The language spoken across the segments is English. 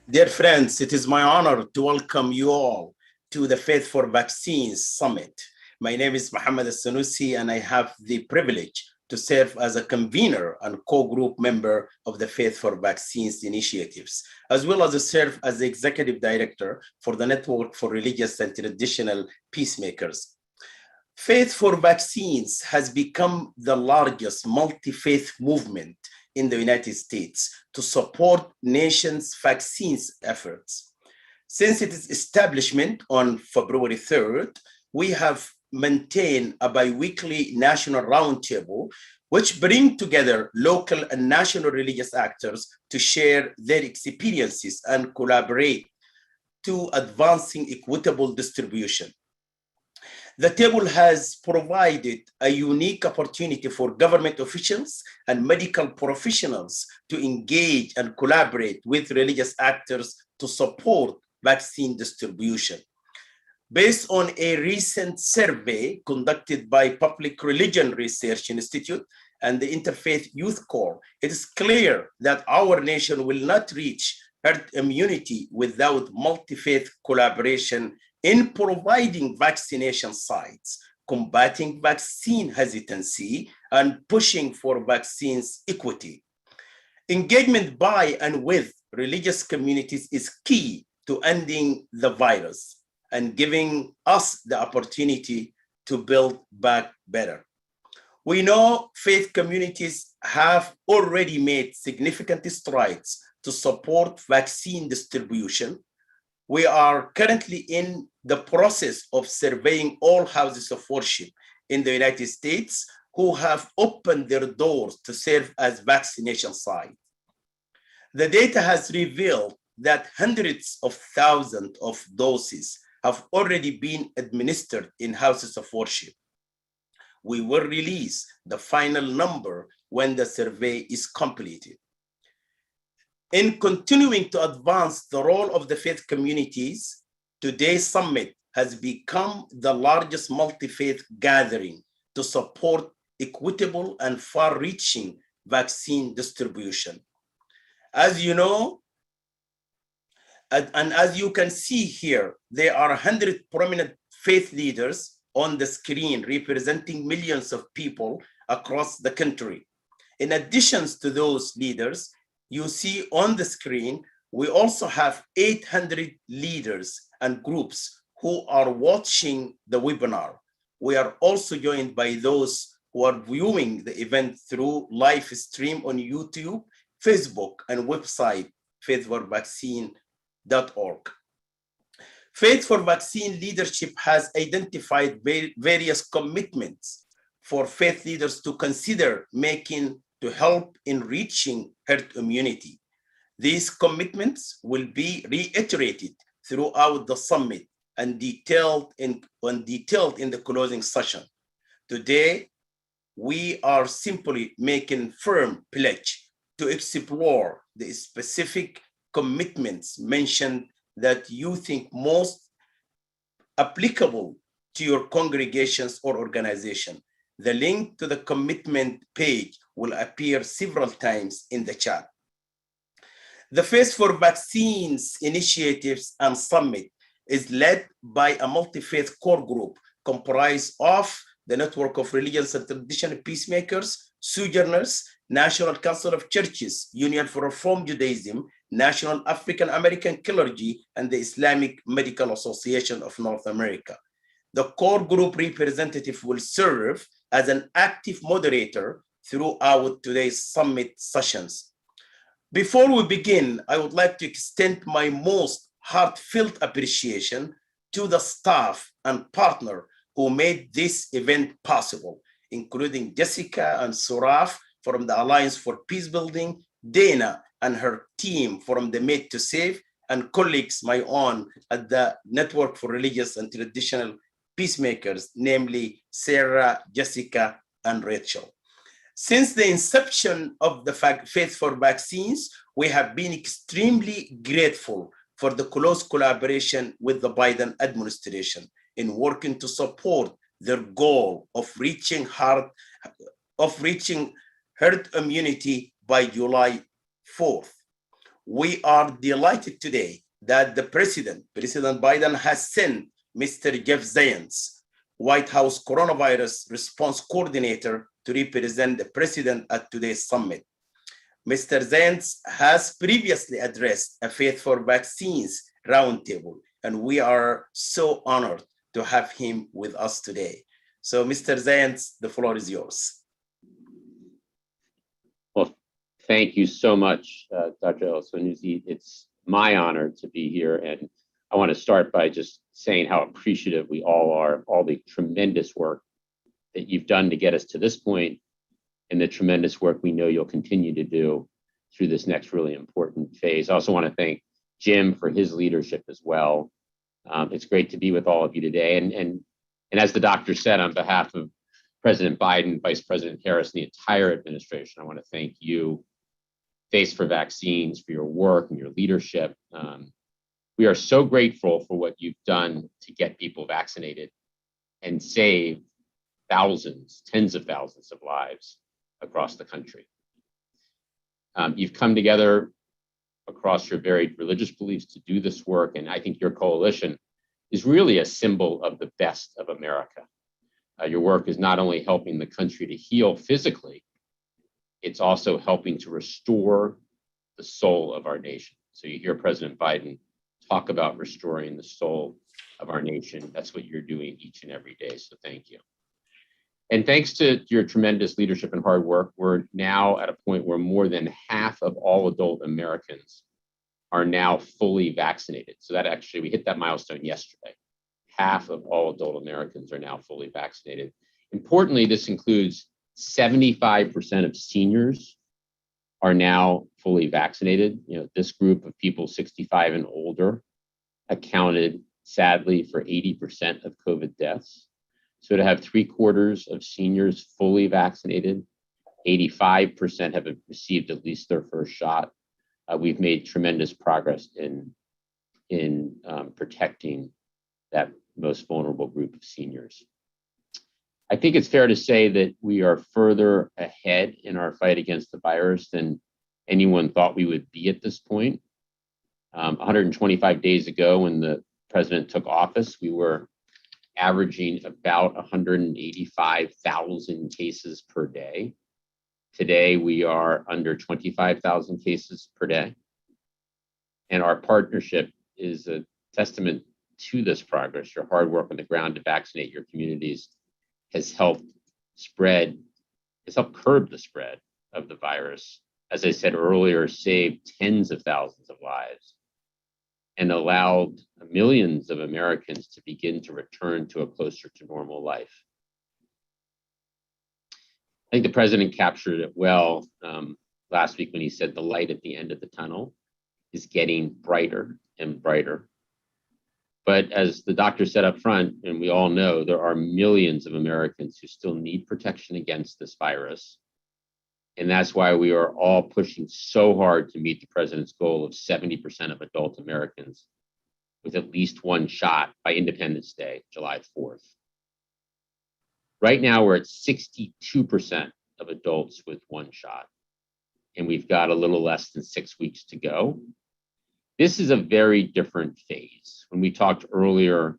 Dear friends, it is my honor to welcome you all to the Faiths4Vaccines Summit. My name is Mohammed Al-Sanusi, and I have the privilege to serve as a convener and co-group member of the Faiths4Vaccines initiatives, as well as to serve as the executive director for the Network for Religious and Traditional Peacemakers. Faiths4Vaccines has become the largest multi-faith movement in the United States to support nations' vaccines efforts. Since its establishment on February 3rd, we have maintained a bi-weekly national roundtable, which bring together local and national religious actors to share their experiences and collaborate to advancing equitable distribution. The table has provided a unique opportunity for government officials and medical professionals to engage and collaborate with religious actors to support vaccine distribution. Based on a recent survey conducted by Public Religion Research Institute and the Interfaith Youth Corps, it is clear that our nation will not reach herd immunity without multi-faith collaboration in providing vaccination sites, combating vaccine hesitancy, and pushing for vaccines equity. Engagement by and with religious communities is key to ending the virus and giving us the opportunity to build back better. We know faith communities have already made significant strides to support vaccine distribution. We are currently in the process of surveying all houses of worship in the United States who have opened their doors to serve as vaccination sites. The data has revealed that hundreds of thousands of doses have already been administered in houses of worship. We will release the final number when the survey is completed. In continuing to advance the role of the faith communities, today's summit has become the largest multi-faith gathering to support equitable and far-reaching vaccine distribution. As you know, and as you can see here, there are 100 prominent faith leaders on the screen representing millions of people across the country. In addition to those leaders, you see on the screen, we also have 800 leaders and groups who are watching the webinar. We are also joined by those who are viewing the event through live stream on YouTube, Facebook, and website faithforvaccine.org. Faith4Vaccine leadership has identified various commitments for faith leaders to consider making to help in reaching herd immunity. These commitments will be reiterated throughout the summit and detailed in the closing session. Today, we are simply making firm pledge to explore the specific commitments mentioned that you think most applicable to your congregations or organization. The link to the commitment page will appear several times in the chat. The Faiths4Vaccines initiatives and summit is led by a multi-faith core group comprised of the Network of Religious and Traditional Peacemakers, Sojourners, National Council of Churches, Union for Reform Judaism, National African American Clergy, and the Islamic Medical Association of North America. The core group representative will serve as an active moderator throughout today's summit sessions. Before we begin, I would like to extend my most heartfelt appreciation to the staff and partner who made this event possible, including Jessica and Suraf from the Alliance for Peacebuilding, Dana and her team from the Made to Save, and colleagues my own at the Network for Religious and Traditional Peacemakers, namely Sarah, Jessica, and Rachel. Since the inception of the Faiths4Vaccines, we have been extremely grateful for the close collaboration with the Biden administration in working to support their goal of reaching herd immunity by July 4th. We are delighted today that the President Biden, has sent Mr. Jeff Zients, White House Coronavirus Response Coordinator, to represent the President at today's summit. Mr. Zients has previously addressed a Faiths4Vaccines roundtable, and we are so honored to have him with us today. So, Mr. Zients, the floor is yours. Well, thank you so much, Dr. El-Sunusi. It's my honor to be here, and I want to start by just saying how appreciative we all are, all the tremendous work that you've done to get us to this point, and the tremendous work we know you'll continue to do through this next really important phase. I also want to thank Jim for his leadership as well. It's great to be with all of you today. And as the doctor said, on behalf of President Biden, Vice President Harris, and the entire administration, I want to thank you, Faiths4Vaccines, for your work and your leadership. We are so grateful for what you've done to get people vaccinated and save thousands, tens of thousands of lives across the country. You've come together across your varied religious beliefs to do this work, and I think your coalition is really a symbol of the best of America. Your work is not only helping the country to heal physically, it's also helping to restore the soul of our nation. So you hear President Biden talk about restoring the soul of our nation. That's what you're doing each and every day, so thank you. And thanks to your tremendous leadership and hard work, we're now at a point where more than half of all adult Americans are now fully vaccinated. So that actually, we hit that milestone yesterday. Half of all adult Americans are now fully vaccinated. Importantly, this includes 75% of seniors are now fully vaccinated. You know, this group of people 65 and older accounted, sadly, for 80% of COVID deaths. So to have 3/4 of seniors fully vaccinated, 85% have received at least their first shot. We've made tremendous progress in protecting that most vulnerable group of seniors. I think it's fair to say that we are further ahead in our fight against the virus than anyone thought we would be at this point. 125 days ago, when the president took office, we were averaging about 185,000 cases per day. Today, we are under 25,000 cases per day. And our partnership is a testament to this progress. Your hard work on the ground to vaccinate your communities has helped curb the spread of the virus. As I said earlier, saved tens of thousands of lives and allowed millions of Americans to begin to return to a closer to normal life. I think the president captured it well last week when he said the light at the end of the tunnel is getting brighter and brighter. But as the doctor said up front, and we all know, there are millions of Americans who still need protection against this virus. And that's why we are all pushing so hard to meet the president's goal of 70% of adult Americans with at least one shot by Independence Day, July 4th. Right now, we're at 62% of adults with one shot, and we've got a little less than 6 weeks to go. This is a very different phase. When we talked earlier,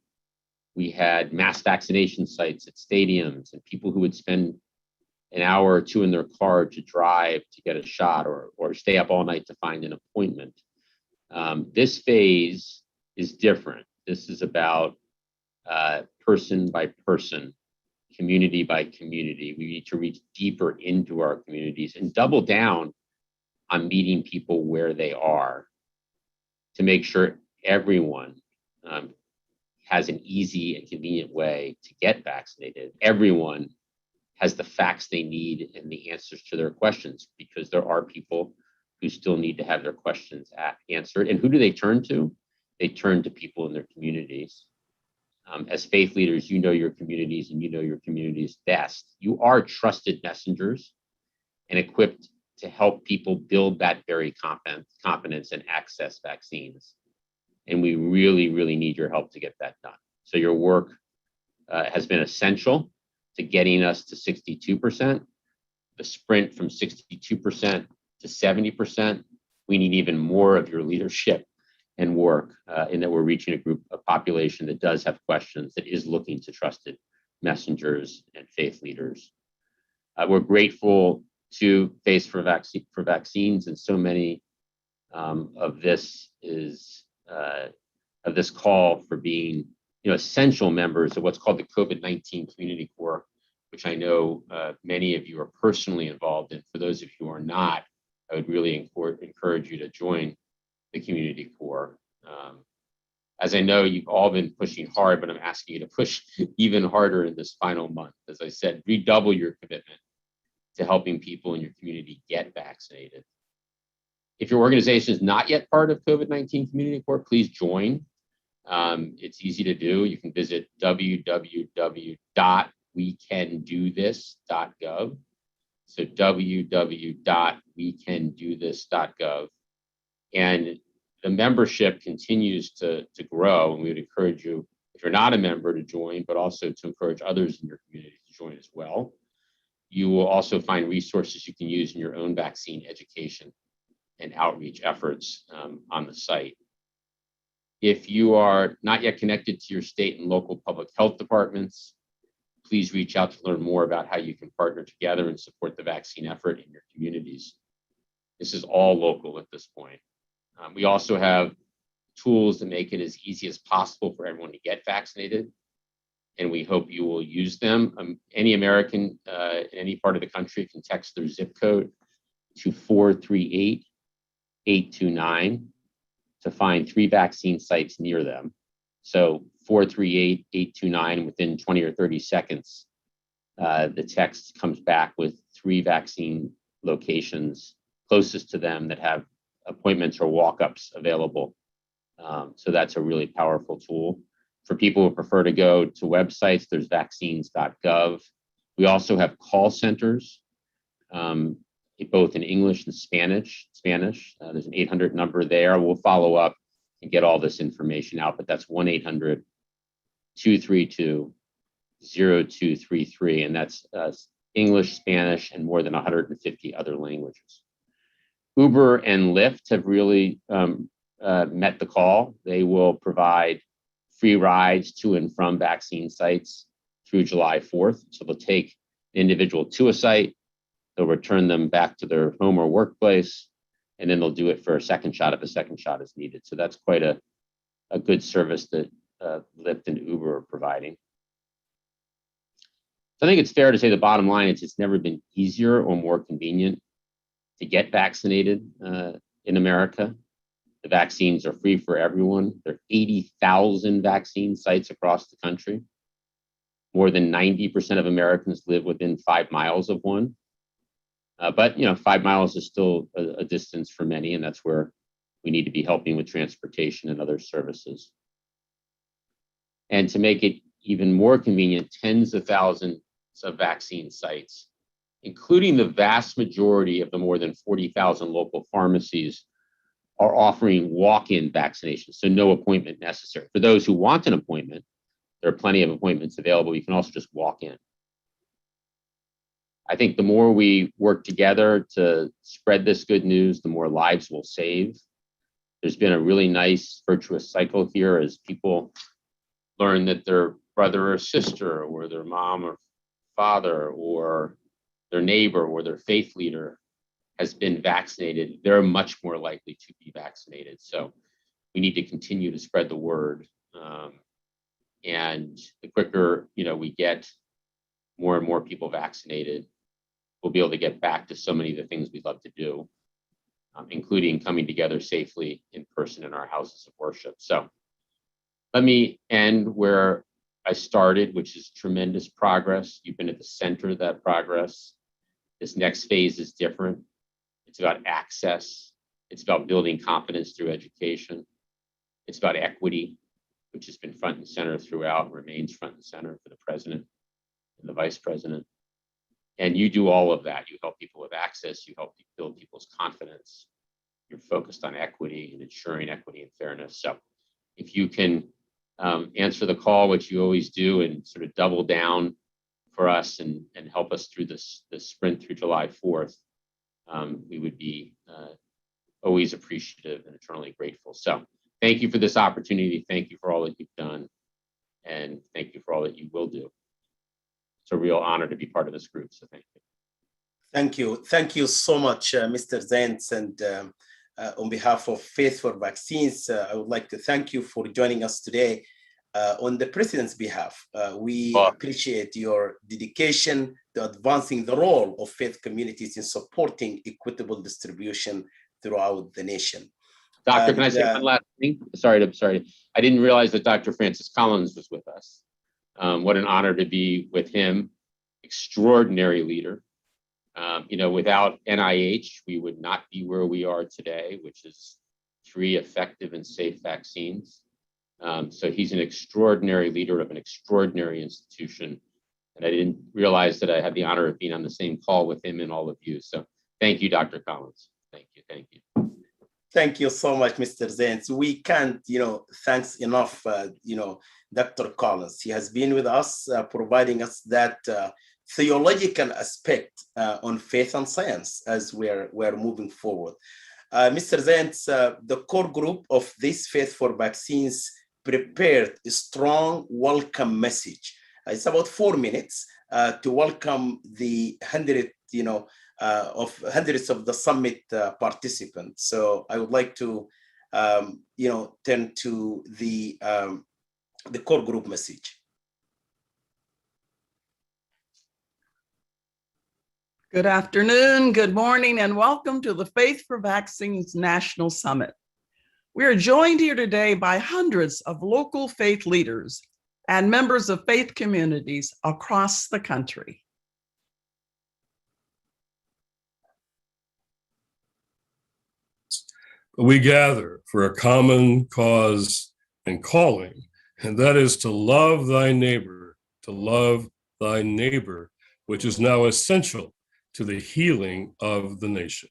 we had mass vaccination sites at stadiums and people who would spend an hour or two in their car to drive to get a shot or stay up all night to find an appointment. This phase is different. This is about person by person, community by community. We need to reach deeper into our communities and double down on meeting people where they are to make sure everyone has an easy and convenient way to get vaccinated. Everyone has the facts they need and the answers to their questions, because there are people who still need to have their questions answered. And who do they turn to? They turn to people in their communities. As faith leaders, you know your communities and you know your communities best. You are trusted messengers and equipped to help people build that very confidence and access vaccines. And we really, really need your help to get that done. So your work has been essential to getting us to 62%. The sprint from 62% to 70% we need even more of your leadership and work in that we're reaching a population that does have questions, that is looking to trusted messengers and faith leaders. We're grateful to Faiths4Vaccines, and so many of this call for being essential members of what's called the COVID-19 Community Corps, which I know many of you are personally involved in. For those of you who are not, I would really encourage you to join the Community Corps. As I know you've all been pushing hard, but I'm asking you to push even harder in this final month. As I said, redouble your commitment to helping people in your community get vaccinated. If your organization is not yet part of COVID-19 Community Corps, please join. It's easy to do. You can visit www.wecandothis.gov. So www.wecandothis.gov. And the membership continues to grow, and we would encourage you, if you're not a member, to join, but also to encourage others in your community to join as well. You will also find resources you can use in your own vaccine education and outreach efforts on the site. If you are not yet connected to your state and local public health departments, please reach out to learn more about how you can partner together and support the vaccine effort in your communities. This is all local at this point. We also have tools to make it as easy as possible for everyone to get vaccinated, and we hope you will use them. Any American in any part of the country can text their zip code to 438-829 to find 3 vaccine sites near them. So 438-829, within 20 or 30 seconds, the text comes back with 3 vaccine locations closest to them that have appointments or walk-ups available. So that's a really powerful tool. For people who prefer to go to websites, there's vaccines.gov. We also have call centers, both in English and Spanish. There's an 800 number there. We'll follow up and get all this information out, but that's 1-800-232-0233, and that's English, Spanish, and more than 150 other languages. Uber and Lyft have really met the call. They will provide free rides to and from vaccine sites through July 4th. So they'll take an individual to a site, they'll return them back to their home or workplace, and then they'll do it for a second shot if a second shot is needed. So that's quite a good service that Lyft and Uber are providing. So I think it's fair to say the bottom line is it's never been easier or more convenient to get vaccinated in America. The vaccines are free for everyone. There are 80,000 vaccine sites across the country. More than 90% of Americans live within 5 miles of one. But 5 miles is still a distance for many, and that's where we need to be helping with transportation and other services. And to make it even more convenient, tens of thousands of vaccine sites, including the vast majority of the more than 40,000 local pharmacies, are offering walk-in vaccinations, so no appointment necessary. For those who want an appointment, there are plenty of appointments available. You can also just walk in. I think the more we work together to spread this good news, the more lives we'll save. There's been a really nice virtuous cycle here as people learn that their brother or sister or their mom or father or their neighbor or their faith leader has been vaccinated. They're much more likely to be vaccinated. So we need to continue to spread the word. And the quicker we get more and more people vaccinated, we'll be able to get back to so many of the things we love to do, including coming together safely in person in our houses of worship. So let me end where I started, which is tremendous progress. You've been at the center of that progress. This next phase is different. It's about access. It's about building confidence through education. It's about equity, which has been front and center throughout, remains front and center for the president and the vice president. And you do all of that. You help people with access. You help build people's confidence. You're focused on equity and ensuring equity and fairness. So if you can answer the call, which you always do, and sort of double down for us and help us through this sprint through July 4th, we would be always appreciative and eternally grateful. So thank you for this opportunity. Thank you for all that you've done. And thank you for all that you will do. It's a real honor to be part of this group. So thank you. Thank you. Thank you so much, Mr. Zentz. And on behalf of Faiths4Vaccines, I would like to thank you for joining us today. On the President's behalf, we appreciate your dedication to advancing the role of faith communities in supporting equitable distribution throughout the nation. Doctor, can I say one last thing? Sorry. I didn't realize that Dr. Francis Collins was with us. What an honor to be with him. Extraordinary leader. Without NIH, we would not be where we are today, which is 3 effective and safe vaccines. So he's an extraordinary leader of an extraordinary institution. And I didn't realize that I had the honor of being on the same call with him and all of you. So thank you, Dr. Collins. Thank you. Thank you so much, Mr. Zentz. We can't, thanks enough, Dr. Collins. He has been with us, providing us that theological aspect on faith and science as we're moving forward. Mr. Zentz, the core group of this Faiths4Vaccines prepared a strong welcome message. It's about 4 minutes to welcome the hundreds of the summit participants. So I would like to, turn to the core group message. Good afternoon, good morning, and welcome to the Faiths4Vaccines National Summit. We are joined here today by hundreds of local faith leaders and members of faith communities across the country. We gather for a common cause and calling, and that is to love thy neighbor, which is now essential to the healing of the nation.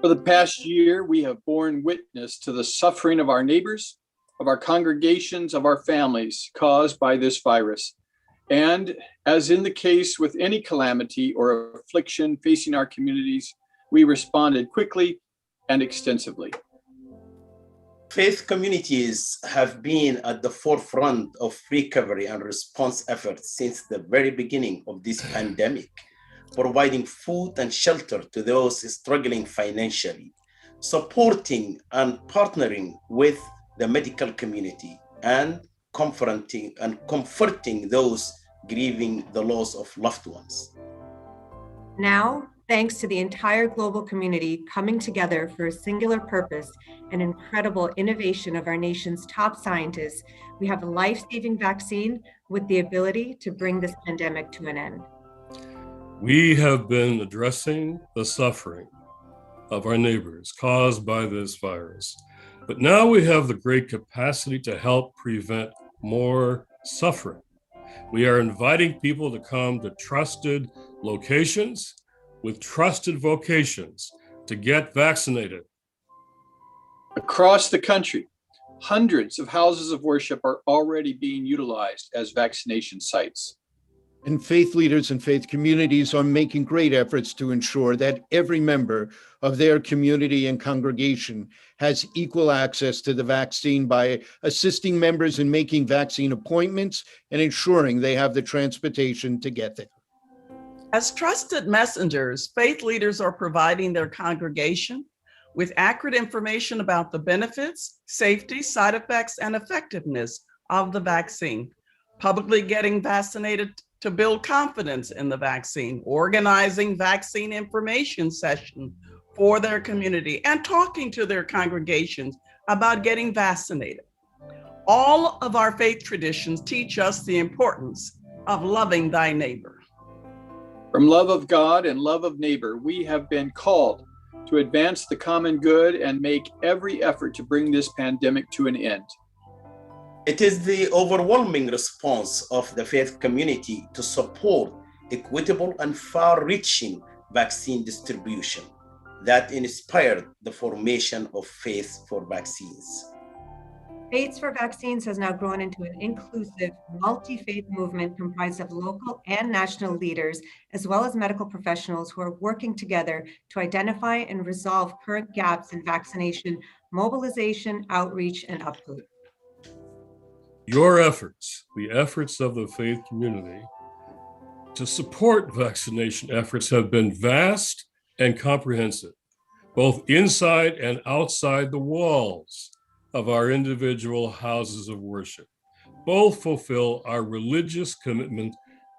For the past year, we have borne witness to the suffering of our neighbors, of our congregations, of our families caused by this virus. And as in the case with any calamity or affliction facing our communities, we responded quickly and extensively. Faith communities have been at the forefront of recovery and response efforts since the very beginning of this pandemic, providing food and shelter to those struggling financially, supporting and partnering with the medical community, and comforting those grieving the loss of loved ones. Now, thanks to the entire global community coming together for a singular purpose and incredible innovation of our nation's top scientists, we have a life-saving vaccine with the ability to bring this pandemic to an end. We have been addressing the suffering of our neighbors caused by this virus, but now we have the great capacity to help prevent more suffering. We are inviting people to come to trusted locations with trusted vocations to get vaccinated. Across the country, hundreds of houses of worship are already being utilized as vaccination sites. And faith leaders and faith communities are making great efforts to ensure that every member of their community and congregation has equal access to the vaccine by assisting members in making vaccine appointments and ensuring they have the transportation to get there. As trusted messengers, faith leaders are providing their congregation with accurate information about the benefits, safety, side effects, and effectiveness of the vaccine, publicly getting vaccinated to build confidence in the vaccine, organizing vaccine information sessions for their community, and talking to their congregations about getting vaccinated. All of our faith traditions teach us the importance of loving thy neighbor. From love of God and love of neighbor, we have been called to advance the common good and make every effort to bring this pandemic to an end. It is the overwhelming response of the faith community to support equitable and far-reaching vaccine distribution that inspired the formation of Faiths4Vaccines. Faiths4Vaccines has now grown into an inclusive, multi-faith movement comprised of local and national leaders, as well as medical professionals who are working together to identify and resolve current gaps in vaccination, mobilization, outreach, and uptake. Your efforts, the efforts of the faith community to support vaccination efforts have been vast and comprehensive, both inside and outside the walls of our individual houses of worship. Both fulfill our religious commitment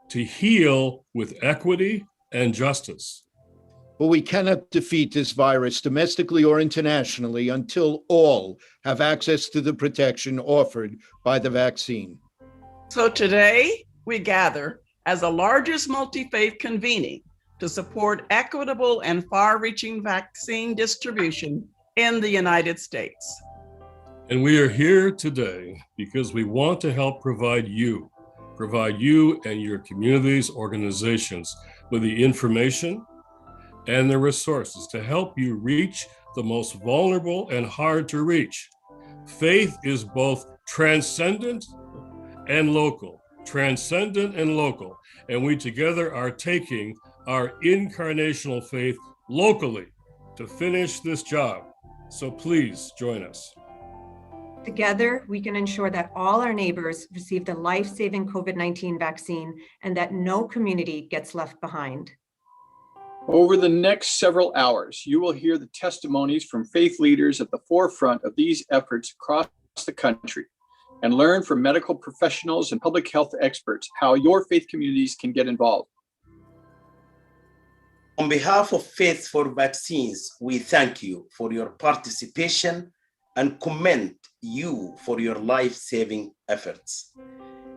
to heal with equity and justice. But we cannot defeat this virus domestically or internationally until all have access to the protection offered by the vaccine. So today we gather as the largest multi-faith convening to support equitable and far-reaching vaccine distribution in the United States. And we are here today because we want to help provide you and your communities, organizations with the information and the resources to help you reach the most vulnerable and hard to reach. Faith is both transcendent and local, and we together are taking our incarnational faith locally to finish this job. So please join us. Together, we can ensure that all our neighbors receive the life-saving COVID-19 vaccine and that no community gets left behind. Over the next several hours, you will hear the testimonies from faith leaders at the forefront of these efforts across the country and learn from medical professionals and public health experts how your faith communities can get involved. On behalf of Faiths4Vaccines, we thank you for your participation and commend you for your life-saving efforts.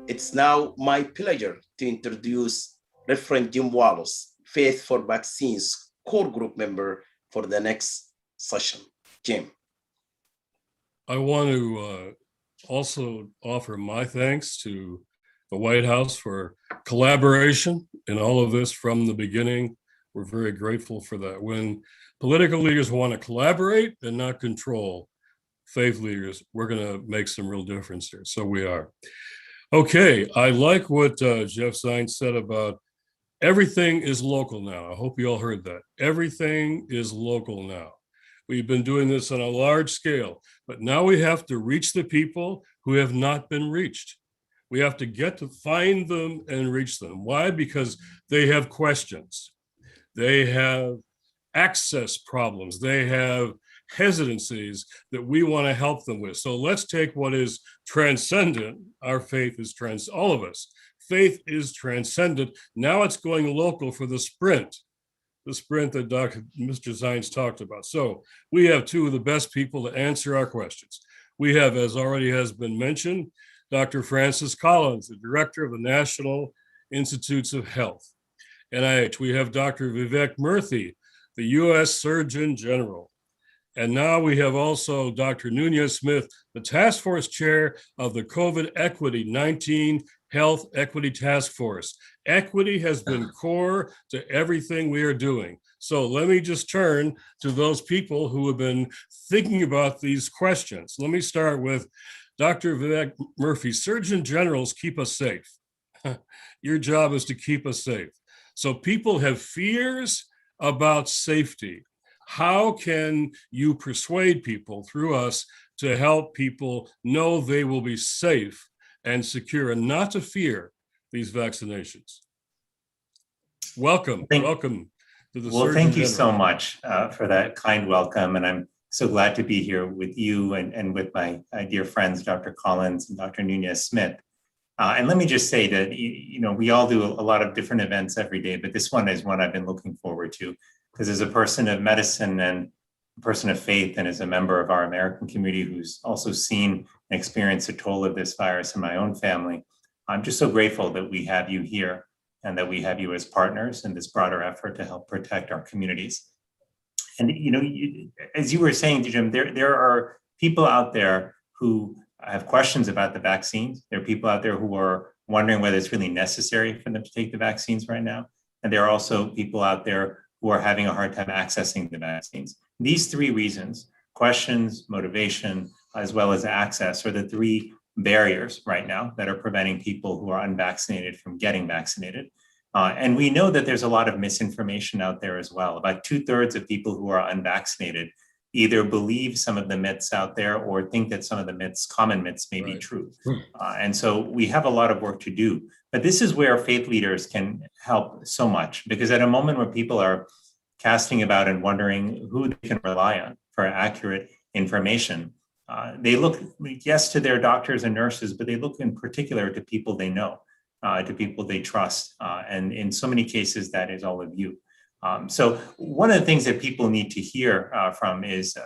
It's now my pleasure to introduce Reverend Jim Wallace, Faiths4Vaccines core group member, for the next session. Jim. I want to also offer my thanks to the White House for collaboration in all of this from the beginning. We're very grateful for that. When political leaders want to collaborate and not control faith leaders, we're going to make some real difference here. So we are. Okay, I like what Jeff Zients said about everything is local now. I hope you all heard that. Everything is local now. We've been doing this on a large scale, but now we have to reach the people who have not been reached. We have to get to find them and reach them. Why? Because they have questions. They have access problems. They have hesitancies that we want to help them with. So let's take what is transcendent. Our faith is all of us. Faith is transcendent. Now it's going local for the sprint that Mr. Zients talked about. So we have two of the best people to answer our questions. We have, as already has been mentioned, Dr. Francis Collins, the director of the National Institutes of Health, NIH. We have Dr. Vivek Murthy, the U.S. Surgeon General. And now we have also Dr. Nunez Smith, the task force chair of the COVID Equity 19 Health Equity Task Force. Equity has been core to everything we are doing. So let me just turn to those people who have been thinking about these questions. Let me start with Dr. Vivek Murthy. Surgeon Generals keep us safe. Your job is to keep us safe. So people have fears about safety. How can you persuade people through us to help people know they will be safe and secure and not to fear these vaccinations? Welcome to the Surgeon Well, thank you General. so much for that kind welcome. And I'm so glad to be here with you and with my dear friends, Dr. Collins and Dr. Nunez Smith. And let me just say that, we all do a lot of different events every day, but this one is one I've been looking forward to, because as a person of medicine and a person of faith, and as a member of our American community who's also seen and experienced the toll of this virus in my own family, I'm just so grateful that we have you here and that we have you as partners in this broader effort to help protect our communities. And, as you were saying, Jim, there are people out there who have questions about the vaccines. There are people out there who are wondering whether it's really necessary for them to take the vaccines right now. And there are also people out there who are having a hard time accessing the vaccines. These three reasons, questions, motivation, as well as access are the three barriers right now that are preventing people who are unvaccinated from getting vaccinated. And we know that there's a lot of misinformation out there as well. About 2/3 of people who are unvaccinated either believe some of the myths out there or think that some of the myths, common myths, may be true. And so we have a lot of work to do. But this is where faith leaders can help so much, because at a moment where people are casting about and wondering who they can rely on for accurate information, they look, yes, to their doctors and nurses, but they look in particular to people they know, to people they trust. And in so many cases, that is all of you. So one of the things that people need to hear from is,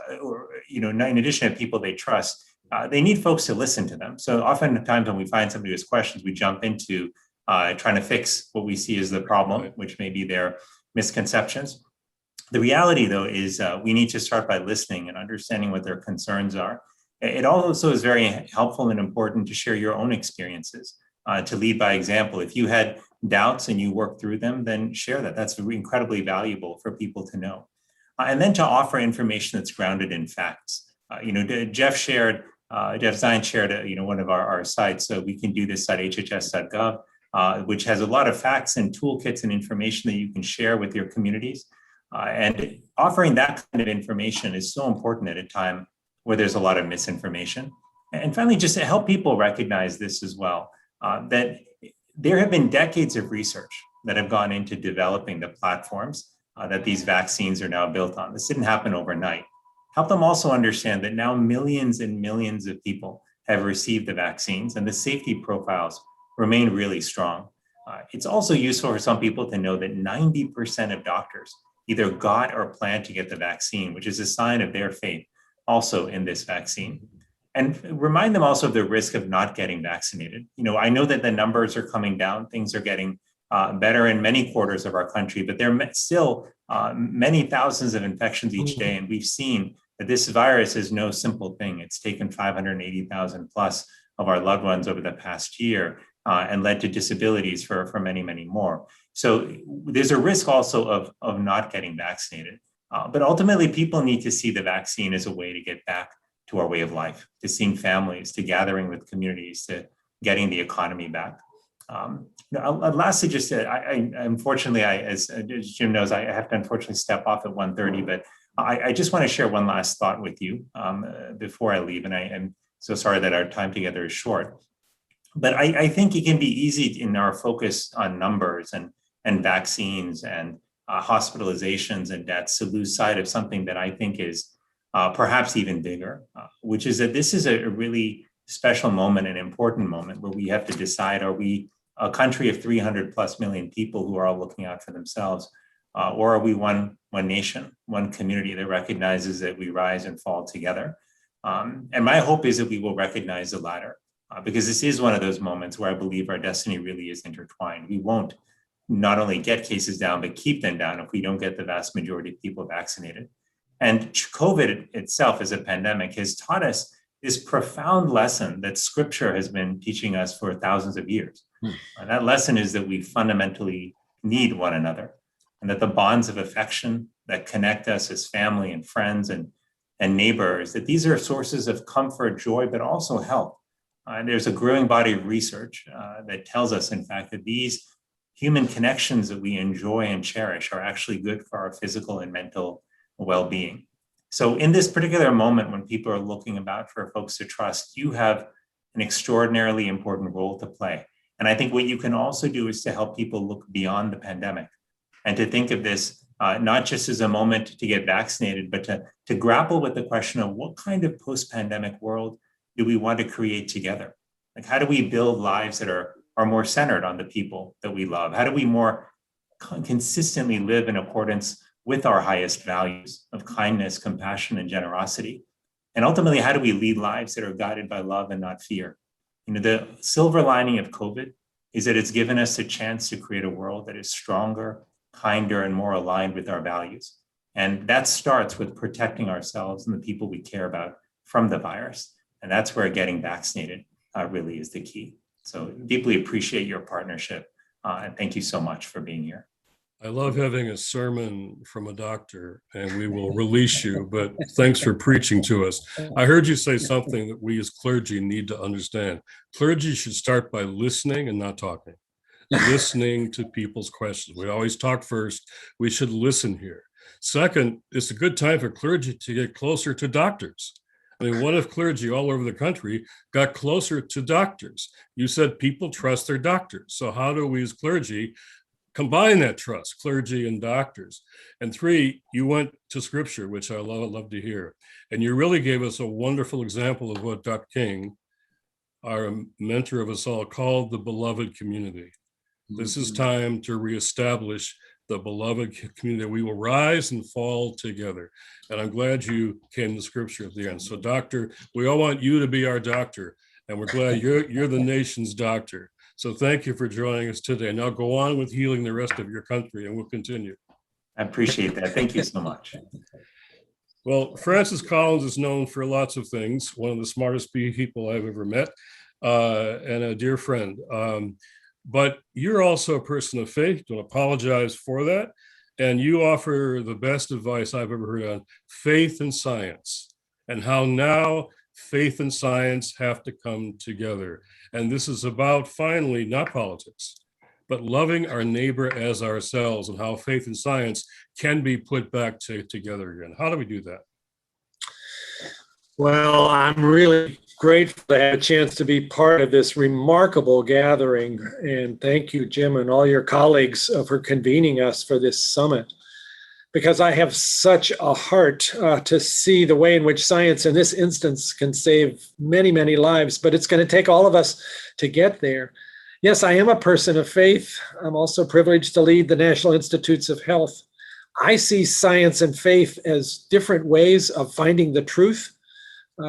in addition to people they trust, they need folks to listen to them. So oftentimes when we find somebody who has questions, we jump into trying to fix what we see as the problem, which may be their misconceptions. The reality, though, is we need to start by listening and understanding what their concerns are. It also is very helpful and important to share your own experiences, to lead by example. If you had doubts and you work through them, then share that. That's incredibly valuable for people to know. And then to offer information that's grounded in facts. Jeff Zients shared, one of our sites. So we can do this at hhs.gov, which has a lot of facts and toolkits and information that you can share with your communities. And offering that kind of information is so important at a time where there's a lot of misinformation. And finally, just to help people recognize this as well, that there have been decades of research that have gone into developing the platforms that these vaccines are now built on. This didn't happen overnight. Help them also understand that now millions and millions of people have received the vaccines and the safety profiles remain really strong. It's also useful for some people to know that 90% of doctors either got or plan to get the vaccine, which is a sign of their faith also in this vaccine. And remind them also of the risk of not getting vaccinated. I know that the numbers are coming down, things are getting better in many quarters of our country, but there are still many thousands of infections each day. And we've seen that this virus is no simple thing. It's taken 580,000 plus of our loved ones over the past year and led to disabilities for many, many more. So there's a risk also of not getting vaccinated. But ultimately, people need to see the vaccine as a way to get back to our way of life, to seeing families, to gathering with communities, to getting the economy back. Lastly, just unfortunately, as Jim knows, I have to unfortunately step off at 1:30, but I just want to share one last thought with you before I leave. And I am so sorry that our time together is short. But I think it can be easy in our focus on numbers and vaccines and hospitalizations and deaths to lose sight of something that I think is perhaps even bigger, which is that this is a really special moment, an important moment where we have to decide, are we a country of 300 plus million people who are all looking out for themselves, or are we one nation, one community that recognizes that we rise and fall together? And my hope is that we will recognize the latter, because this is one of those moments where I believe our destiny really is intertwined. We won't not only get cases down, but keep them down if we don't get the vast majority of people vaccinated. And COVID itself as a pandemic has taught us this profound lesson that scripture has been teaching us for thousands of years. And that lesson is that we fundamentally need one another, and that the bonds of affection that connect us as family and friends and neighbors, that these are sources of comfort, joy, but also health. And there's a growing body of research that tells us, in fact, that these human connections that we enjoy and cherish are actually good for our physical and mental well-being. So in this particular moment, when people are looking about for folks to trust, you have an extraordinarily important role to play. And I think what you can also do is to help people look beyond the pandemic and to think of this not just as a moment to get vaccinated, but to grapple with the question of what kind of post-pandemic world do we want to create together? Like, how do we build lives that are more centered on the people that we love? How do we more consistently live in accordance with our highest values of kindness, compassion, and generosity? And ultimately, how do we lead lives that are guided by love and not fear? The silver lining of COVID is that it's given us a chance to create a world that is stronger, kinder, and more aligned with our values. And that starts with protecting ourselves and the people we care about from the virus. And that's where getting vaccinated really is the key. So deeply appreciate your partnership. And thank you so much for being here. I love having a sermon from a doctor, and we will release you, but thanks for preaching to us. I heard you say something that we as clergy need to understand. Clergy should start by listening and not talking, listening to people's questions. We always talk first. We should listen here. Second, it's a good time for clergy to get closer to doctors. I mean, what if clergy all over the country got closer to doctors? You said people trust their doctors. So how do we as clergy combine that trust, clergy and doctors? And three, you went to scripture, which I love to hear. And you really gave us a wonderful example of what Dr. King, our mentor of us all, called the beloved community. This is time to reestablish the beloved community. We will rise and fall together. And I'm glad you came to scripture at the end. So doctor, we all want you to be our doctor, and we're glad you're the nation's doctor. So thank you for joining us today. Now go on with healing the rest of your country, and we'll continue. I appreciate that. Thank you so much. Well, Francis Collins is known for lots of things. One of the smartest people I've ever met, and a dear friend. But you're also a person of faith. Don't apologize for that. And you offer the best advice I've ever heard on faith and science, and how now faith and science have to come together. And this is about, finally, not politics, but loving our neighbor as ourselves, and how faith and science can be put back together again. How do we do that? Well, I'm really grateful to have a chance to be part of this remarkable gathering. And thank you, Jim, and all your colleagues for convening us for this summit, because I have such a heart to see the way in which science in this instance can save many, many lives, but it's going to take all of us to get there. Yes, I am a person of faith. I'm also privileged to lead the National Institutes of Health. I see science and faith as different ways of finding the truth.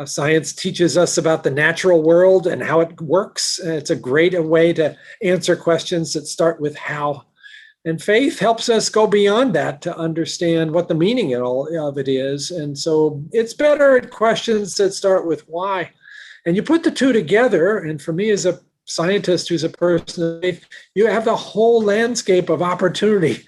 Science teaches us about the natural world and how it works. It's a great way to answer questions that start with how. And faith helps us go beyond that to understand what the meaning of it is. And so it's better at questions that start with why. And you put the two together, and for me as a scientist who's a person of faith, you have the whole landscape of opportunity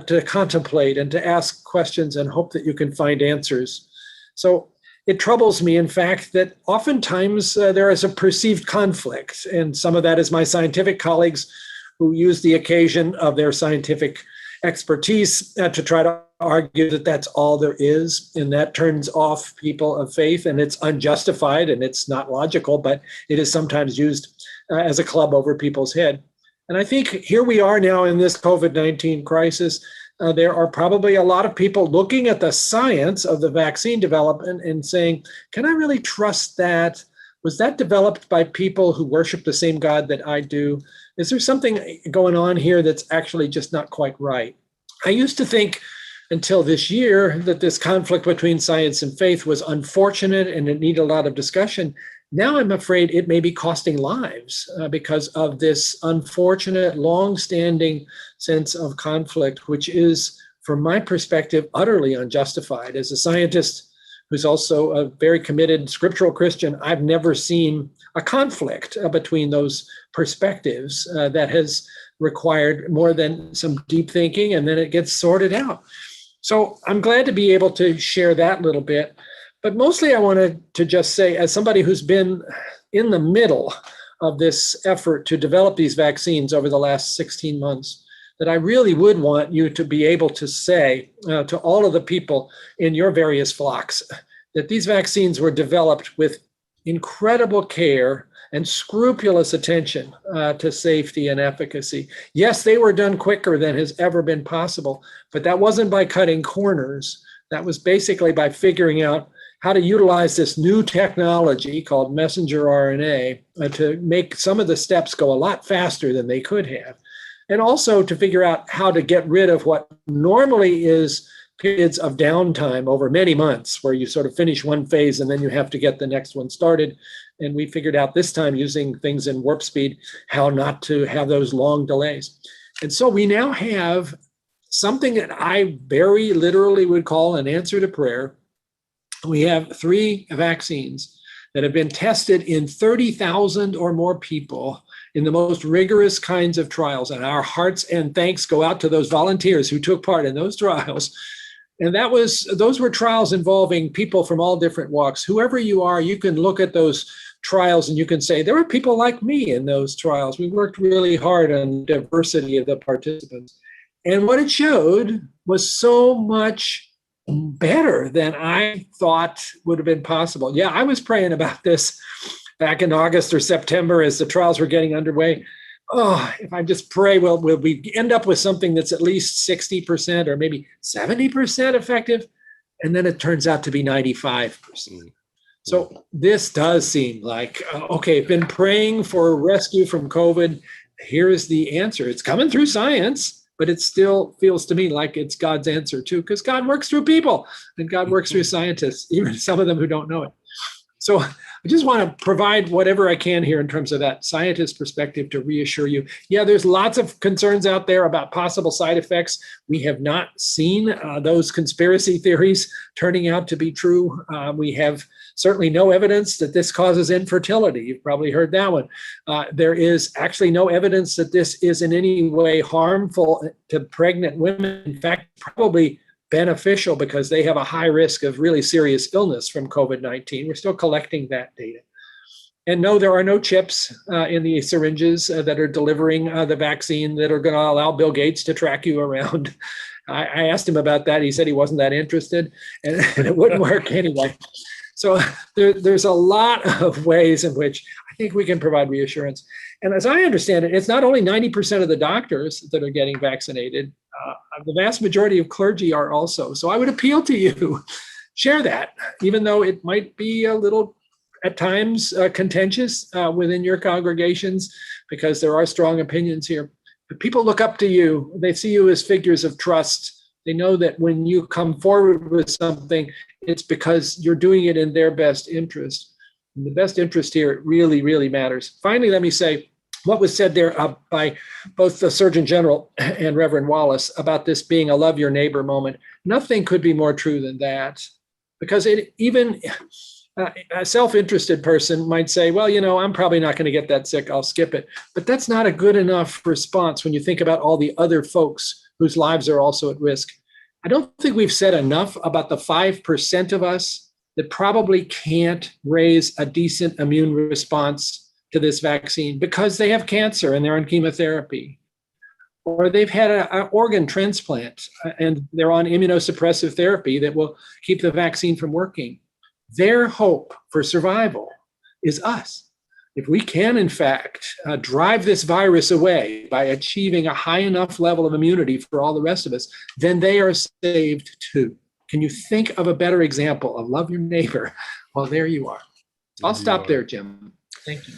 to contemplate and to ask questions and hope that you can find answers. So it troubles me, in fact, that oftentimes there is a perceived conflict, and some of that is my scientific colleagues who use the occasion of their scientific expertise to try to argue that that's all there is, and that turns off people of faith, and it's unjustified and it's not logical, but it is sometimes used as a club over people's head. And I think here we are now in this COVID-19 crisis. There are probably a lot of people looking at the science of the vaccine development and saying, can I really trust that? Was that developed by people who worship the same God that I do? Is there something going on here that's actually just not quite right? I used to think until this year that this conflict between science and faith was unfortunate and it needed a lot of discussion. Now I'm afraid it may be costing lives because of this unfortunate, long-standing sense of conflict, which is, from my perspective, utterly unjustified. As a scientist who's also a very committed scriptural Christian, I've never seen a conflict between those perspectives that has required more than some deep thinking, and then it gets sorted out. So I'm glad to be able to share that little bit. But mostly I wanted to just say, as somebody who's been in the middle of this effort to develop these vaccines over the last 16 months, that I really would want you to be able to say to all of the people in your various flocks that these vaccines were developed with incredible care and scrupulous attention to safety and efficacy. Yes, they were done quicker than has ever been possible, but that wasn't by cutting corners. That was basically by figuring out how to utilize this new technology called messenger RNA to make some of the steps go a lot faster than they could have. And also to figure out how to get rid of what normally is periods of downtime over many months, where you sort of finish one phase and then you have to get the next one started. And we figured out this time, using things in warp speed, how not to have those long delays. And so we now have something that I very literally would call an answer to prayer. We have 3 vaccines that have been tested in 30,000 or more people in the most rigorous kinds of trials. And our hearts and thanks go out to those volunteers who took part in those trials. And those were trials involving people from all different walks. Whoever you are, you can look at those trials and you can say, there were people like me in those trials. We worked really hard on the diversity of the participants. And what it showed was so much better than I thought would have been possible. Yeah, I was praying about this back in August or September as the trials were getting underway. Oh, if I just pray, will we end up with something that's at least 60% or maybe 70% effective? And then it turns out to be 95%. So this does seem like, okay, been praying for rescue from COVID. Here's the answer. It's coming through science, but it still feels to me like it's God's answer too, because God works through people and God works through scientists, even some of them who don't know it. So I just want to provide whatever I can here in terms of that scientist perspective to reassure you. Yeah, there's lots of concerns out there about possible side effects. We have not seen those conspiracy theories turning out to be true. We have certainly no evidence that this causes infertility. You've probably heard that one. There is actually no evidence that this is in any way harmful to pregnant women. In fact, probably beneficial because they have a high risk of really serious illness from COVID-19. We're still collecting that data. And no, there are no chips in the syringes that are delivering the vaccine that are going to allow Bill Gates to track you around. I asked him about that. He said he wasn't that interested and it wouldn't work anyway. So there's a lot of ways in which I think we can provide reassurance. And as I understand it, it's not only 90% of the doctors that are getting vaccinated. The vast majority of clergy are also. So I would appeal to you, share that, even though it might be a little, at times, contentious within your congregations, because there are strong opinions here. But people look up to you. They see you as figures of trust. They know that when you come forward with something, it's because you're doing it in their best interest. And the best interest here really, really matters. Finally, let me say, what was said there by both the Surgeon General and Reverend Wallace about this being a love your neighbor moment, nothing could be more true than that. Because even a self-interested person might say, well, you know, I'm probably not going to get that sick, I'll skip it. But that's not a good enough response when you think about all the other folks whose lives are also at risk. I don't think we've said enough about the 5% of us that probably can't raise a decent immune response to this vaccine because they have cancer and they're on chemotherapy, or they've had an organ transplant and they're on immunosuppressive therapy that will keep the vaccine from working. Their hope for survival is us. If we can, in fact, drive this virus away by achieving a high enough level of immunity for all the rest of us, then they are saved too. Can you think of a better example of love your neighbor? Well, there you are. I'll stop there, Jim. Thank you.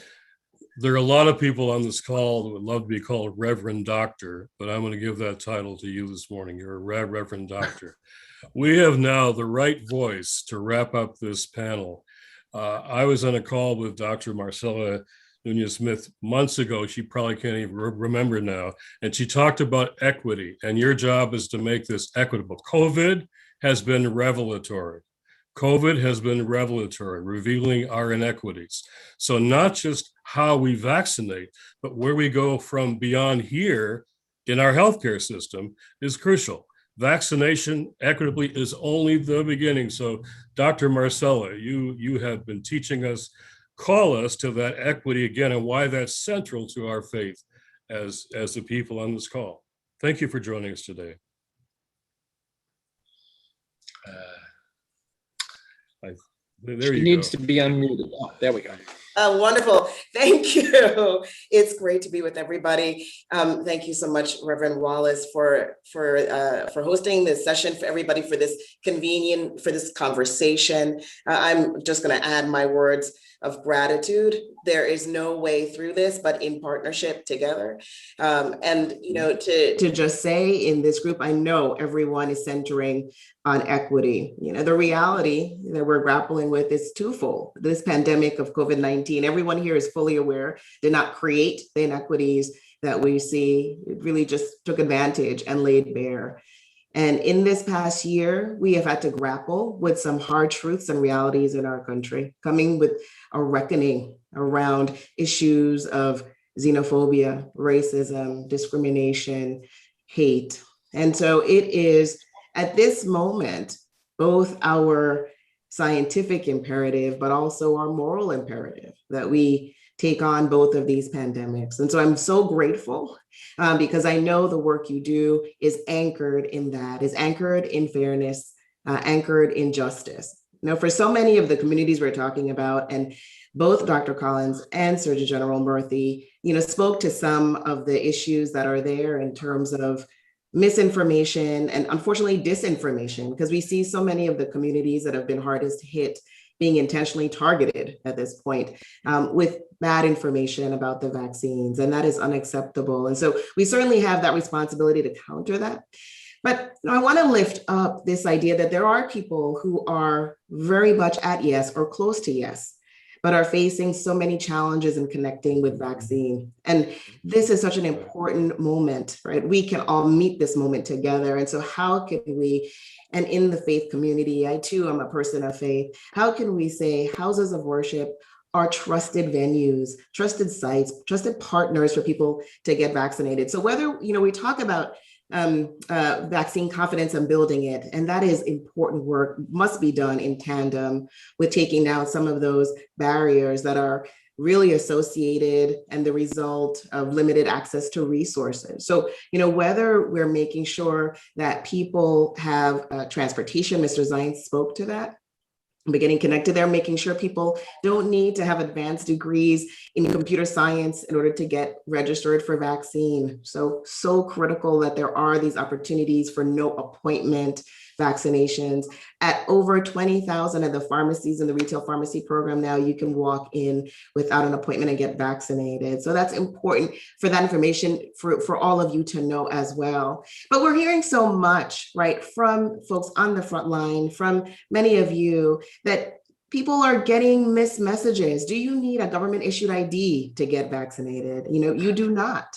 There are a lot of people on this call that would love to be called Reverend Doctor, but I'm going to give that title to you this morning. You're a Reverend Doctor. We have now the right voice to wrap up this panel. I was on a call with Dr. Marcela Nunez Smith months ago. She probably can't even remember now. And she talked about equity, and your job is to make this equitable. COVID has been revelatory. COVID has been revelatory, revealing our inequities. So not just how we vaccinate, but where we go from beyond here in our healthcare system is crucial. Vaccination equitably is only the beginning. So Dr. Marcela, you have been teaching us, call us to that equity again and why that's central to our faith as the people on this call. Thank you for joining us today. She needs to be unmuted. Oh, there we go. Wonderful. Thank you. It's great to be with everybody. Thank you so much, Reverend Wallace, for hosting this session, for everybody, for this conversation. I'm just going to add my words of gratitude. There is no way through this, but in partnership together. And, you know, to just say in this group, I know everyone is centering on equity. You know, the reality that we're grappling with is twofold. This pandemic of COVID-19, everyone here is fully aware, did not create the inequities that we see. It really just took advantage and laid bare. And in this past year, we have had to grapple with some hard truths and realities in our country, coming with a reckoning around issues of xenophobia, racism, discrimination, hate. And so it is at this moment, both our scientific imperative, but also our moral imperative that we take on both of these pandemics. And so I'm so grateful because I know the work you do is anchored in that, is anchored in fairness, anchored in justice. For so many of the communities we're talking about, and both Dr. Collins and Surgeon General Murthy, spoke to some of the issues that are there in terms of misinformation and unfortunately disinformation, because we see so many of the communities that have been hardest hit being intentionally targeted at this point with bad information about the vaccines, and that is unacceptable. And so we certainly have that responsibility to counter that. But I want to lift up this idea that there are people who are very much at yes or close to yes, but are facing so many challenges in connecting with vaccine. And this is such an important moment, right? We can all meet this moment together. And so how can we, and in the faith community, I too am a person of faith, how can we say houses of worship are trusted venues, trusted sites, trusted partners for people to get vaccinated? So whether, we talk about vaccine confidence and building it, and that is important work, must be done in tandem with taking down some of those barriers that are really associated and the result of limited access to resources. So, whether we're making sure that people have transportation, Mr. Zients spoke to that, but getting connected there, making sure people don't need to have advanced degrees in computer science in order to get registered for vaccine. So critical that there are these opportunities for no appointment vaccinations. At over 20,000 of the pharmacies in the retail pharmacy program now, you can walk in without an appointment and get vaccinated. So that's important for that information for all of you to know as well. But we're hearing so much, right, from folks on the front line, from many of you, that people are getting missed messages. Do you need a government issued ID to get vaccinated? You do not.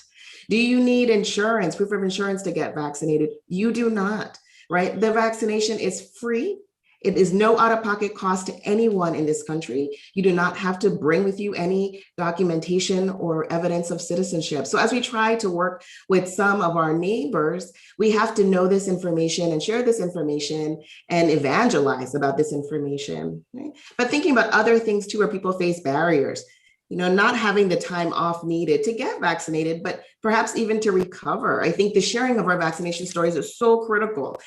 Do you need insurance, proof of insurance to get vaccinated? You do not. Right? The vaccination is free. It is no out-of-pocket cost to anyone in this country. You do not have to bring with you any documentation or evidence of citizenship. So as we try to work with some of our neighbors, we have to know this information and share this information and evangelize about this information. Right? But thinking about other things too, where people face barriers, not having the time off needed to get vaccinated, but perhaps even to recover. I think the sharing of our vaccination stories is so critical.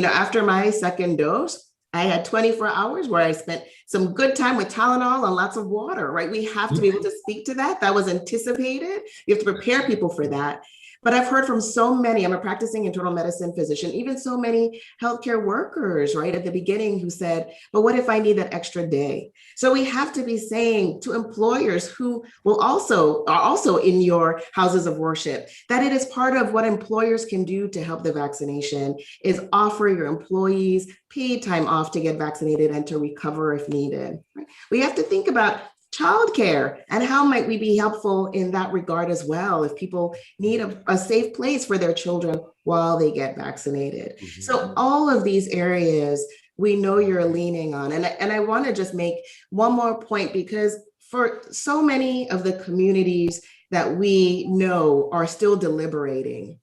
After my second dose, I had 24 hours where I spent some good time with Tylenol and lots of water, right? We have to be able to speak to that. That was anticipated. You have to prepare people for that. But I've heard from so many, I'm a practicing internal medicine physician, even so many healthcare workers, right, at the beginning who said, but what if I need that extra day? So we have to be saying to employers who are also in your houses of worship, that it is part of what employers can do to help the vaccination is offer your employees paid time off to get vaccinated and to recover if needed. Right? We have to think about childcare and how might we be helpful in that regard as well if people need a safe place for their children while they get vaccinated. Mm-hmm. So all of these areas we know you're leaning on. And I want to just make one more point, because for so many of the communities that we know are still deliberating,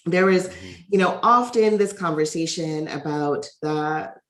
there is, often this conversation about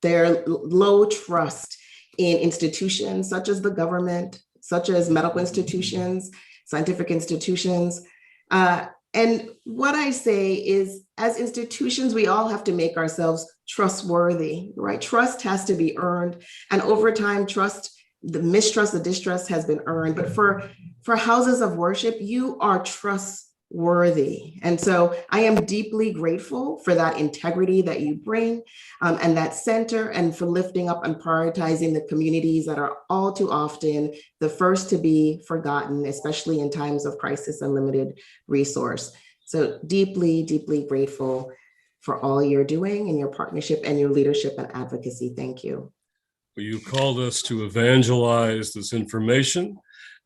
their low trust in institutions such as the government, such as medical institutions, scientific institutions. And what I say is, as institutions, we all have to make ourselves trustworthy, right? Trust has to be earned. And over time, the mistrust, the distrust has been earned. But for houses of worship, you are trustworthy. And so I am deeply grateful for that integrity that you bring and that center, and for lifting up and prioritizing the communities that are all too often the first to be forgotten, especially in times of crisis and limited resource. So deeply, deeply grateful for all you're doing and your partnership and your leadership and advocacy. Thank you. Well, you called us to evangelize this information,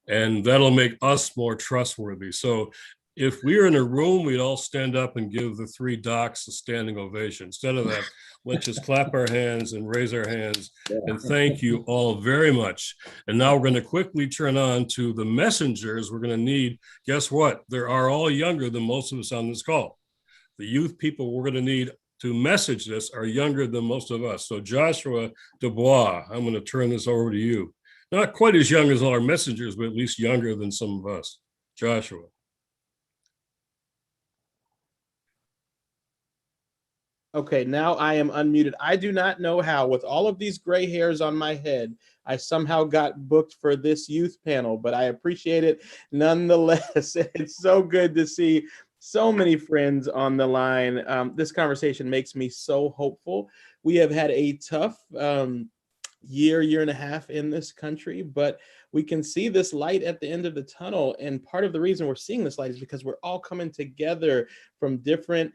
and that'll make us more trustworthy. So If we were in a room, we'd all stand up and give the three docs a standing ovation. Instead of that, let's just clap our hands and raise our hands and thank you all very much. And now we're going to quickly turn on to the messengers we're going to need. Guess what? They are all younger than most of us on this call. The youth people we're going to need to message this are younger than most of us. So Joshua Dubois, I'm going to turn this over to you. Not quite as young as all our messengers, but at least younger than some of us. Joshua. Okay, now I am unmuted. I do not know how, with all of these gray hairs on my head, I somehow got booked for this youth panel, but I appreciate it nonetheless. It's so good to see so many friends on the line. This conversation makes me so hopeful. We have had a tough year and a half in this country, but we can see this light at the end of the tunnel. And part of the reason we're seeing this light is because we're all coming together from different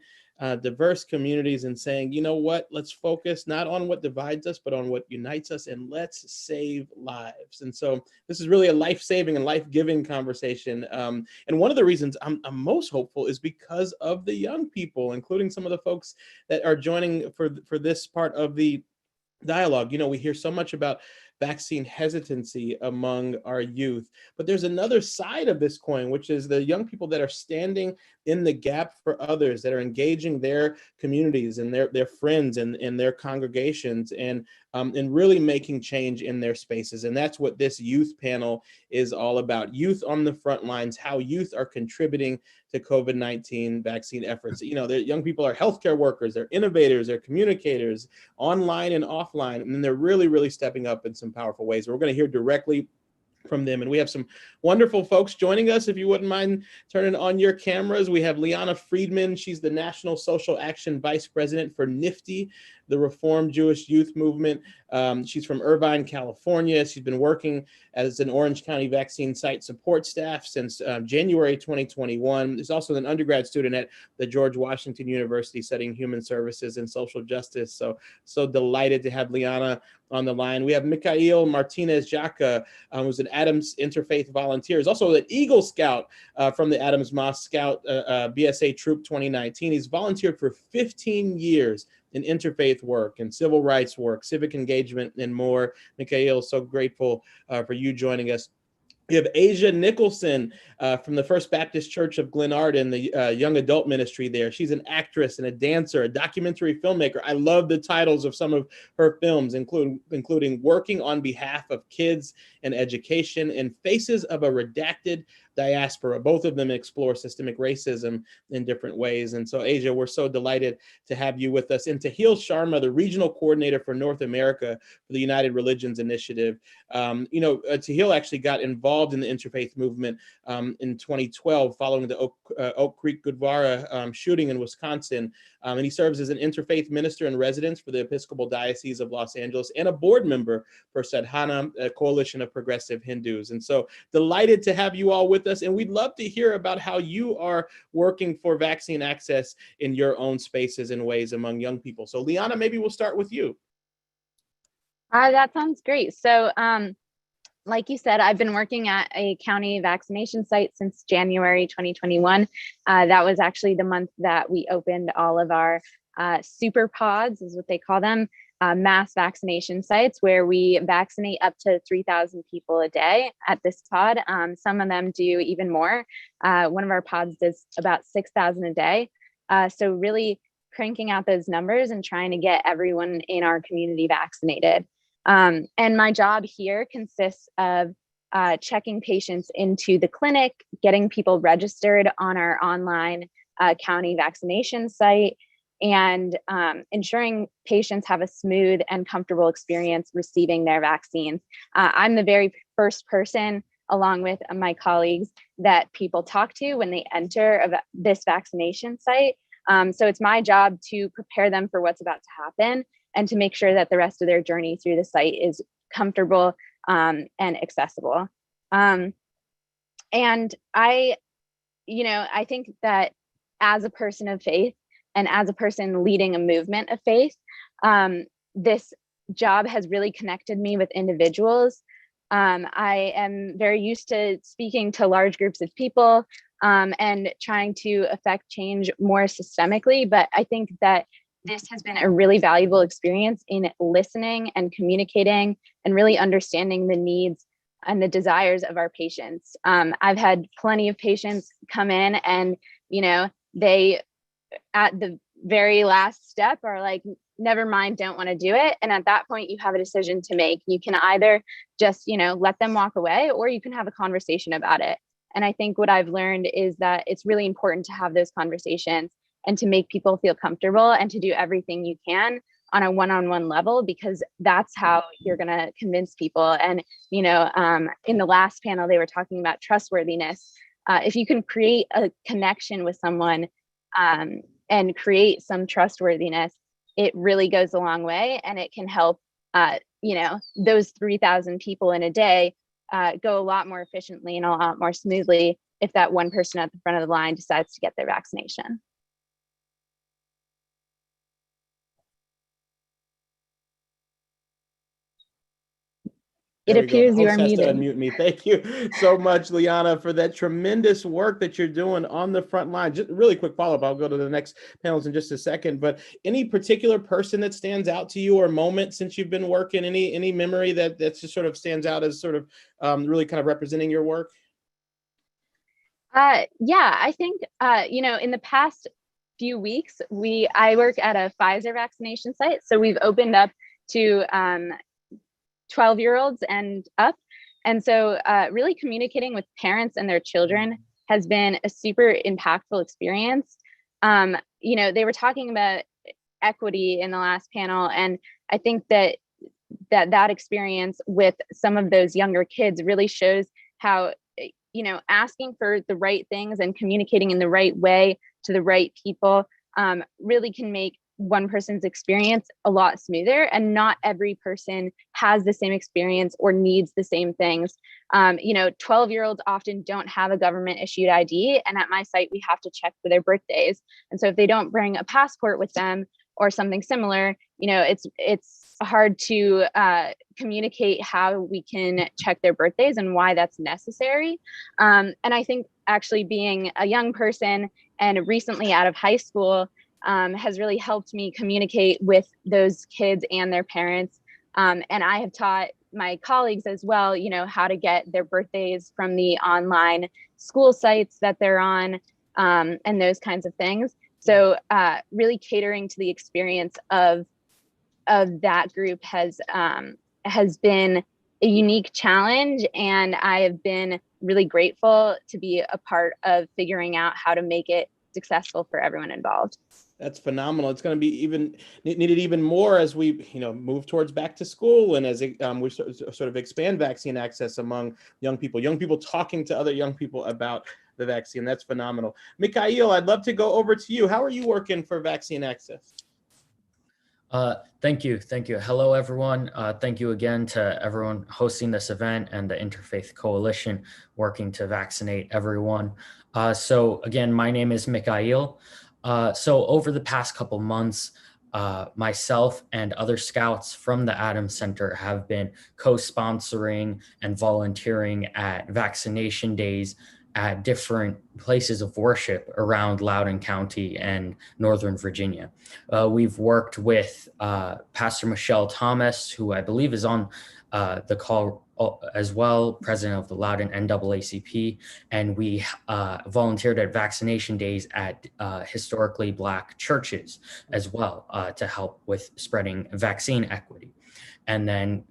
diverse communities and saying, you know what, let's focus not on what divides us, but on what unites us, and let's save lives. And so this is really a life-saving and life-giving conversation. And one of the reasons I'm most hopeful is because of the young people, including some of the folks that are joining for this part of the dialogue. You know, we hear so much about vaccine hesitancy among our youth, but there's another side of this coin, which is the young people that are standing in the gap for others, that are engaging their communities and their friends and their congregations, and really making change in their spaces. And that's what this youth panel is all about. Youth on the front lines, how youth are contributing to COVID-19 vaccine efforts. You know, young people are healthcare workers, they're innovators, they're communicators, online and offline, and they're really, really stepping up in some powerful ways. We're going to hear directly from them. And we have some wonderful folks joining us. If you wouldn't mind turning on your cameras, we have Liana Friedman. She's the National Social Action Vice President for NIFTY, the Reformed Jewish Youth Movement. She's from Irvine, California. She's been working as an Orange County vaccine site support staff since January 2021. She's also an undergrad student at the George Washington University studying human services and social justice. So delighted to have Liana on the line. We have Mikhail Martinez-Jaca, who's an Adams Interfaith volunteer. He's also an Eagle Scout from the Adams Mosque Scout BSA Troop 2019. He's volunteered for 15 years in interfaith work and civil rights work, civic engagement, and more. Mikhail, so grateful for you joining us. We have Asia Nicholson from the First Baptist Church of Glenarden, the young adult ministry there. She's an actress and a dancer, a documentary filmmaker. I love the titles of some of her films, including Working on Behalf of Kids and Education and Faces of a Redacted Diaspora. Both of them explore systemic racism in different ways. And so, Asia, we're so delighted to have you with us. And Tahil Sharma, the regional coordinator for North America for the United Religions Initiative. Tahil actually got involved in the interfaith movement in 2012 following the Oak Creek Gurdwara shooting in Wisconsin. And he serves as an interfaith minister in residence for the Episcopal Diocese of Los Angeles and a board member for Sadhana, a coalition of progressive Hindus. And so delighted to have you all with us. And we'd love to hear about how you are working for vaccine access in your own spaces and ways among young people. So Liana, maybe we'll start with you. That sounds great. So like you said, I've been working at a county vaccination site since January 2021. That was actually the month that we opened all of our super pods, is what they call them, mass vaccination sites, where we vaccinate up to 3,000 people a day at this pod. Some of them do even more. One of our pods does about 6,000 a day. So really cranking out those numbers and trying to get everyone in our community vaccinated. And my job here consists of checking patients into the clinic, getting people registered on our online county vaccination site, and ensuring patients have a smooth and comfortable experience receiving their vaccines. I'm the very first person, along with my colleagues, that people talk to when they enter this vaccination site. So it's my job to prepare them for what's about to happen and to make sure that the rest of their journey through the site is comfortable and accessible. And I think that as a person of faith and as a person leading a movement of faith, this job has really connected me with individuals. I am very used to speaking to large groups of people, and trying to affect change more systemically. But I think that this has been a really valuable experience in listening and communicating and really understanding the needs and the desires of our patients. I've had plenty of patients come in and, they at the very last step are like, never mind, don't want to do it. And at that point, you have a decision to make. You can either just, let them walk away, or you can have a conversation about it. And I think what I've learned is that it's really important to have those conversations and to make people feel comfortable and to do everything you can on a one-on-one level, because that's how you're going to convince people. And, in the last panel, they were talking about trustworthiness. If you can create a connection with someone and create some trustworthiness, it really goes a long way, and it can help, those 3,000 people in a day go a lot more efficiently and a lot more smoothly if that one person at the front of the line decides to get their vaccination. It appears you are muted. Unmute me. Thank you so much, Liana, for that tremendous work that you're doing on the front line. Just really quick follow-up. I'll go to the next panels in just a second. But any particular person that stands out to you, or moment since you've been working? Any memory that just sort of stands out as sort of really kind of representing your work? Yeah, I think in the past few weeks, I work at a Pfizer vaccination site, so we've opened up to 12-year-olds and up. And so really communicating with parents and their children has been a super impactful experience. They were talking about equity in the last panel, and I think that experience with some of those younger kids really shows how, asking for the right things and communicating in the right way to the right people really can make one person's experience a lot smoother. And not every person has the same experience or needs the same things. 12-year-olds often don't have a government issued ID. And at my site, we have to check for their birthdays. And so if they don't bring a passport with them or something similar, it's hard to communicate how we can check their birthdays and why that's necessary. And I think actually being a young person and recently out of high school has really helped me communicate with those kids and their parents. And I have taught my colleagues as well, how to get their birthdays from the online school sites that they're on, and those kinds of things. So really catering to the experience of that group has been a unique challenge. And I have been really grateful to be a part of figuring out how to make it successful for everyone involved. That's phenomenal. It's going to be needed even more as we, move towards back to school, and as we sort of expand vaccine access among young people talking to other young people about the vaccine. That's phenomenal. Mikhail, I'd love to go over to you. How are you working for vaccine access? Thank you. Hello, everyone. Thank you again to everyone hosting this event and the Interfaith Coalition working to vaccinate everyone. So again, my name is Mikhail. So over the past couple months, myself and other scouts from the Adams Center have been co-sponsoring and volunteering at vaccination days at different places of worship around Loudoun County and Northern Virginia. We've worked with Pastor Michelle Thomas, who I believe is on the call as well, president of the Loudoun NAACP, and we volunteered at vaccination days at historically Black churches as well to help with spreading vaccine equity. And then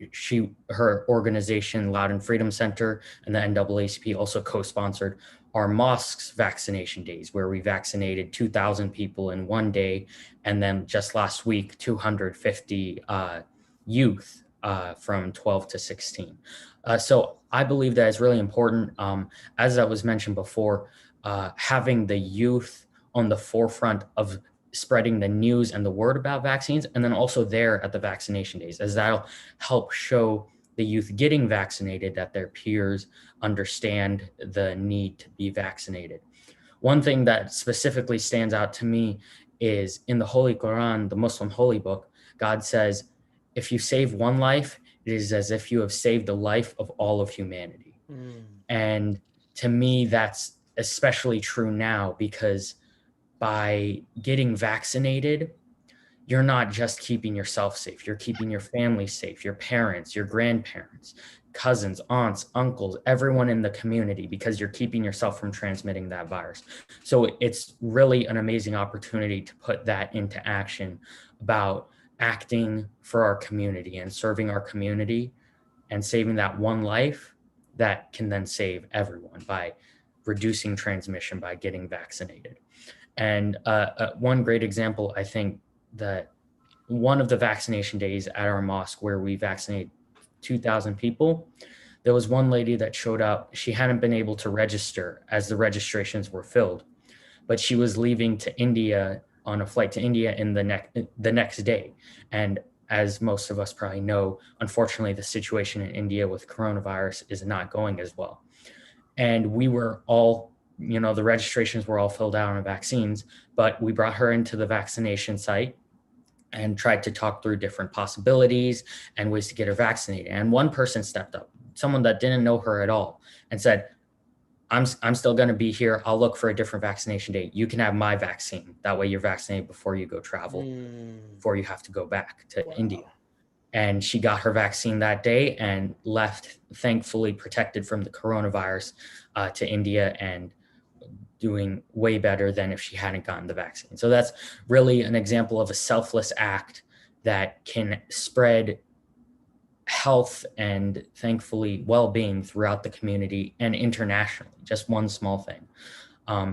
her organization, Loudoun Freedom Center, and the NAACP also co-sponsored our mosque's vaccination days, where we vaccinated 2,000 people in one day. And then just last week, 250 youth from 12 to 16. So I believe that it's really important, as that was mentioned before, having the youth on the forefront of spreading the news and the word about vaccines, and then also there at the vaccination days, as that'll help show the youth getting vaccinated that their peers understand the need to be vaccinated. One thing that specifically stands out to me is in the Holy Quran, the Muslim holy book, God says, if you save one life, it is as if you have saved the life of all of humanity. And to me, that's especially true now, because by getting vaccinated, you're not just keeping yourself safe, you're keeping your family safe, your parents, your grandparents, cousins, aunts, uncles, everyone in the community, because you're keeping yourself from transmitting that virus. So it's really an amazing opportunity to put that into action about acting for our community and serving our community and saving that one life that can then save everyone by reducing transmission by getting vaccinated. And one great example, I think, that one of the vaccination days at our mosque where we vaccinate 2,000 people, there was one lady that showed up. She hadn't been able to register as the registrations were filled, but she was leaving to India on a flight to India in the next day. And as most of us probably know, unfortunately, the situation in India with coronavirus is not going as well. And we were all, the registrations were all filled out on vaccines, but we brought her into the vaccination site and tried to talk through different possibilities and ways to get her vaccinated. And one person stepped up, someone that didn't know her at all, and said, I'm still going to be here. I'll look for a different vaccination date. You can have my vaccine. That way you're vaccinated before you go travel, before you have to go back to India. And she got her vaccine that day and left, thankfully protected from the coronavirus, to India, and doing way better than if she hadn't gotten the vaccine. So that's really an example of a selfless act that can spread health and, thankfully, well-being throughout the community and internationally, just one small thing.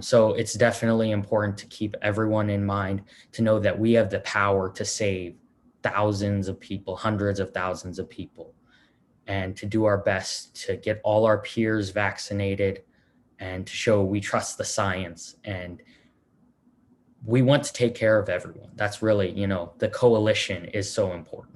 So it's definitely important to keep everyone in mind, to know that we have the power to save thousands of people, hundreds of thousands of people, and to do our best to get all our peers vaccinated and to show we trust the science and we want to take care of everyone. That's really, the coalition is so important.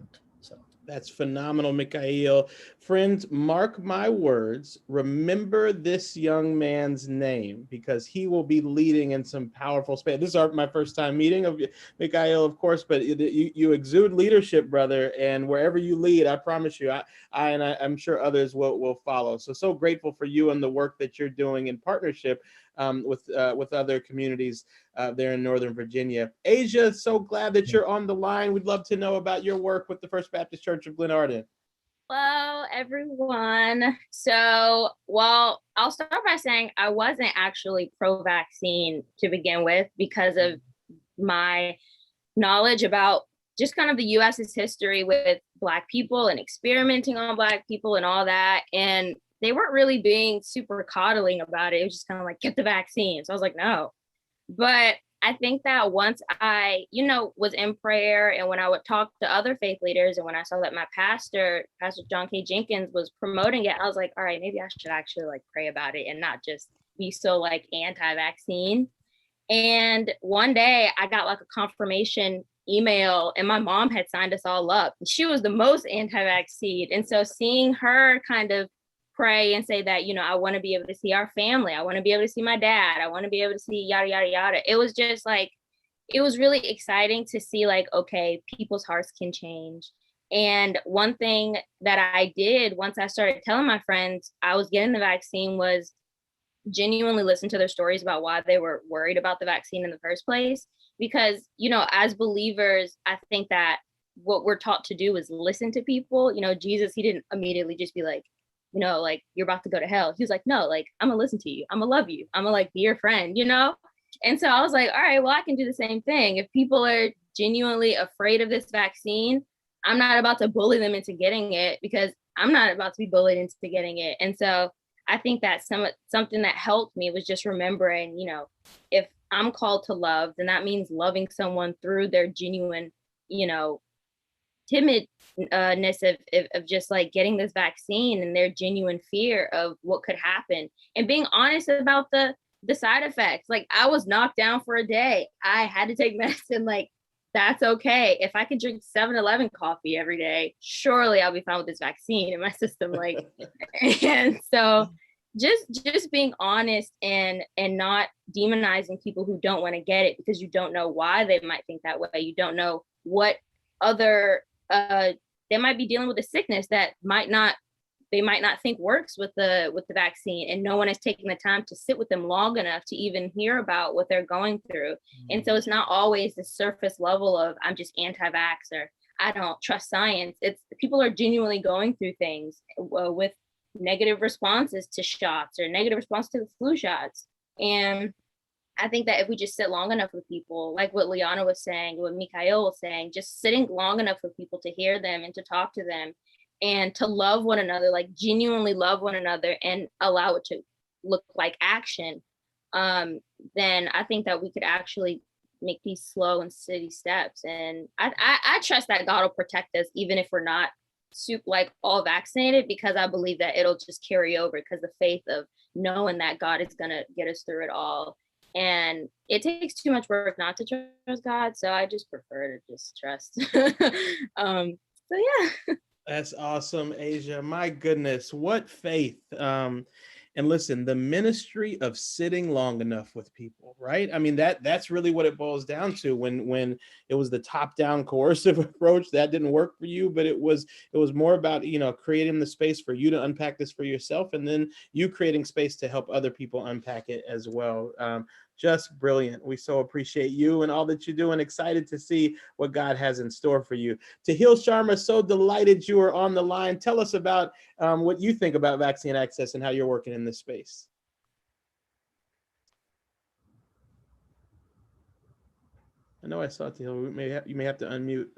That's phenomenal, Mikhail. Friends, mark my words. Remember this young man's name, because he will be leading in some powerful space. This is my first time meeting of Mikhail, of course, but you exude leadership, brother. And wherever you lead, I promise you, I'm sure others will follow. So grateful for you and the work that you're doing in partnership with other communities there in Northern Virginia. Asia, so glad that you're on the line. We'd love to know about your work with the First Baptist Church of Glenarden. Hello, everyone. So, well, I'll start by saying I wasn't actually pro-vaccine to begin with because of my knowledge about just kind of the US's history with Black people and experimenting on Black people and all that. And they weren't really being super coddling about it. It was just kind of like, get the vaccine. So I was like, no. But I think that once I, was in prayer, and when I would talk to other faith leaders, and when I saw that my Pastor John K. Jenkins, was promoting it, I was like, all right, maybe I should actually pray about it and not just be so anti-vaccine. And one day I got a confirmation email, and my mom had signed us all up. She was the most anti-vaccine. And so seeing her kind of pray and say that, I want to be able to see our family. I want to be able to see my dad. I want to be able to see yada, yada, yada. It was just it was really exciting to see okay, people's hearts can change. And one thing that I did once I started telling my friends I was getting the vaccine was genuinely listen to their stories about why they were worried about the vaccine in the first place. Because, as believers, I think that what we're taught to do is listen to people. Jesus, he didn't immediately just be you're about to go to hell. He was like, no, I'm gonna listen to you. I'm gonna love you. I'm gonna be your friend, And so I was like, all right, well, I can do the same thing. If people are genuinely afraid of this vaccine, I'm not about to bully them into getting it, because I'm not about to be bullied into getting it. And so I think that something that helped me was just remembering, if I'm called to love, then that means loving someone through their genuine, timidness of just getting this vaccine and their genuine fear of what could happen, and being honest about the side effects. I was knocked down for a day. I had to take medicine. That's okay. If I could drink 7-Eleven coffee every day, surely I'll be fine with this vaccine in my system. And so just being honest and not demonizing people who don't want to get it, because you don't know why they might think that way. You don't know what other they might be dealing with a sickness that might not they might not think works with the vaccine, and no one is taking the time to sit with them long enough to even hear about what they're going through. And so it's not always the surface level of I'm just anti-vax or I don't trust science. It's people are genuinely going through things with negative responses to shots or negative response to the flu shots. And I think that if we just sit long enough with people, like what Liana was saying, what Mikhail was saying, just sitting long enough with people to hear them and to talk to them and to love one another, like genuinely love one another and allow it to look like action, then I think that we could actually make these slow and steady steps. And I trust that God will protect us, even if we're not like all vaccinated, because I believe that it'll just carry over, because the faith of knowing that God is gonna get us through it all. And it takes too much work not to trust God, so I just prefer to just trust. So yeah. That's awesome, Asia. My goodness, what faith. And listen, the ministry of sitting long enough with people, right? I mean, that's really what it boils down to. When it was the top-down coercive approach, that didn't work for you, but it was more about, creating the space for you to unpack this for yourself, and then you creating space to help other people unpack it as well. Just brilliant. We so appreciate you and all that you do, and excited to see what God has in store for you. Tahil Sharma, so delighted you are on the line. Tell us about what you think about vaccine access and how you're working in this space. I know I saw Tahil. You may have to unmute.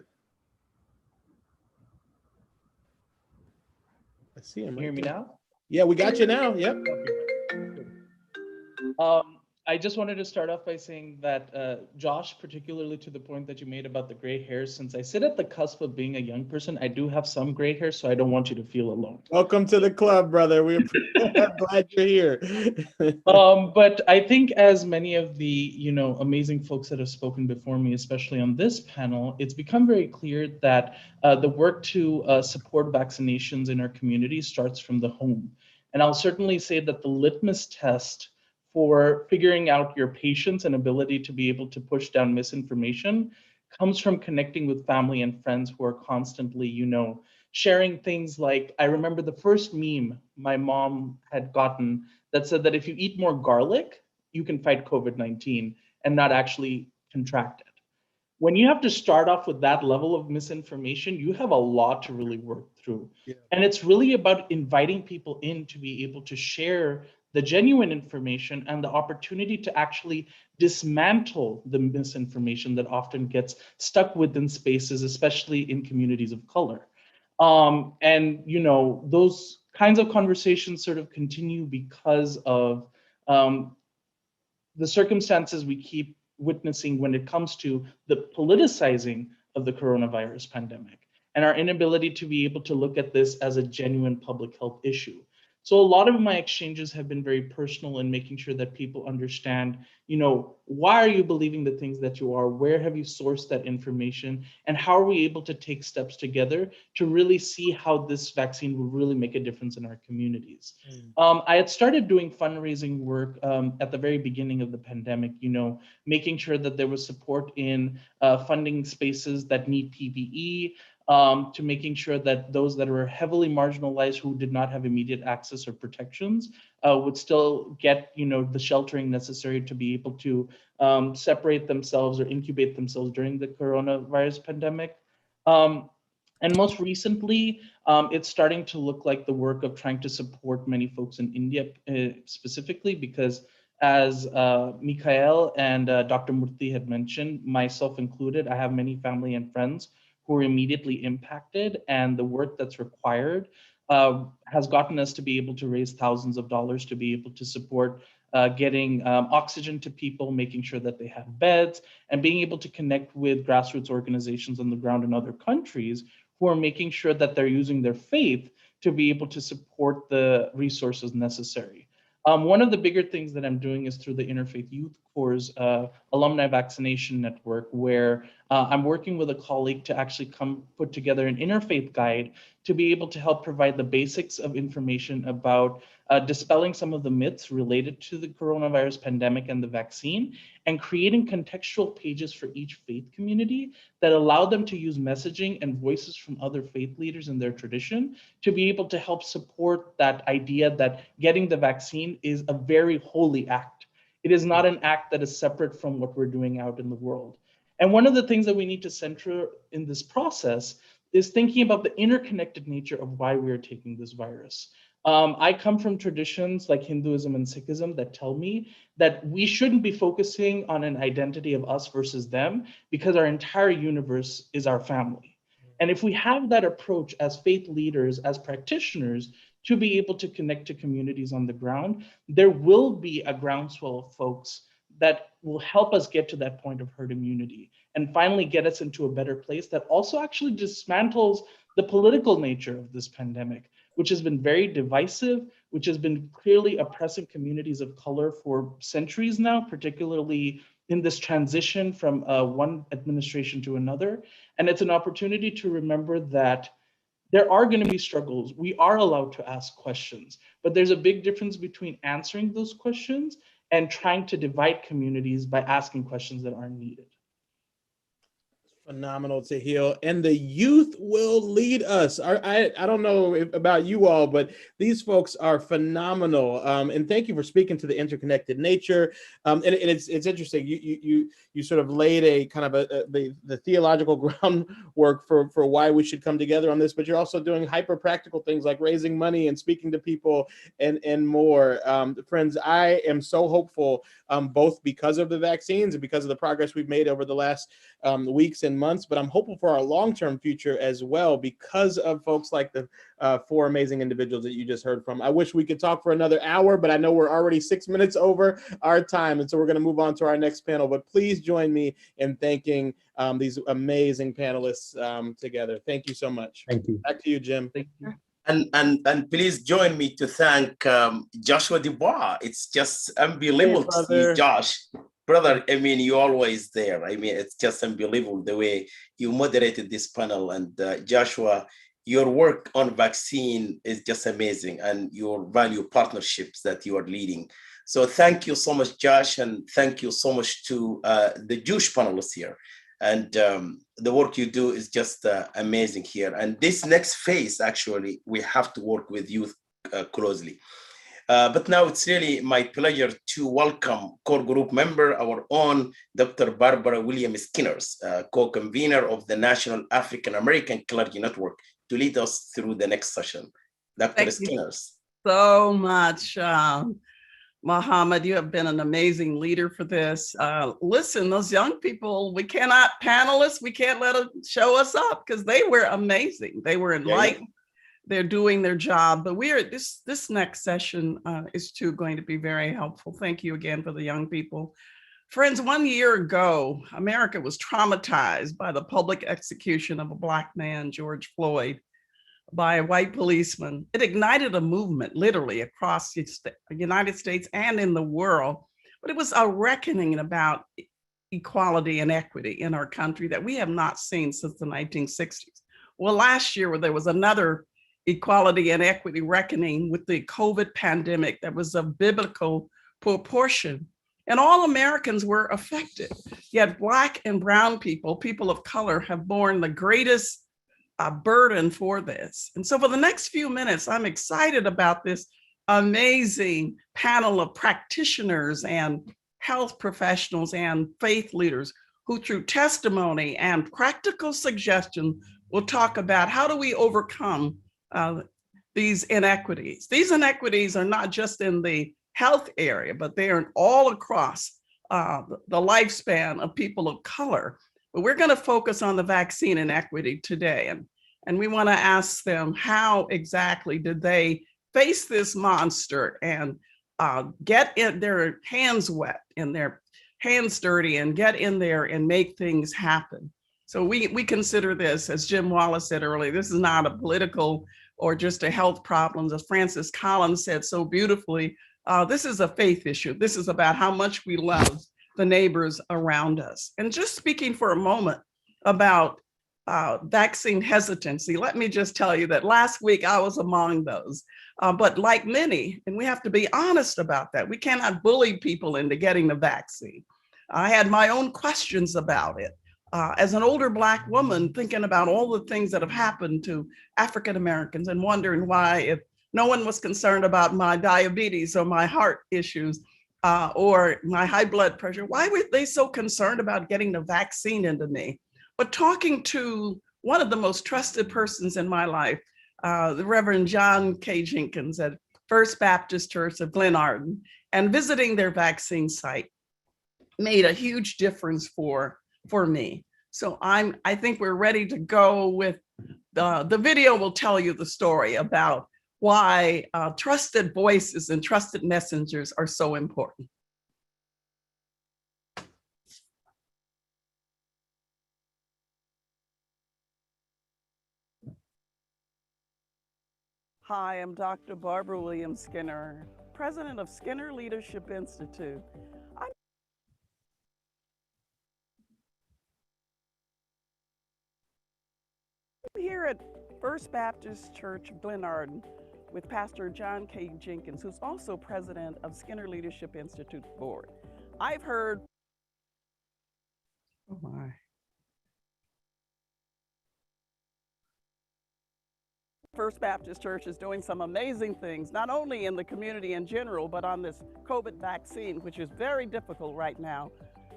I see him. Can you hear me now? Yeah, we got you now. Yep. I just wanted to start off by saying that, Josh, particularly to the point that you made about the gray hairs, since I sit at the cusp of being a young person, I do have some gray hair, so I don't want you to feel alone. Welcome to the club, brother. We're glad you're here. But I think, as many of the amazing folks that have spoken before me, especially on this panel, it's become very clear that the work to support vaccinations in our community starts from the home. And I'll certainly say that the litmus test for figuring out your patience and ability to be able to push down misinformation comes from connecting with family and friends who are constantly, sharing things like, I remember the first meme my mom had gotten that said that if you eat more garlic, you can fight COVID-19 and not actually contract it. When you have to start off with that level of misinformation, you have a lot to really work through. Yeah. And it's really about inviting people in to be able to share the genuine information and the opportunity to actually dismantle the misinformation that often gets stuck within spaces, especially in communities of color. And those kinds of conversations sort of continue because of the circumstances we keep witnessing when it comes to the politicizing of the coronavirus pandemic and our inability to be able to look at this as a genuine public health issue. So a lot of my exchanges have been very personal in making sure that people understand, why are you believing the things that you are? Where have you sourced that information? And how are we able to take steps together to really see how this vaccine will really make a difference in our communities? I had started doing fundraising work at the very beginning of the pandemic, making sure that there was support in funding spaces that need PPE, to making sure that those that were heavily marginalized who did not have immediate access or protections would still get, the sheltering necessary to be able to separate themselves or incubate themselves during the coronavirus pandemic. And most recently, it's starting to look like the work of trying to support many folks in India specifically, because as Mikhail and Dr. Murthy had mentioned, myself included, I have many family and friends who are immediately impacted, and the work that's required has gotten us to be able to raise thousands of dollars to be able to support getting oxygen to people, making sure that they have beds, and being able to connect with grassroots organizations on the ground in other countries who are making sure that they're using their faith to be able to support the resources necessary. One of the bigger things that I'm doing is through the Interfaith Youth Corps' Alumni Vaccination Network, where I'm working with a colleague to actually put together an interfaith guide to be able to help provide the basics of information about dispelling some of the myths related to the coronavirus pandemic and the vaccine, and creating contextual pages for each faith community that allow them to use messaging and voices from other faith leaders in their tradition to be able to help support that idea that getting the vaccine is a very holy act. It is not an act that is separate from what we're doing out in the world. And one of the things that we need to center in this process is thinking about the interconnected nature of why we are taking this virus. I come from traditions like Hinduism and Sikhism that tell me that we shouldn't be focusing on an identity of us versus them, because our entire universe is our family. And if we have that approach as faith leaders, as practitioners, to be able to connect to communities on the ground, there will be a groundswell of folks that will help us get to that point of herd immunity and finally get us into a better place that also actually dismantles the political nature of this pandemic, which has been very divisive, which has been clearly oppressing communities of color for centuries now, particularly in this transition from one administration to another. And it's an opportunity to remember that there are going to be struggles. We are allowed to ask questions, but there's a big difference between answering those questions and trying to divide communities by asking questions that aren't needed. Phenomenal to heal, and the youth will lead us. I don't know about you all, but these folks are phenomenal. And thank you for speaking to the interconnected nature. And it's interesting. You sort of laid a kind of the theological groundwork for why we should come together on this, but you're also doing hyper practical things like raising money and speaking to people and more. Friends, I am so hopeful, both because of the vaccines and because of the progress we've made over the last weeks and months, but I'm hopeful for our long-term future as well because of folks like the four amazing individuals that you just heard from. I wish we could talk for another hour, but I know we're already 6 minutes over our time, and so we're going to move on to our next panel. But please join me in thanking these amazing panelists together. Thank you so much. Thank you. Back to you, Jim. Thank you. And please join me to thank Joshua Dubois. It's just unbelievable to see Josh. Brother, I mean, you're always there. I mean, it's just unbelievable the way you moderated this panel. And Joshua, your work on vaccine is just amazing, and your value partnerships that you are leading. So thank you so much, Josh, and thank you so much to the Jewish panelists here. And the work you do is just amazing here. And this next phase, actually, we have to work with youth closely. But now it's really my pleasure to welcome core group member, our own Dr. Barbara Williams Skinners, co-convener of the National African American Clergy Network, to lead us through the next session. Dr. Skinners. So much, Mohammed. You have been an amazing leader for this. Listen, those young people, we can't let them show us up because they were amazing. They were enlightened. They're doing their job, but this next session is too going to be very helpful. Thank you again for the young people. Friends, 1 year ago, America was traumatized by the public execution of a Black man, George Floyd, by a white policeman. It ignited a movement literally across the United States and in the world, but it was a reckoning about equality and equity in our country that we have not seen since the 1960s. Well, last year there was another equality and equity reckoning with the COVID pandemic that was of biblical proportion, and all Americans were affected. Yet Black and brown people, people of color, have borne the greatest burden for this. And so for the next few minutes, I'm excited about this amazing panel of practitioners and health professionals and faith leaders who, through testimony and practical suggestion, will talk about how do we overcome these inequities. These inequities are not just in the health area, but they are all across the lifespan of people of color. But we're going to focus on the vaccine inequity today. And we want to ask them, how exactly did they face this monster and get their hands wet and their hands dirty and get in there and make things happen? So we consider this, as Jim Wallace said earlier, this is not a political or just a health problem. As Francis Collins said so beautifully, this is a faith issue. This is about how much we love the neighbors around us. And just speaking for a moment about vaccine hesitancy. Let me just tell you that last week I was among those. But like many, and we have to be honest about that, we cannot bully people into getting the vaccine. I had my own questions about it. As an older Black woman, thinking about all the things that have happened to African Americans and wondering why, if no one was concerned about my diabetes or my heart issues or my high blood pressure, why were they so concerned about getting the vaccine into me? But talking to one of the most trusted persons in my life, the Reverend John K. Jenkins at First Baptist Church of Glenarden, and visiting their vaccine site made a huge difference for me. So I think we're ready to go with the video will tell you the story about why trusted voices and trusted messengers are so important. Hi, I'm Dr. Barbara Williams Skinner, president of Skinner Leadership Institute. I'm here at First Baptist Church of Glenarden with Pastor John K. Jenkins, who's also president of Skinner Leadership Institute Board. I've heard, oh my. First Baptist Church is doing some amazing things, not only in the community in general, but on this COVID vaccine, which is very difficult right now.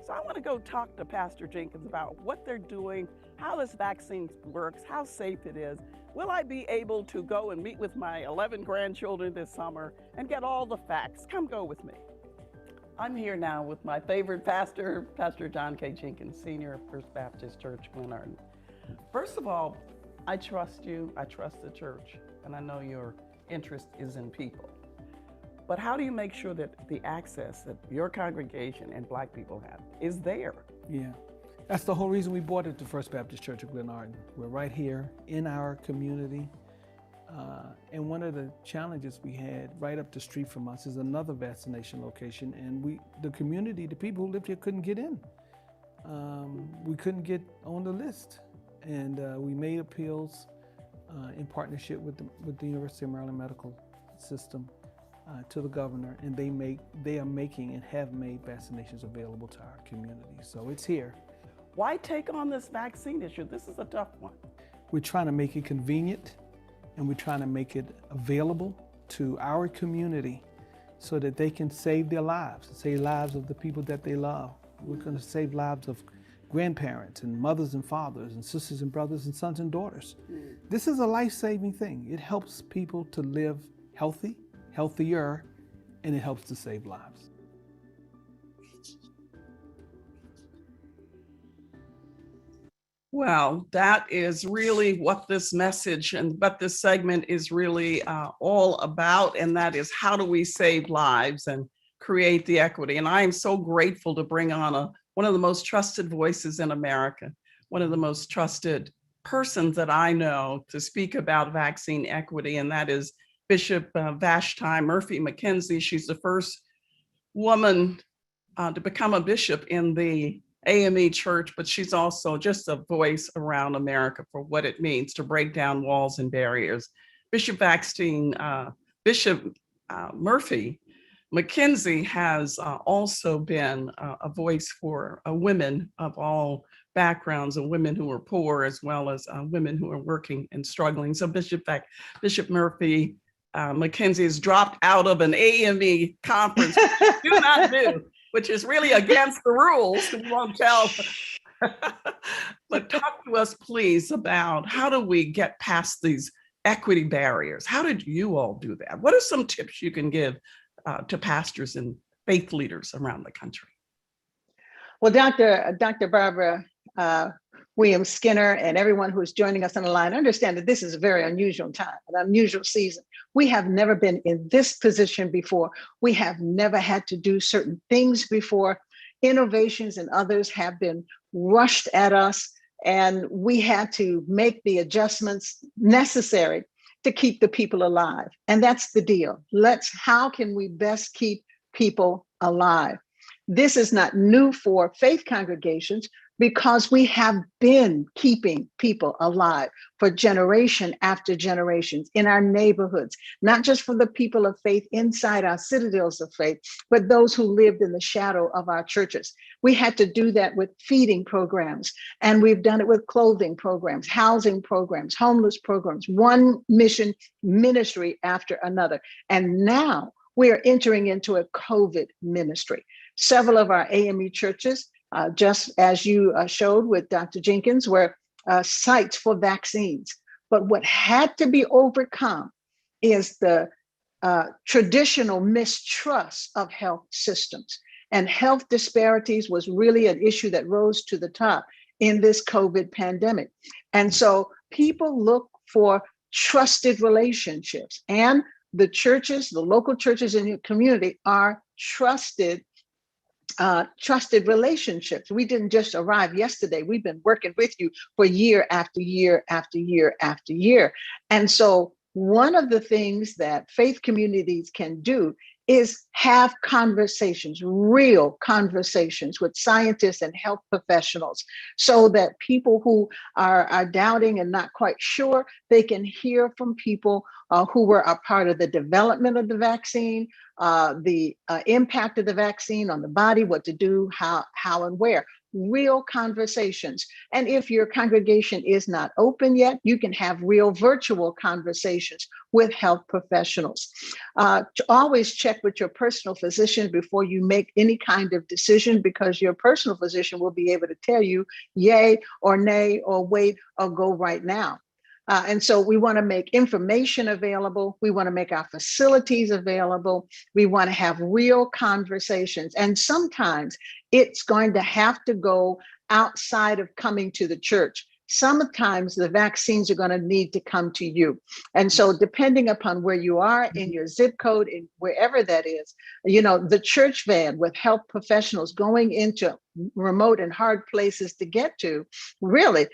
So I want to go talk to Pastor Jenkins about what they're doing, how this vaccine works, how safe it is. Will I be able to go and meet with my 11 grandchildren this summer and get all the facts? Come go with me. I'm here now with my favorite pastor, Pastor John K. Jenkins, senior of First Baptist Church, Glenarden. First of all, I trust you, I trust the church, and I know your interest is in people. But how do you make sure that the access that your congregation and Black people have is there? Yeah, that's the whole reason we bought it to First Baptist Church of Glenarden. We're right here in our community. And one of the challenges we had right up the street from us is another vaccination location, and the community, the people who lived here couldn't get in. We couldn't get on the list. And we made appeals in partnership with the University of Maryland Medical System to the governor, and they are making and have made vaccinations available to our community. So it's here. Why take on this vaccine issue? This is a tough one. We're trying to make it convenient, and we're trying to make it available to our community so that they can save their lives, save lives of the people that they love. We're going to save lives of grandparents and mothers and fathers and sisters and brothers and sons and daughters. This is a life-saving thing. It helps people to live healthy, healthier, and it helps to save lives. Well, that is really what this message and what this segment is really all about, and that is how do we save lives and create the equity. And I am so grateful to bring on one of the most trusted voices in America, one of the most trusted persons that I know to speak about vaccine equity, and that is Bishop Vashti Murphy McKenzie. She's the first woman to become a bishop in the AME Church, but she's also just a voice around America for what it means to break down walls and barriers. Bishop Murphy McKenzie has also been a voice for women of all backgrounds, and women who are poor, as well as women who are working and struggling. So Bishop Murphy McKenzie has dropped out of an AME conference, which do not do, which is really against the rules. We won't tell. But talk to us, please, about how do we get past these equity barriers? How did you all do that? What are some tips you can give to pastors and faith leaders around the country? Well, Dr. Barbara Williams Skinner and everyone who's joining us on the line, understand that this is a very unusual time, an unusual season. We have never been in this position before. We have never had to do certain things before. Innovations and others have been rushed at us, and we had to make the adjustments necessary to keep the people alive. And that's the deal. How can we best keep people alive? This is not new for faith congregations. because we have been keeping people alive for generation after generations in our neighborhoods, not just for the people of faith inside our citadels of faith, but those who lived in the shadow of our churches. We had to do that with feeding programs, and we've done it with clothing programs, housing programs, homeless programs, one mission ministry after another. And now we are entering into a COVID ministry. Several of our AME churches, just as you showed with Dr. Jenkins, were sites for vaccines. But what had to be overcome is the traditional mistrust of health systems. And health disparities was really an issue that rose to the top in this COVID pandemic. And so people look for trusted relationships, and the churches, the local churches in your community are trusted relationships. We didn't just arrive yesterday. We've been working with you for year after year after year after year. And so one of the things that faith communities can do is have conversations, real conversations with scientists and health professionals, so that people who are doubting and not quite sure, they can hear from people who were a part of the development of the vaccine, the impact of the vaccine on the body, what to do, how and where. Real conversations. And if your congregation is not open yet, you can have real virtual conversations with health professionals. Always check with your personal physician before you make any kind of decision, because your personal physician will be able to tell you yay or nay or wait or go right now. And so we want to make information available. We want to make our facilities available. We want to have real conversations. And sometimes it's going to have to go outside of coming to the church. Sometimes the vaccines are going to need to come to you. And so depending upon where you are in your zip code, in wherever that is, you know, the church van with health professionals going into remote and hard places to get to really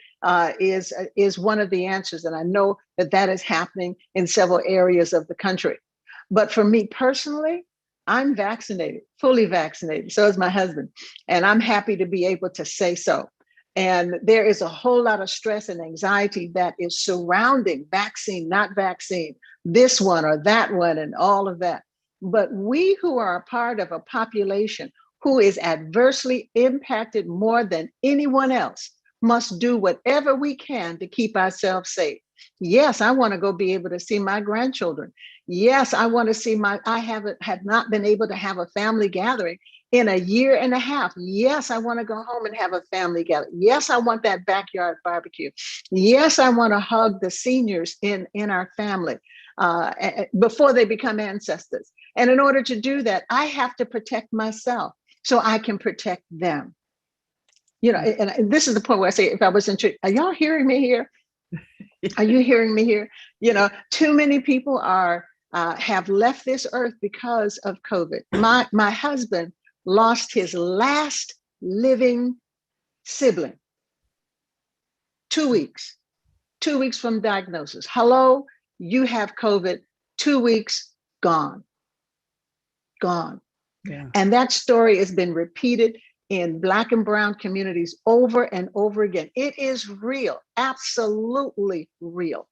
is one of the answers. And I know that is happening in several areas of the country. But for me personally, I'm vaccinated, fully vaccinated. So is my husband. And I'm happy to be able to say so. And there is a whole lot of stress and anxiety that is surrounding vaccine, not vaccine, this one or that one, and all of that. But we who are a part of a population who is adversely impacted more than anyone else must do whatever we can to keep ourselves safe. Yes, I want to go be able to see my grandchildren. Yes, I want to see I have not been able to have a family gathering in a year and a half. Yes, I want to go home and have a family gathering. Yes, I want that backyard barbecue. Yes, I want to hug the seniors in our family before they become ancestors. And in order to do that, I have to protect myself so I can protect them. You know, and this is the point where I say, if I was in church, are y'all hearing me here? Are you hearing me here? You know, too many people have left this earth because of COVID. My husband lost his last living sibling. 2 weeks from diagnosis. Hello, you have COVID, 2 weeks, gone. Yeah. And that story has been repeated in Black and brown communities over and over again. It is real, absolutely real.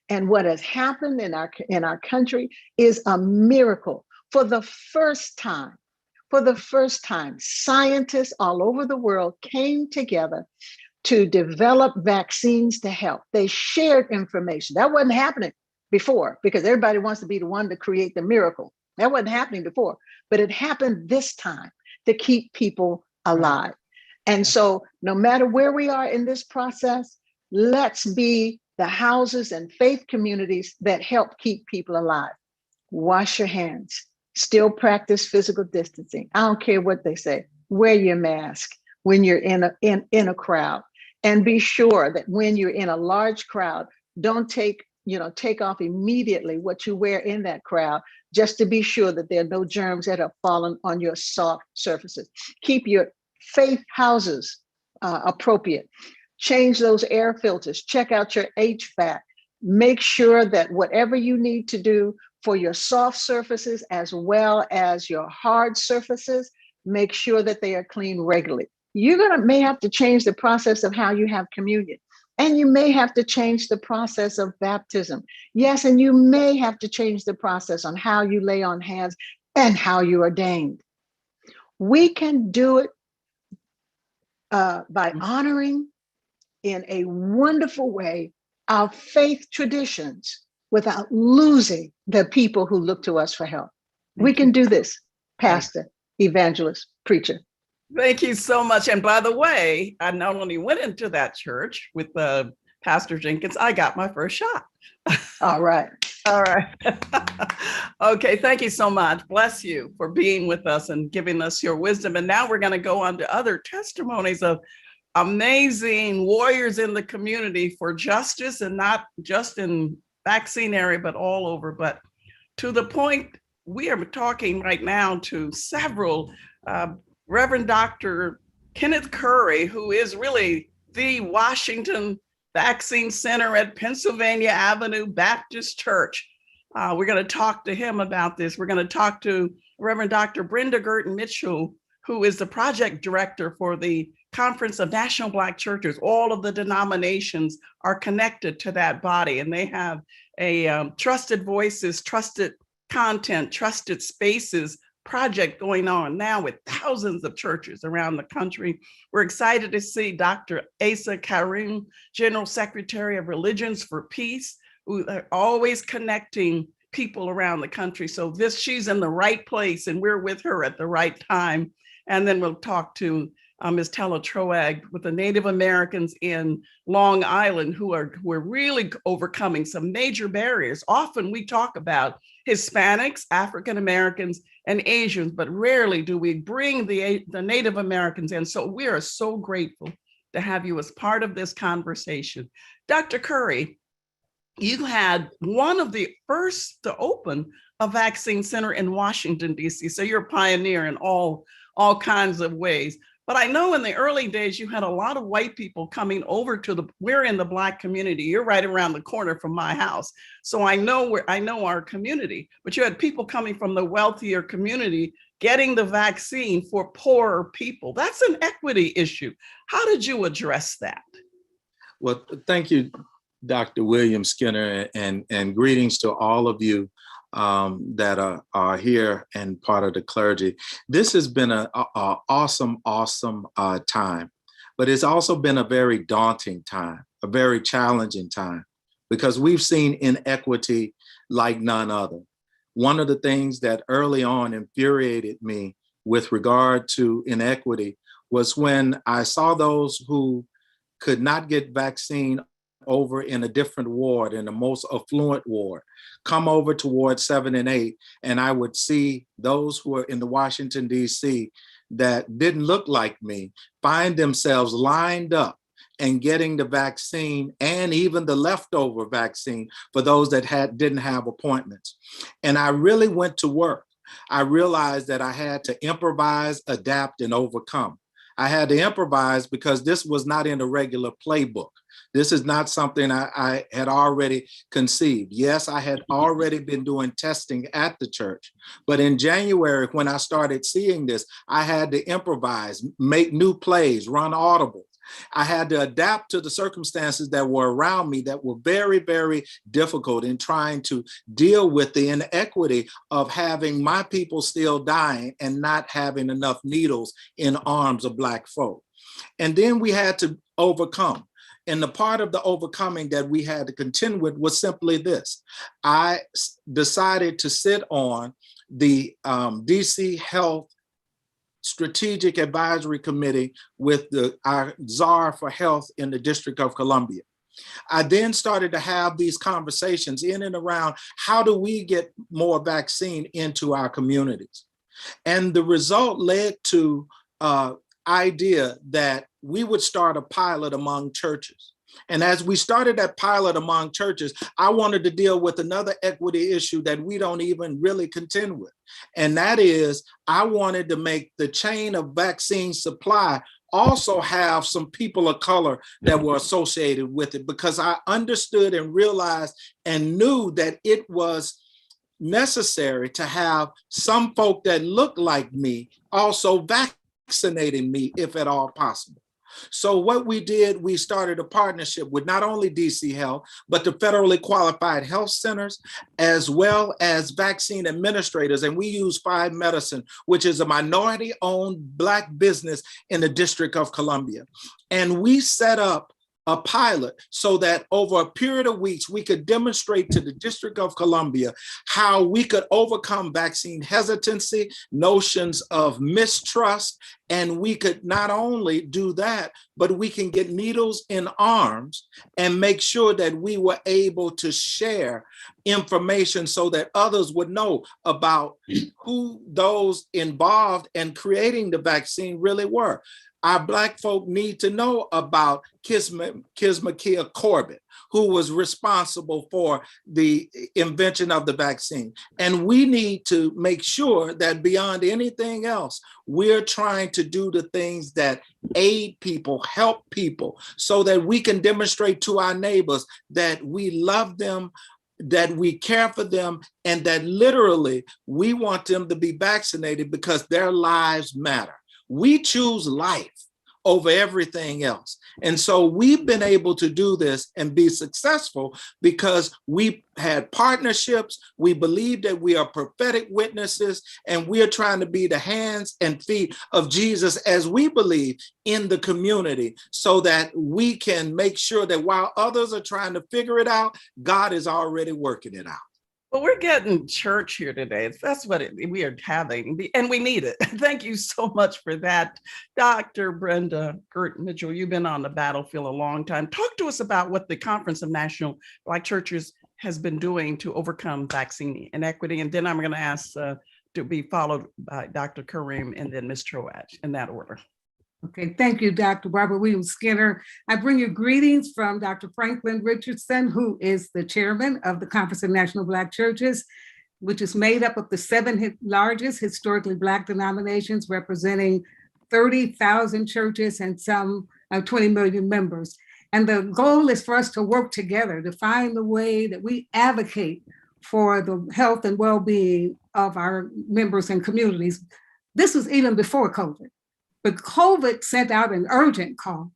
And what has happened in our country is a miracle. For the first time, scientists all over the world came together to develop vaccines to help. They shared information. That wasn't happening before, because everybody wants to be the one to create the miracle. That wasn't happening before, but it happened this time to keep people alive. And so no matter where we are in this process, let's be the houses and faith communities that help keep people alive. Wash your hands, still practice physical distancing. I don't care what they say. Wear your mask when you're in a crowd, and be sure that when you're in a large crowd, don't take off immediately what you wear in that crowd, just to be sure that there are no germs that have fallen on your soft surfaces. Keep your faith houses appropriate. Change those air filters. Check out your HVAC. Make sure that whatever you need to do for your soft surfaces as well as your hard surfaces, make sure that they are cleaned regularly. may have to change the process of how you have communion. And you may have to change the process of baptism. Yes, and you may have to change the process on how you lay on hands and how you ordained. We can do it by honoring in a wonderful way our faith traditions without losing the people who look to us for help. We can do this, pastor, evangelist, preacher. Thank you so much. And by the way, I not only went into that church with Pastor Jenkins, I got my first shot. All right. All right. Okay, thank you so much. Bless you for being with us and giving us your wisdom. And now we're going to go on to other testimonies of amazing warriors in the community for justice, and not just in vaccine area, but all over. But to the point, we are talking right now to several Reverend Dr. Kenneth Curry, who is really the Washington Vaccine Center at Pennsylvania Avenue Baptist Church. We're going to talk to him about this. We're going to talk to Reverend Dr. Brenda Gurton Mitchell, who is the project director for the Conference of National Black Churches. All of the denominations are connected to that body, and they have a Trusted Voices, Trusted Content, Trusted Spaces project going on now with thousands of churches around the country. We're excited to see Dr. Asa Karim, General Secretary of Religions for Peace, who are always connecting people around the country. So she's in the right place, and we're with her at the right time. And then we'll talk to Ms. Tella Troag with the Native Americans in Long Island who are really overcoming some major barriers. Often we talk about Hispanics, African Americans, and Asians, but rarely do we bring the Native Americans in. So we are so grateful to have you as part of this conversation. Dr. Curry, you had one of the first to open a vaccine center in Washington, D.C. So you're a pioneer in all kinds of ways. But I know in the early days, you had a lot of white people coming over we're in the Black community. You're right around the corner from my house. So I know our community, but you had people coming from the wealthier community getting the vaccine for poorer people. That's an equity issue. How did you address that? Well, thank you, Dr. William Skinner, and greetings to all of you that are here and part of the clergy. This has been an awesome time, but it's also been a very daunting time, a very challenging time, because we've seen inequity like none other. One of the things that early on infuriated me with regard to inequity was when I saw those who could not get vaccine over in a different ward, in the most affluent ward, come over towards 7 and 8, and I would see those who are in the Washington, D.C. that didn't look like me find themselves lined up and getting the vaccine and even the leftover vaccine for those that didn't have appointments. And I really went to work. I realized that I had to improvise, adapt, and overcome. I had to improvise because this was not in a regular playbook. This is not something I had already conceived. Yes, I had already been doing testing at the church, but in January, when I started seeing this, I had to improvise, make new plays, run audibles. I had to adapt to the circumstances that were around me that were very, very difficult in trying to deal with the inequity of having my people still dying and not having enough needles in arms of Black folk. And then we had to overcome. And the part of the overcoming that we had to contend with was simply this. I decided to sit on the DC Health Strategic Advisory Committee with our Czar for Health in the District of Columbia. I then started to have these conversations in and around how do we get more vaccine into our communities? And the result led to idea that we would start a pilot among churches. And as we started that pilot among churches, I wanted to deal with another equity issue that we don't even really contend with. And that is, I wanted to make the chain of vaccine supply also have some people of color that were associated with it, because I understood and realized and knew that it was necessary to have some folk that looked like me also vaccinated. vaccinating me if at all possible. So what we did, we started a partnership with not only DC Health, but the federally qualified health centers, as well as vaccine administrators. And we use 5 Medicine, which is a minority-owned Black business in the District of Columbia. And we set up a pilot so that over a period of weeks, we could demonstrate to the District of Columbia how we could overcome vaccine hesitancy, notions of mistrust, and we could not only do that, but we can get needles in arms and make sure that we were able to share information so that others would know about who those involved in creating the vaccine really were. Our Black folk need to know about Kismakia Corbett, who was responsible for the invention of the vaccine. And we need to make sure that beyond anything else, we're trying to do the things that aid people, help people, so that we can demonstrate to our neighbors that we love them, that we care for them, and that literally we want them to be vaccinated because their lives matter. We choose life over everything else. And so we've been able to do this and be successful because we had partnerships. We believe that we are prophetic witnesses, and we are trying to be the hands and feet of Jesus as we believe in the community, so that we can make sure that while others are trying to figure it out, God is already working it out. Well, we're getting church here today. That's what we are having, and we need it. Thank you so much for that. Dr. Brenda Gert Mitchell, you've been on the battlefield a long time. Talk to us about what the Conference of National Black Churches has been doing to overcome vaccine inequity. And then I'm going to ask to be followed by Dr. Kareem and then Ms. Troach, in that order. Okay, thank you, Dr. Barbara Williams-Skinner. I bring you greetings from Dr. Franklin Richardson, who is the chairman of the Conference of National Black Churches, which is made up of the 7 largest historically Black denominations, representing 30,000 churches and some 20 million members. And the goal is for us to work together to find the way that we advocate for the health and well-being of our members and communities. This was even before COVID. But COVID sent out an urgent call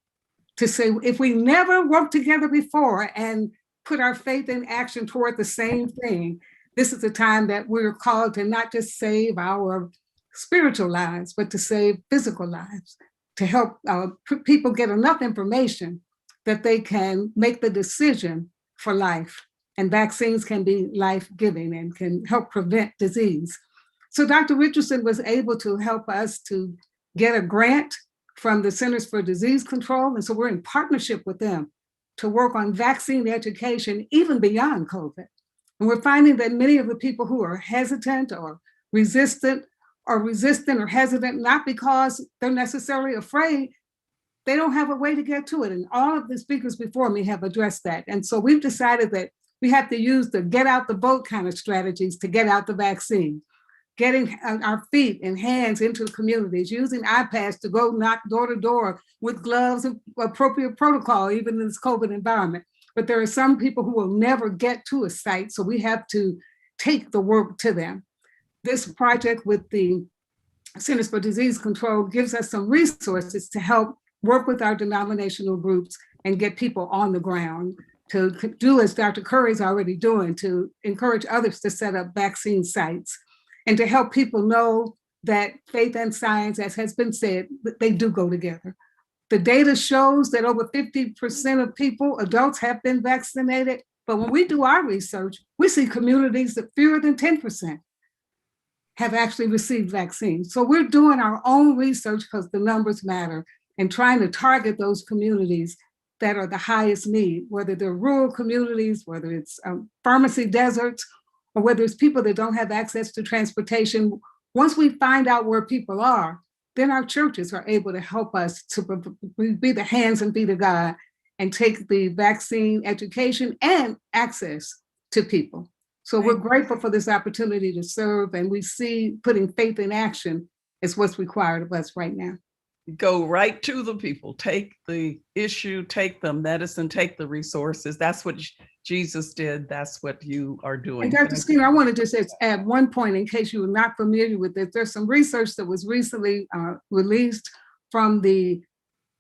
to say, if we never worked together before and put our faith in action toward the same thing, this is the time that we're called to not just save our spiritual lives, but to save physical lives, to help people get enough information that they can make the decision for life. And vaccines can be life-giving and can help prevent disease. So Dr. Richardson was able to help us to get a grant from the Centers for Disease Control. And so we're in partnership with them to work on vaccine education, even beyond COVID. And we're finding that many of the people who are hesitant or resistant or hesitant, not because they're necessarily afraid, they don't have a way to get to it. And all of the speakers before me have addressed that. And so we've decided that we have to use the get out the vote kind of strategies to get out the vaccine. Getting our feet and hands into the communities, using iPads to go knock door to door with gloves and appropriate protocol, even in this COVID environment. But there are some people who will never get to a site, so we have to take the work to them. This project with the Centers for Disease Control gives us some resources to help work with our denominational groups and get people on the ground to do as Dr. Curry's already doing, to encourage others to set up vaccine sites, and to help people know that faith and science, as has been said, they do go together. The data shows that over 50% of people, adults, have been vaccinated. But when we do our research, we see communities that fewer than 10% have actually received vaccines. So we're doing our own research because the numbers matter and trying to target those communities that are the highest need, whether they're rural communities, whether it's pharmacy deserts, or whether it's people that don't have access to transportation. Once we find out where people are, then our churches are able to help us to be the hands and feet of God and take the vaccine education and access to people. So we're grateful for this opportunity to serve, and we see putting faith in action is what's required of us right now. Go right to the people, take the issue, take the medicine, take the resources. That's what Jesus did, that's what you are doing. And Dr. Skinner, I want to just add one point in case you were not familiar with this. There's some research that was recently released from the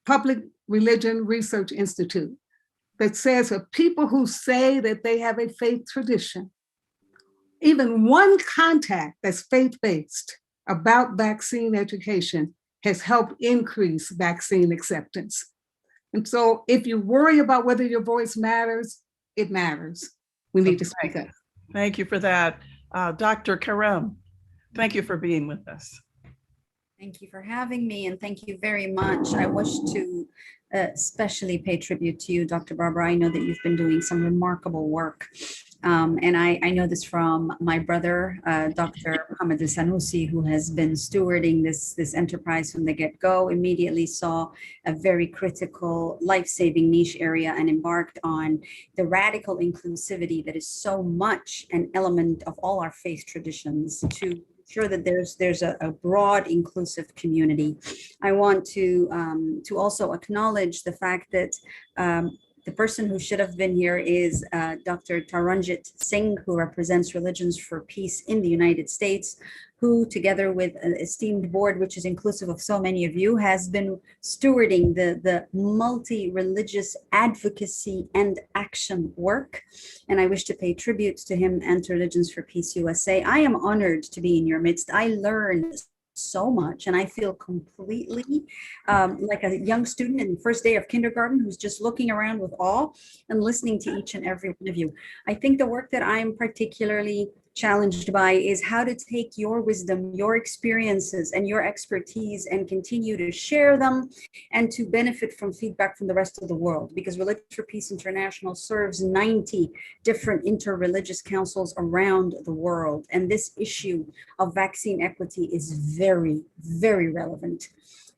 Public Religion Research Institute that says of people who say that they have a faith tradition, even one contact that's faith-based about vaccine education has helped increase vaccine acceptance. And so if you worry about whether your voice matters, it matters. We need to speak up. Thank you for that. Dr. Karem, thank you for being with us. Thank you for having me, and thank you very much. I wish to especially pay tribute to you, Dr. Barbara. I know that you've been doing some remarkable work. And I know this from my brother, Dr. Mohamed Sanusi, who has been stewarding this enterprise from the get-go, immediately saw a very critical, life-saving niche area and embarked on the radical inclusivity that is so much an element of all our faith traditions to ensure that there's a broad inclusive community. I want to also acknowledge the fact that the person who should have been here is Dr. Taranjit Singh, who represents Religions for Peace in the United States, who together with an esteemed board, which is inclusive of so many of you, has been stewarding the multi-religious advocacy and action work. And I wish to pay tribute to him and to Religions for Peace USA. I am honored to be in your midst. I learned so much, and I feel completely like a young student in the first day of kindergarten who's just looking around with awe and listening to each and every one of you. I think the work that I'm particularly challenged by is how to take your wisdom, your experiences, and your expertise and continue to share them and to benefit from feedback from the rest of the world, because Religions for Peace International serves 90 different interreligious councils around the world. And this issue of vaccine equity is very, very relevant,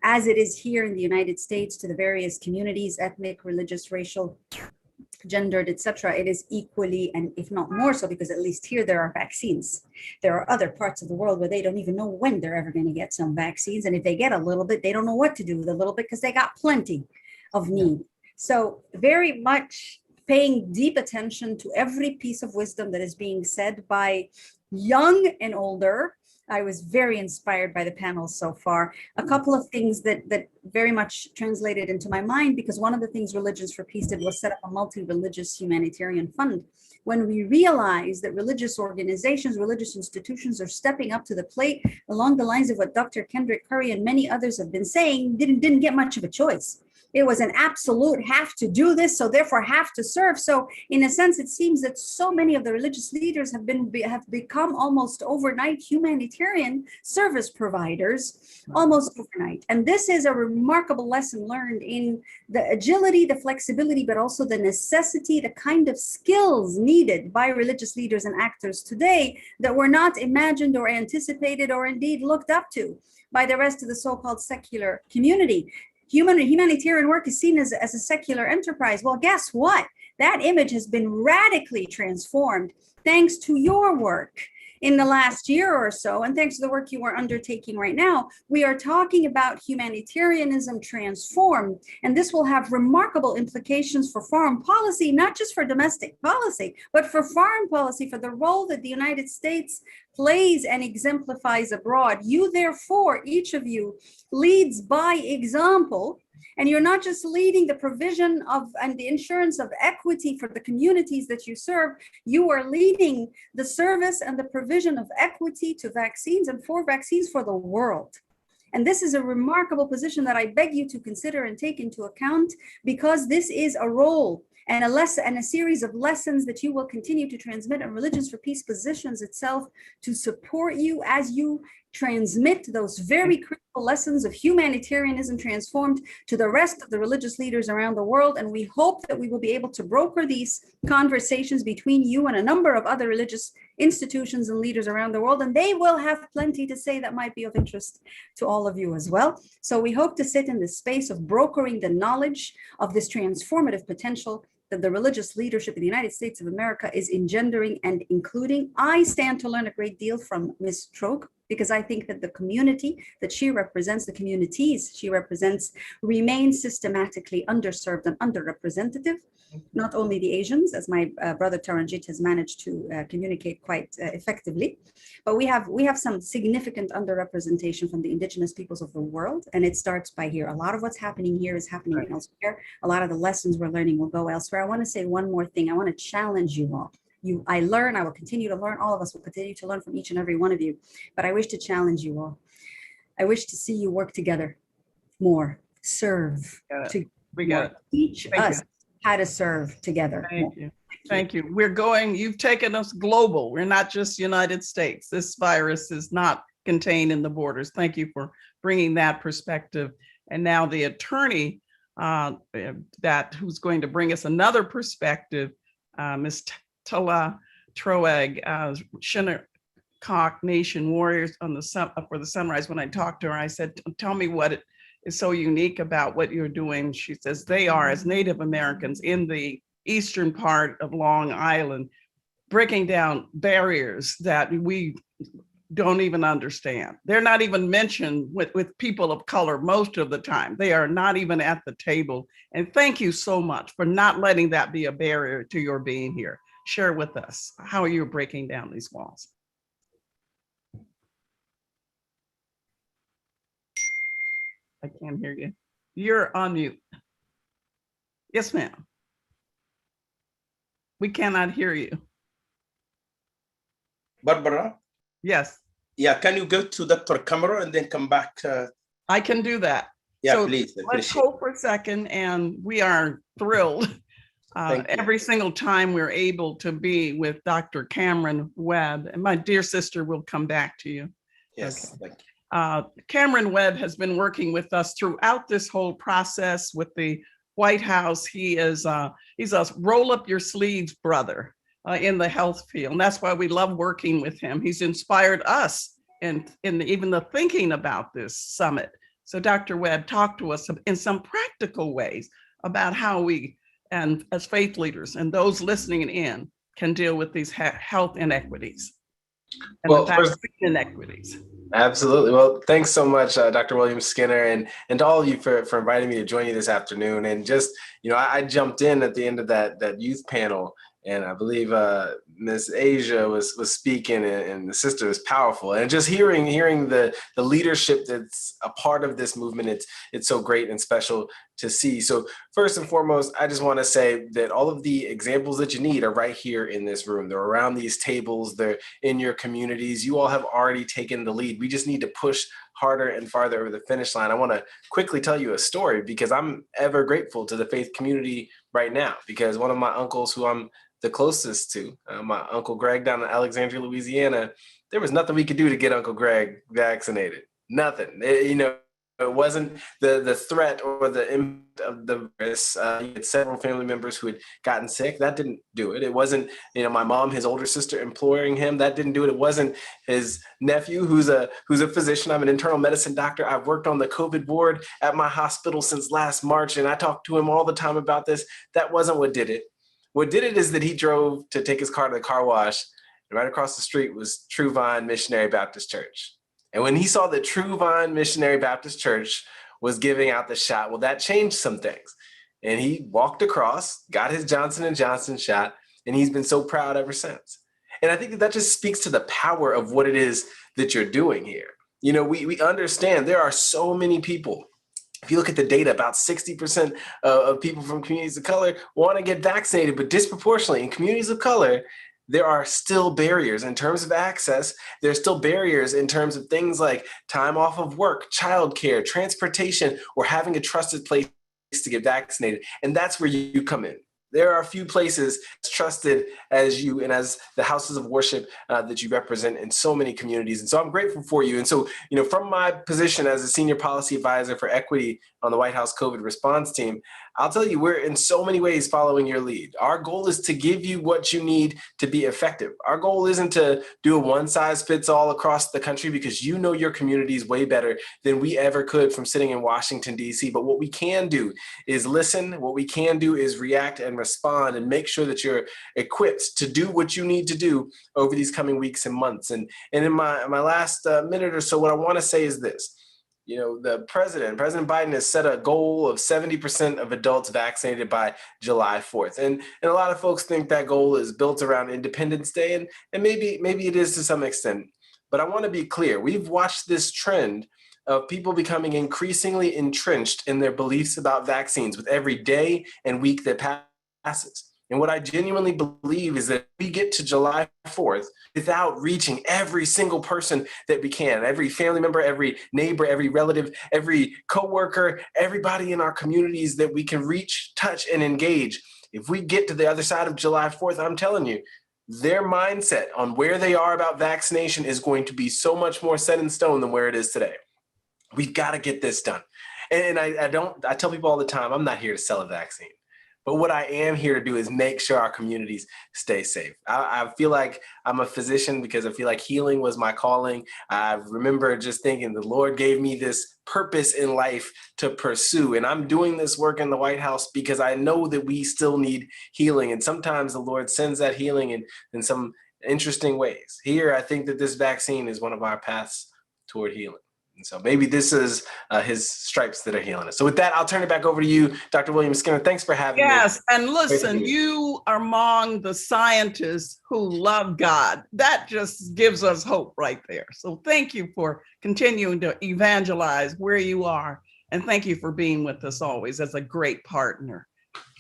as it is here in the United States to the various communities, ethnic, religious, racial, gendered, etc. It is equally, and if not more so, because at least here there are vaccines. There are other parts of the world where they don't even know when they're ever going to get some vaccines. And if they get a little bit, they don't know what to do with a little bit because they got plenty of need. So very much paying deep attention to every piece of wisdom that is being said by young and older. I was very inspired by the panel so far. A couple of things that very much translated into my mind, because one of the things Religions for Peace did was set up a multi-religious humanitarian fund. When we realized that religious organizations, religious institutions are stepping up to the plate along the lines of what Dr. Kendrick Curry and many others have been saying, didn't get much of a choice. It was an absolute have to do this, so therefore have to serve. So in a sense, it seems that so many of the religious leaders have become almost overnight humanitarian service providers, almost overnight. And this is a remarkable lesson learned in the agility, the flexibility, but also the necessity, the kind of skills needed by religious leaders and actors today that were not imagined or anticipated or indeed looked up to by the rest of the so-called secular community. Humanitarian work is seen as a secular enterprise. Well, guess what? That image has been radically transformed thanks to your work in the last year or so, and thanks to the work you are undertaking right now. We are talking about humanitarianism transformed, and this will have remarkable implications for foreign policy, not just for domestic policy, but for foreign policy, for the role that the United States plays and exemplifies abroad. You, therefore, each of you leads by example, and you're not just leading the provision of and the insurance of equity for the communities that you serve, you are leading the service and the provision of equity to vaccines and for vaccines for the world. And this is a remarkable position that I beg you to consider and take into account, because this is a role and a lesson and a series of lessons that you will continue to transmit, and Religions for Peace positions itself to support you as you transmit those very critical lessons of humanitarianism transformed to the rest of the religious leaders around the world. And we hope that we will be able to broker these conversations between you and a number of other religious institutions and leaders around the world, and they will have plenty to say that might be of interest to all of you as well. So we hope to sit in the space of brokering the knowledge of this transformative potential that the religious leadership in the United States of America is engendering and including. I stand to learn a great deal from Ms. Troke, because I think that the community that she represents, the communities she represents, remain systematically underserved and underrepresented. Not only the Asians, as my brother Taranjit has managed to communicate quite effectively, but we have some significant underrepresentation from the indigenous peoples of the world, and it starts by here. A lot of what's happening here is happening elsewhere. A lot of the lessons we're learning will go elsewhere. I want to say one more thing. I want to challenge you all. I will continue to learn. All of us will continue to learn from each and every one of you. But I wish to challenge you all. I wish to see you work together more, serve, to teach us how to serve together. Thank you. Thank you. You've taken us global. We're not just United States. This virus is not contained in the borders. Thank you for bringing that perspective. And now the attorney who's going to bring us another perspective, Ms. Tala Troeg, Shinnecock Nation Warriors for the Sunrise. When I talked to her, I said, tell me what is so unique about what you're doing. She says they are, as Native Americans in the eastern part of Long Island, breaking down barriers that we don't even understand. They're not even mentioned with people of color most of the time. They are not even at the table. And thank you so much for not letting that be a barrier to your being here. Share with us how you're breaking down these walls. I can't hear you. You're on mute. Yes, ma'am. We cannot hear you. Barbara? Yes. Yeah, can you go to Dr. Camera and then come back? I can do that. Yeah, so please. Let's hold for a second, and we are thrilled. Every single time we're able to be with Dr. Cameron Webb, and my dear sister will come back to you. Yes, okay. thank you. Cameron Webb has been working with us throughout this whole process with the White House. He's a roll up your sleeves brother in the health field. And that's why we love working with him. He's inspired us in even the thinking about this summit. So Dr. Webb, talk to us in some practical ways about how we, and as faith leaders and those listening in, can deal with these health inequities and the vaccine inequities. Absolutely. Well, thanks so much, Dr. William Skinner, and to all of you for inviting me to join you this afternoon. And just, I jumped in at the end of that youth panel, and I believe Miss Asia was speaking, and the sister was powerful. And just hearing the leadership that's a part of this movement, it's so great and special to see. So first and foremost, I just want to say that all of the examples that you need are right here in this room. They're around these tables. They're in your communities. You all have already taken the lead. We just need to push harder and farther over the finish line. I want to quickly tell you a story because I'm ever grateful to the faith community right now, because one of my uncles who I'm the closest to, my Uncle Greg down in Alexandria, Louisiana, there was nothing we could do to get Uncle Greg vaccinated. Nothing. It wasn't the threat or the impact of the virus. You had several family members who had gotten sick. That didn't do it. It wasn't, my mom, his older sister, imploring him. That didn't do it. It wasn't his nephew, who's a physician. I'm an internal medicine doctor. I've worked on the COVID ward at my hospital since last March, and I talk to him all the time about this. That wasn't what did it. What did it is that he drove to take his car to the car wash, and right across the street was True Vine Missionary Baptist Church. And when he saw that True Vine Missionary Baptist Church was giving out the shot, well, that changed some things. And he walked across, got his Johnson & Johnson shot, and he's been so proud ever since. And I think that just speaks to the power of what it is that you're doing here. We understand there are so many people. If you look at the data, about 60% of people from communities of color want to get vaccinated, but disproportionately in communities of color, there are still barriers in terms of access. There's still barriers in terms of things like time off of work, childcare, transportation, or having a trusted place to get vaccinated. And that's where you come in. There are a few places as trusted as you and as the houses of worship that you represent in so many communities. And so I'm grateful for you. And so, from my position as a senior policy advisor for equity on the White House COVID response team, I'll tell you, we're in so many ways following your lead. Our goal is to give you what you need to be effective. Our goal isn't to do a one size fits all across the country, because you know your communities way better than we ever could from sitting in Washington, D.C. But what we can do is listen. What we can do is react and respond and make sure that you're equipped to do what you need to do over these coming weeks and months. And in my last minute or so, what I want to say is this. You know, President Biden has set a goal of 70% of adults vaccinated by July 4th. And a lot of folks think that goal is built around Independence Day, and maybe it is to some extent. But I want to be clear. We've watched this trend of people becoming increasingly entrenched in their beliefs about vaccines with every day and week that passes. And what I genuinely believe is that we get to July 4th without reaching every single person that we can, every family member, every neighbor, every relative, every coworker, everybody in our communities that we can reach, touch, and engage. If we get to the other side of July 4th, I'm telling you, their mindset on where they are about vaccination is going to be so much more set in stone than where it is today. We've got to get this done. And I tell people all the time, I'm not here to sell a vaccine. But what I am here to do is make sure our communities stay safe. I feel like I'm a physician because I feel like healing was my calling. I remember just thinking the Lord gave me this purpose in life to pursue. And I'm doing this work in the White House because I know that we still need healing. And sometimes the Lord sends that healing in some interesting ways. Here, I think that this vaccine is one of our paths toward healing. And so maybe this is his stripes that are healing us. So with that, I'll turn it back over to you, Dr. William Skinner. Thanks for having me. Yes, and listen, you are among the scientists who love God. That just gives us hope right there. So thank you for continuing to evangelize where you are. And thank you for being with us always as a great partner.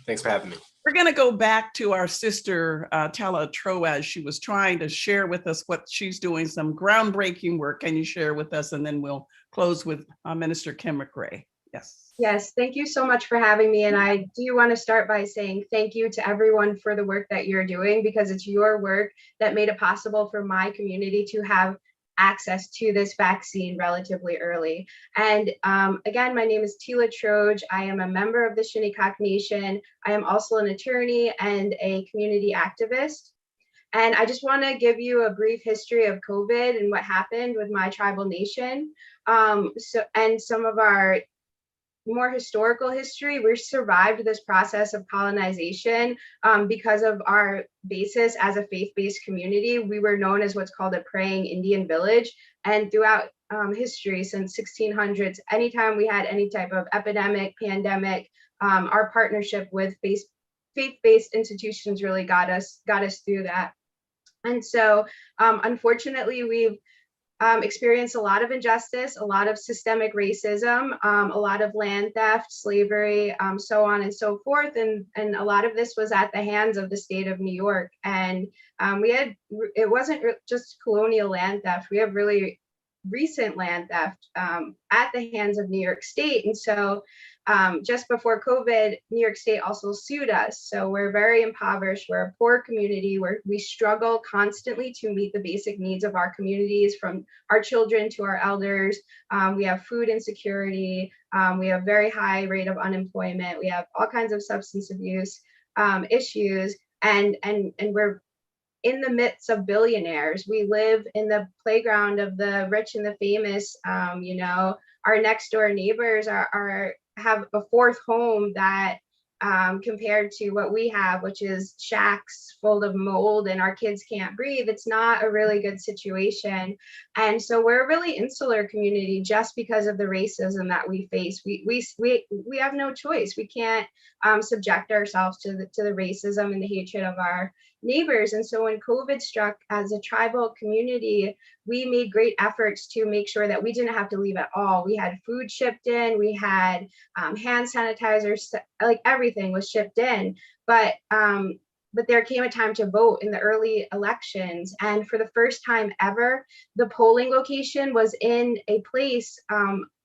Thanks for having me. We're going to go back to our sister, Tala Troas. She was trying to share with us what she's doing, some groundbreaking work. Can you share with us? And then we'll close with Minister Kim McRae. Yes. Yes, thank you so much for having me. And I do want to start by saying thank you to everyone for the work that you're doing, because it's your work that made it possible for my community to have access to this vaccine relatively early. And again, my name is Tila Troge. I am a member of the Shinnecock Nation. I am also an attorney and a community activist. And I just want to give you a brief history of COVID and what happened with my tribal nation. And some of our more historical history. We survived this process of colonization because of our basis as a faith-based community. We were known as what's called a praying Indian village. And throughout history, since 1600s, anytime we had any type of epidemic, pandemic, our partnership with faith-based institutions really got us through that. And so unfortunately, we've experienced a lot of injustice, a lot of systemic racism, a lot of land theft, slavery, so on and so forth. And a lot of this was at the hands of the state of New York. And it wasn't just colonial land theft. We have really recent land theft at the hands of New York State. And so just before COVID, New York State also sued us. So we're very impoverished. We're a poor community where we struggle constantly to meet the basic needs of our communities, from our children to our elders. We have food insecurity. We have very high rate of unemployment. We have all kinds of substance abuse issues. And we're in the midst of billionaires. We live in the playground of the rich and the famous. Our next door neighbors have a fourth home that compared to what we have, which is shacks full of mold and our kids can't breathe. It's not a really good situation. And so we're a really insular community just because of the racism that we face. We have no choice. We can't subject ourselves to the racism and the hatred of our neighbors. And so when COVID struck, as a tribal community, we made great efforts to make sure that we didn't have to leave at all. We had food shipped in, we had hand sanitizers, like everything was shipped in. But there came a time to vote in the early elections. And for the first time ever, the polling location was in a place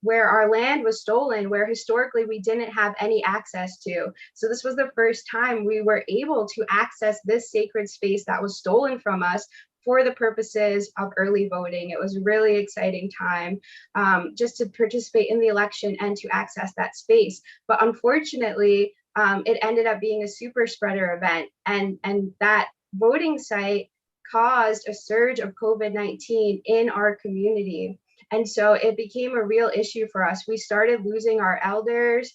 where our land was stolen, where historically we didn't have any access to. So this was the first time we were able to access this sacred space that was stolen from us for the purposes of early voting. It was a really exciting time just to participate in the election and to access that space. But unfortunately, it ended up being a super spreader event. And that voting site caused a surge of COVID-19 in our community. And so it became a real issue for us. We started losing our elders.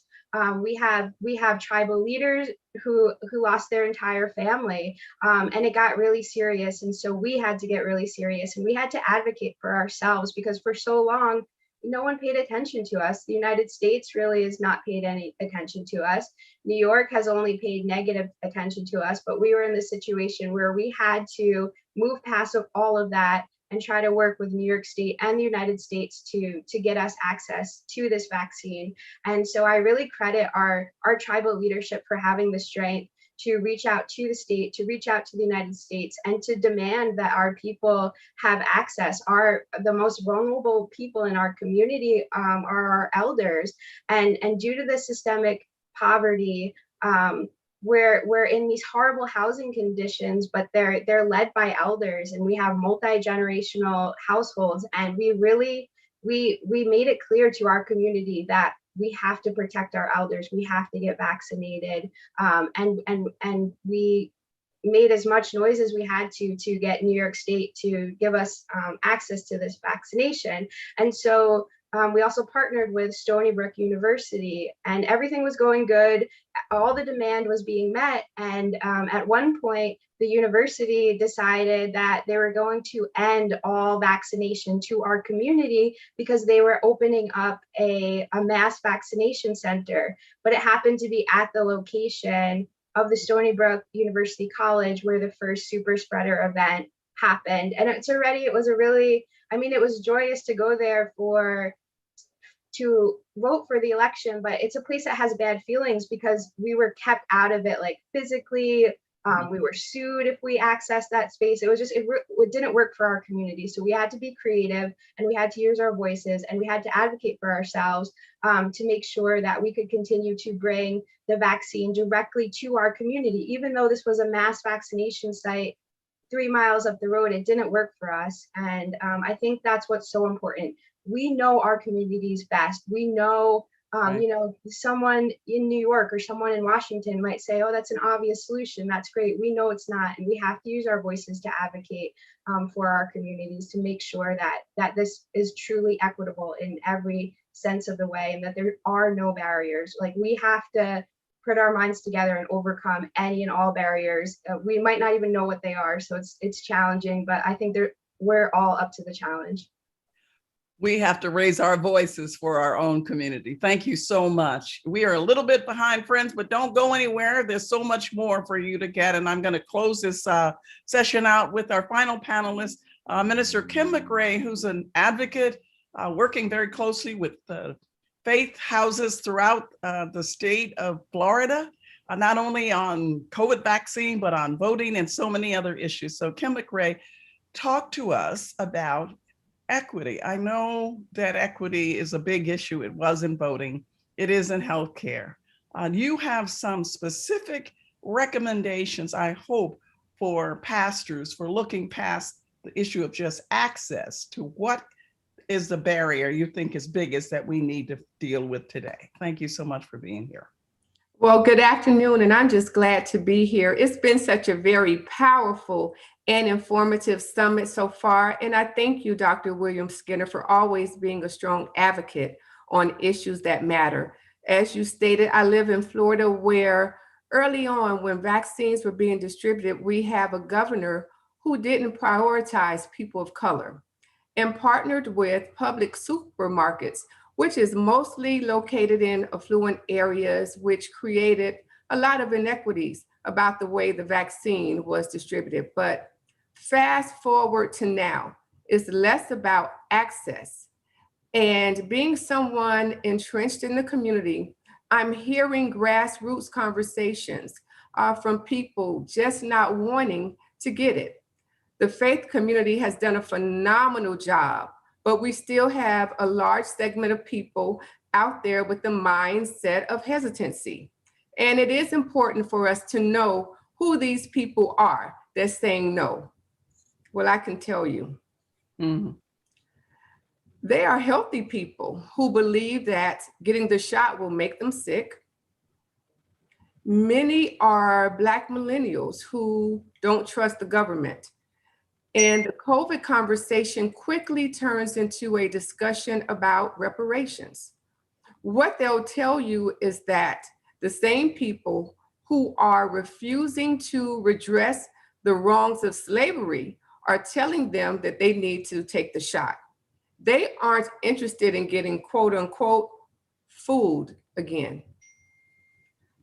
We have tribal leaders who lost their entire family, and it got really serious. And so we had to get really serious, and we had to advocate for ourselves, because for so long, no one paid attention to us. The United States really has not paid any attention to us. New York has only paid negative attention to us, but we were in the situation where we had to move past all of that and try to work with New York State and the United States to get us access to this vaccine. And so I really credit our tribal leadership for having the strength to reach out to the state, to reach out to the United States, and to demand that our people have access. The most vulnerable people in our community are our elders. And due to the systemic poverty, we're in these horrible housing conditions, but they're led by elders, and we have multi-generational households. And we made it clear to our community that we have to protect our elders. We have to get vaccinated, and we made as much noise as we had to get New York State to give us access to this vaccination. And so we also partnered with Stony Brook University, and everything was going good. All the demand was being met. And at one point, the university decided that they were going to end all vaccination to our community because they were opening up a mass vaccination center. But it happened to be at the location of the Stony Brook University College where the first super spreader event happened. And it was joyous to go there to vote for the election, but it's a place that has bad feelings because we were kept out of it, like physically. We were sued if we accessed that space. It didn't work for our community. So we had to be creative, and we had to use our voices, and we had to advocate for ourselves to make sure that we could continue to bring the vaccine directly to our community. Even though this was a mass vaccination site 3 miles up the road, it didn't work for us. And I think that's what's so important. We know our communities best. We know, someone in New York or someone in Washington might say, oh, that's an obvious solution. That's great. We know it's not. And we have to use our voices to advocate for our communities to make sure that this is truly equitable in every sense of the way, and that there are no barriers. Like, we have to put our minds together and overcome any and all barriers. We might not even know what they are. So it's challenging, but I think we're all up to the challenge. We have to raise our voices for our own community. Thank you so much. We are a little bit behind, friends, but don't go anywhere. There's so much more for you to get. And I'm going to close this session out with our final panelist, Minister Kim McRae, who's an advocate working very closely with faith houses throughout the state of Florida, not only on COVID vaccine, but on voting and so many other issues. So Kim McRae, talk to us about equity. I know that equity is a big issue. It was in voting. It is in healthcare. You have some specific recommendations, I hope, for pastors for looking past the issue of just access to what is the barrier you think is biggest that we need to deal with today. Thank you so much for being here. Well, good afternoon, and I'm just glad to be here. It's been such a very powerful and informative summit so far, and I thank you, Dr. William Skinner, for always being a strong advocate on issues that matter. As you stated, I live in Florida, where early on, when vaccines were being distributed, we have a governor who didn't prioritize people of color and partnered with public supermarkets, which is mostly located in affluent areas, which created a lot of inequities about the way the vaccine was distributed. But fast forward to now, it's less about access. And being someone entrenched in the community, I'm hearing grassroots conversations from people just not wanting to get it. The faith community has done a phenomenal job, but we still have a large segment of people out there with the mindset of hesitancy. And it is important for us to know who these people are that's saying no. Well, I can tell you. Mm-hmm. They are healthy people who believe that getting the shot will make them sick. Many are Black millennials who don't trust the government. And the COVID conversation quickly turns into a discussion about reparations. What they'll tell you is that the same people who are refusing to redress the wrongs of slavery are telling them that they need to take the shot. They aren't interested in getting quote unquote fooled again.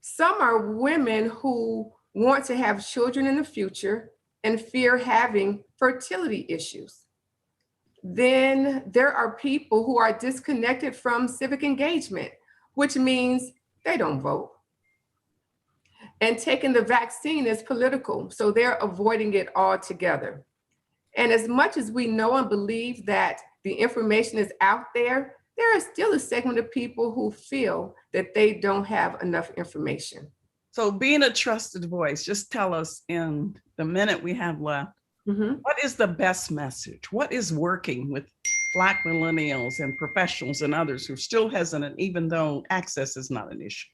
Some are women who want to have children in the future and fear having fertility issues. Then there are people who are disconnected from civic engagement, which means they don't vote. And taking the vaccine is political, so they're avoiding it altogether. And as much as we know and believe that the information is out there, there is still a segment of people who feel that they don't have enough information. So being a trusted voice, just tell us in the minute we have left, what is the best message? What is working with Black millennials and professionals and others who are still hesitant, even though access is not an issue?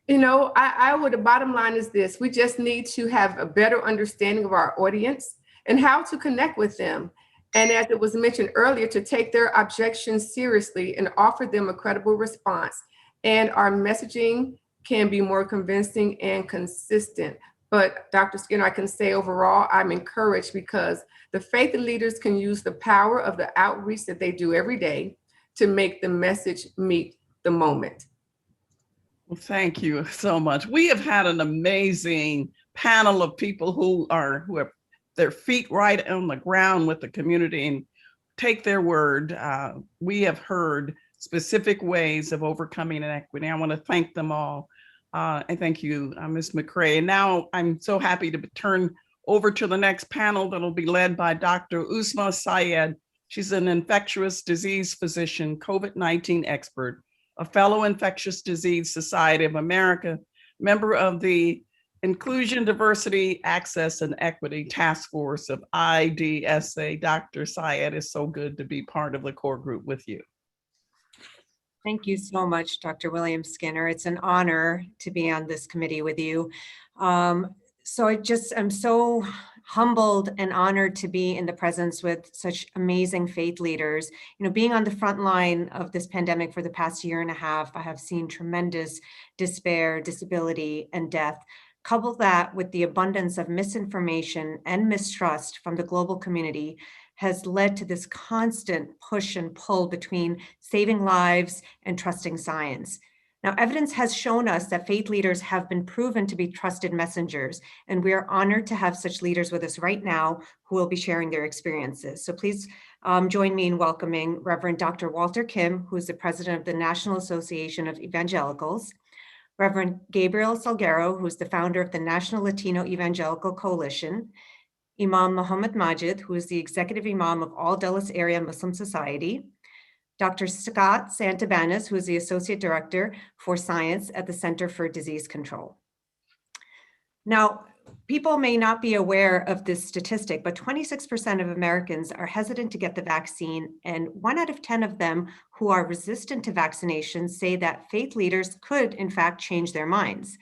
You know, I would, the bottom line is this: we just need to have a better understanding of our audience and how to connect with them. And as it was mentioned earlier, to take their objections seriously and offer them a credible response. And our messaging can be more convincing and consistent. But Dr. Skinner, I can say overall, I'm encouraged because the faith leaders can use the power of the outreach that they do every day to make the message meet the moment. Well, thank you so much. We have had an amazing panel of people who have their feet right on the ground with the community and take their word. We have heard specific ways of overcoming inequity. I want to thank them all. And thank you, Ms. McCrae. And now I'm so happy to turn over to the next panel that'll be led by Dr. Uzma Syed. She's an infectious disease physician, COVID-19 expert, a fellow Infectious Disease Society of America, member of the Inclusion, Diversity, Access, and Equity Task Force of IDSA. Dr. Syed, it's so good to be part of the core group with you. Thank you so much, Dr. William Skinner. It's an honor to be on this committee with you. I'm so humbled and honored to be in the presence with such amazing faith leaders. You know, being on the front line of this pandemic for the past year and a half, I have seen tremendous despair, disability, and death. Couple that with the abundance of misinformation and mistrust from the global community has led to this constant push and pull between saving lives and trusting science. Now, evidence has shown us that faith leaders have been proven to be trusted messengers, and we are honored to have such leaders with us right now who will be sharing their experiences. So please join me in welcoming Reverend Dr. Walter Kim, who is the president of the National Association of Evangelicals, Reverend Gabriel Salguero, who is the founder of the National Latino Evangelical Coalition, Imam Muhammad Majid, who is the executive imam of All Dulles Area Muslim Society, Dr. Scott Santabanez, who is the associate director for science at the Center for Disease Control. Now, people may not be aware of this statistic, but 26% of Americans are hesitant to get the vaccine, and 1 out of 10 of them who are resistant to vaccinations say that faith leaders could, in fact, change their minds.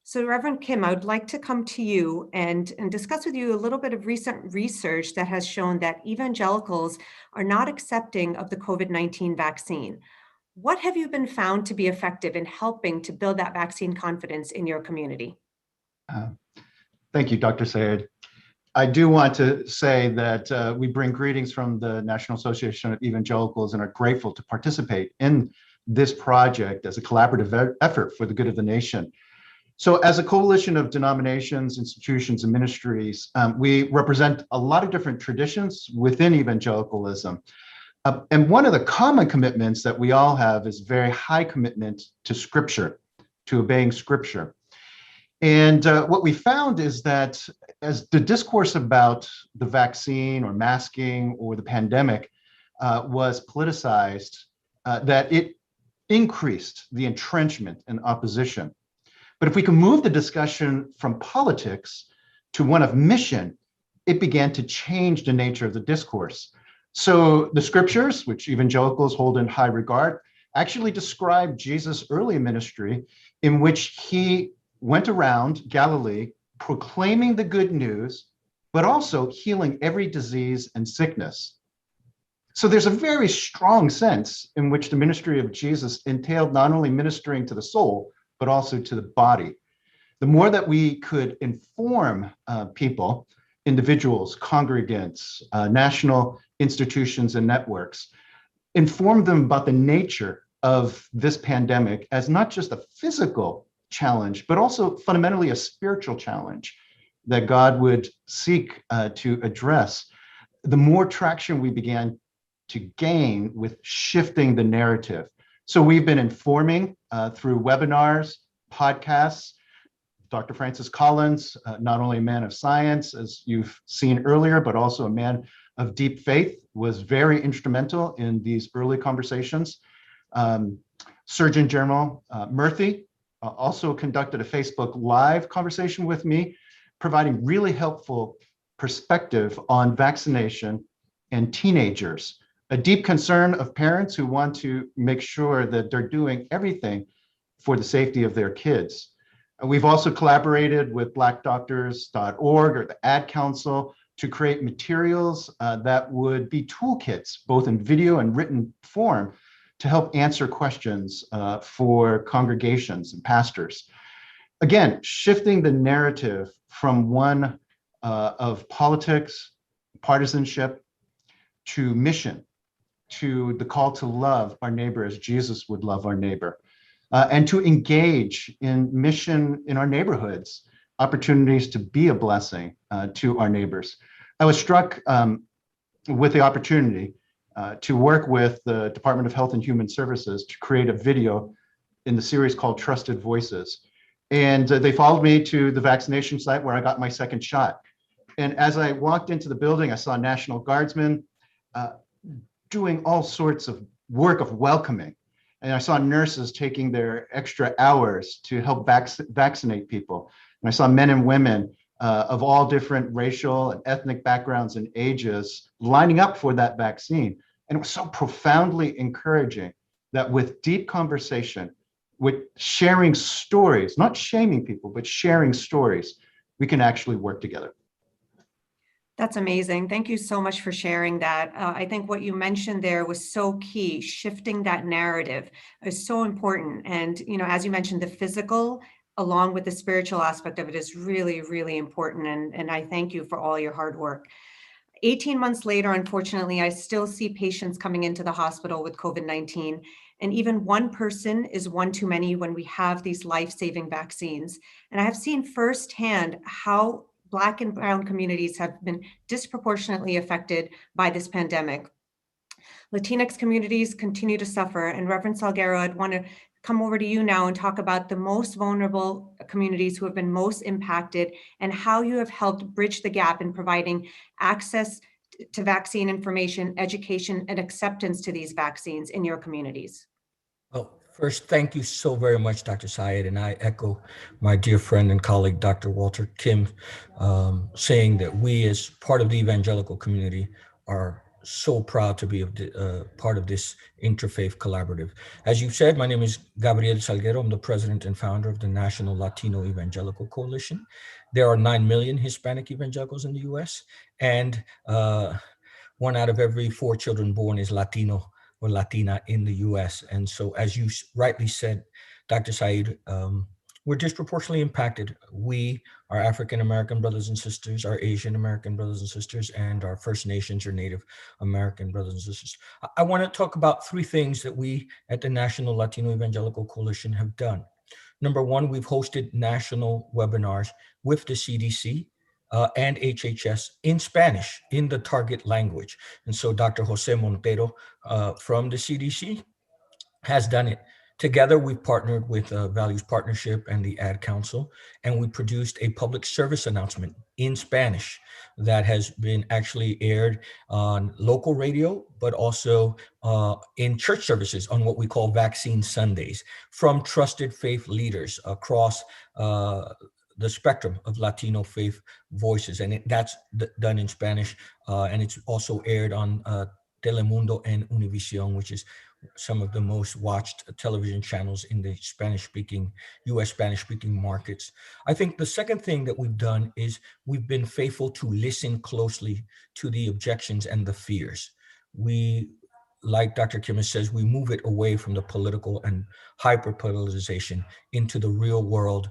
So Reverend Kim, I would like to come to you and discuss with you a little bit of recent research that has shown that evangelicals are not accepting of the COVID-19 vaccine. What have you been found to be effective in helping to build that vaccine confidence in your community? Thank you, Dr. Syed. I do want to say that we bring greetings from the National Association of Evangelicals and are grateful to participate in this project as a collaborative effort for the good of the nation. So as a coalition of denominations, institutions, and ministries, we represent a lot of different traditions within evangelicalism. And one of the common commitments that we all have is very high commitment to Scripture, to obeying Scripture. And what we found is that as the discourse about the vaccine or masking or the pandemic was politicized, that it increased the entrenchment and opposition. But if we can move the discussion from politics to one of mission, it began to change the nature of the discourse. So the scriptures, which evangelicals hold in high regard, actually described Jesus' early ministry, in which he went around Galilee proclaiming the good news, but also healing every disease and sickness. So there's a very strong sense in which the ministry of Jesus entailed not only ministering to the soul, but also to the body. The more that we could inform people, individuals, congregants, national institutions and networks, inform them about the nature of this pandemic as not just a physical challenge, but also fundamentally a spiritual challenge that God would seek to address, the more traction we began to gain with shifting the narrative. So we've been informing through webinars, podcasts. Dr. Francis Collins, not only a man of science, as you've seen earlier, but also a man of deep faith, was very instrumental in these early conversations. Surgeon General Murthy also conducted a Facebook Live conversation with me, providing really helpful perspective on vaccination and teenagers, a deep concern of parents who want to make sure that they're doing everything for the safety of their kids. And we've also collaborated with blackdoctors.org or the Ad Council to create materials that would be toolkits, both in video and written form, to help answer questions for congregations and pastors. Again, shifting the narrative from one of politics, partisanship, to mission, to the call to love our neighbor as Jesus would love our neighbor, and to engage in mission in our neighborhoods, opportunities to be a blessing to our neighbors. I was struck with the opportunity to work with the Department of Health and Human Services to create a video in the series called Trusted Voices. And they followed me to the vaccination site where I got my second shot. And as I walked into the building, I saw National Guardsmen doing all sorts of work of welcoming. And I saw nurses taking their extra hours to help vaccinate people. And I saw men and women of all different racial and ethnic backgrounds and ages lining up for that vaccine. And it was so profoundly encouraging that with deep conversation, with sharing stories, not shaming people, but sharing stories, we can actually work together. That's amazing. Thank you so much for sharing that. I think what you mentioned there was so key. Shifting that narrative is so important. And, you know, as you mentioned, the physical along with the spiritual aspect of it is really, really important. And I thank you for all your hard work. 18 months later, unfortunately, I still see patients coming into the hospital with COVID-19. And even one person is one too many when we have these life-saving vaccines. And I have seen firsthand how Black and brown communities have been disproportionately affected by this pandemic. Latinx communities continue to suffer. And Reverend Salguero, I'd want to come over to you now and talk about the most vulnerable communities who have been most impacted and how you have helped bridge the gap in providing access to vaccine information, education, and acceptance to these vaccines in your communities. Well, first, thank you so very much, Dr. Syed, and I echo my dear friend and colleague, Dr. Walter Kim, saying that we as part of the evangelical community are so proud to be part of this interfaith collaborative. As you said, my name is Gabriel Salguero. I'm the president and founder of the National Latino Evangelical Coalition. There are 9 million Hispanic evangelicals in the US, and 1 out of every 4 children born is Latino or Latina in the US. And so, as you rightly said, Dr. Said, we're disproportionately impacted. We, our African-American brothers and sisters, our Asian-American brothers and sisters, and our First Nations or Native American brothers and sisters. I want to talk about 3 things that we at the National Latino Evangelical Coalition have done. Number 1, we've hosted national webinars with the CDC and HHS in Spanish, in the target language. And so Dr. Jose Montero from the CDC has done it. Together, we've partnered with Values Partnership and the Ad Council, and we produced a public service announcement in Spanish that has been actually aired on local radio, but also in church services on what we call Vaccine Sundays from trusted faith leaders across the spectrum of Latino faith voices. And that's done in Spanish, and it's also aired on Telemundo and Univision, which is some of the most watched television channels in the Spanish-speaking, US Spanish-speaking markets. I think the second thing that we've done is we've been faithful to listen closely to the objections and the fears. We, like Dr. Kim says, we move it away from the political and hyper-politicization into the real world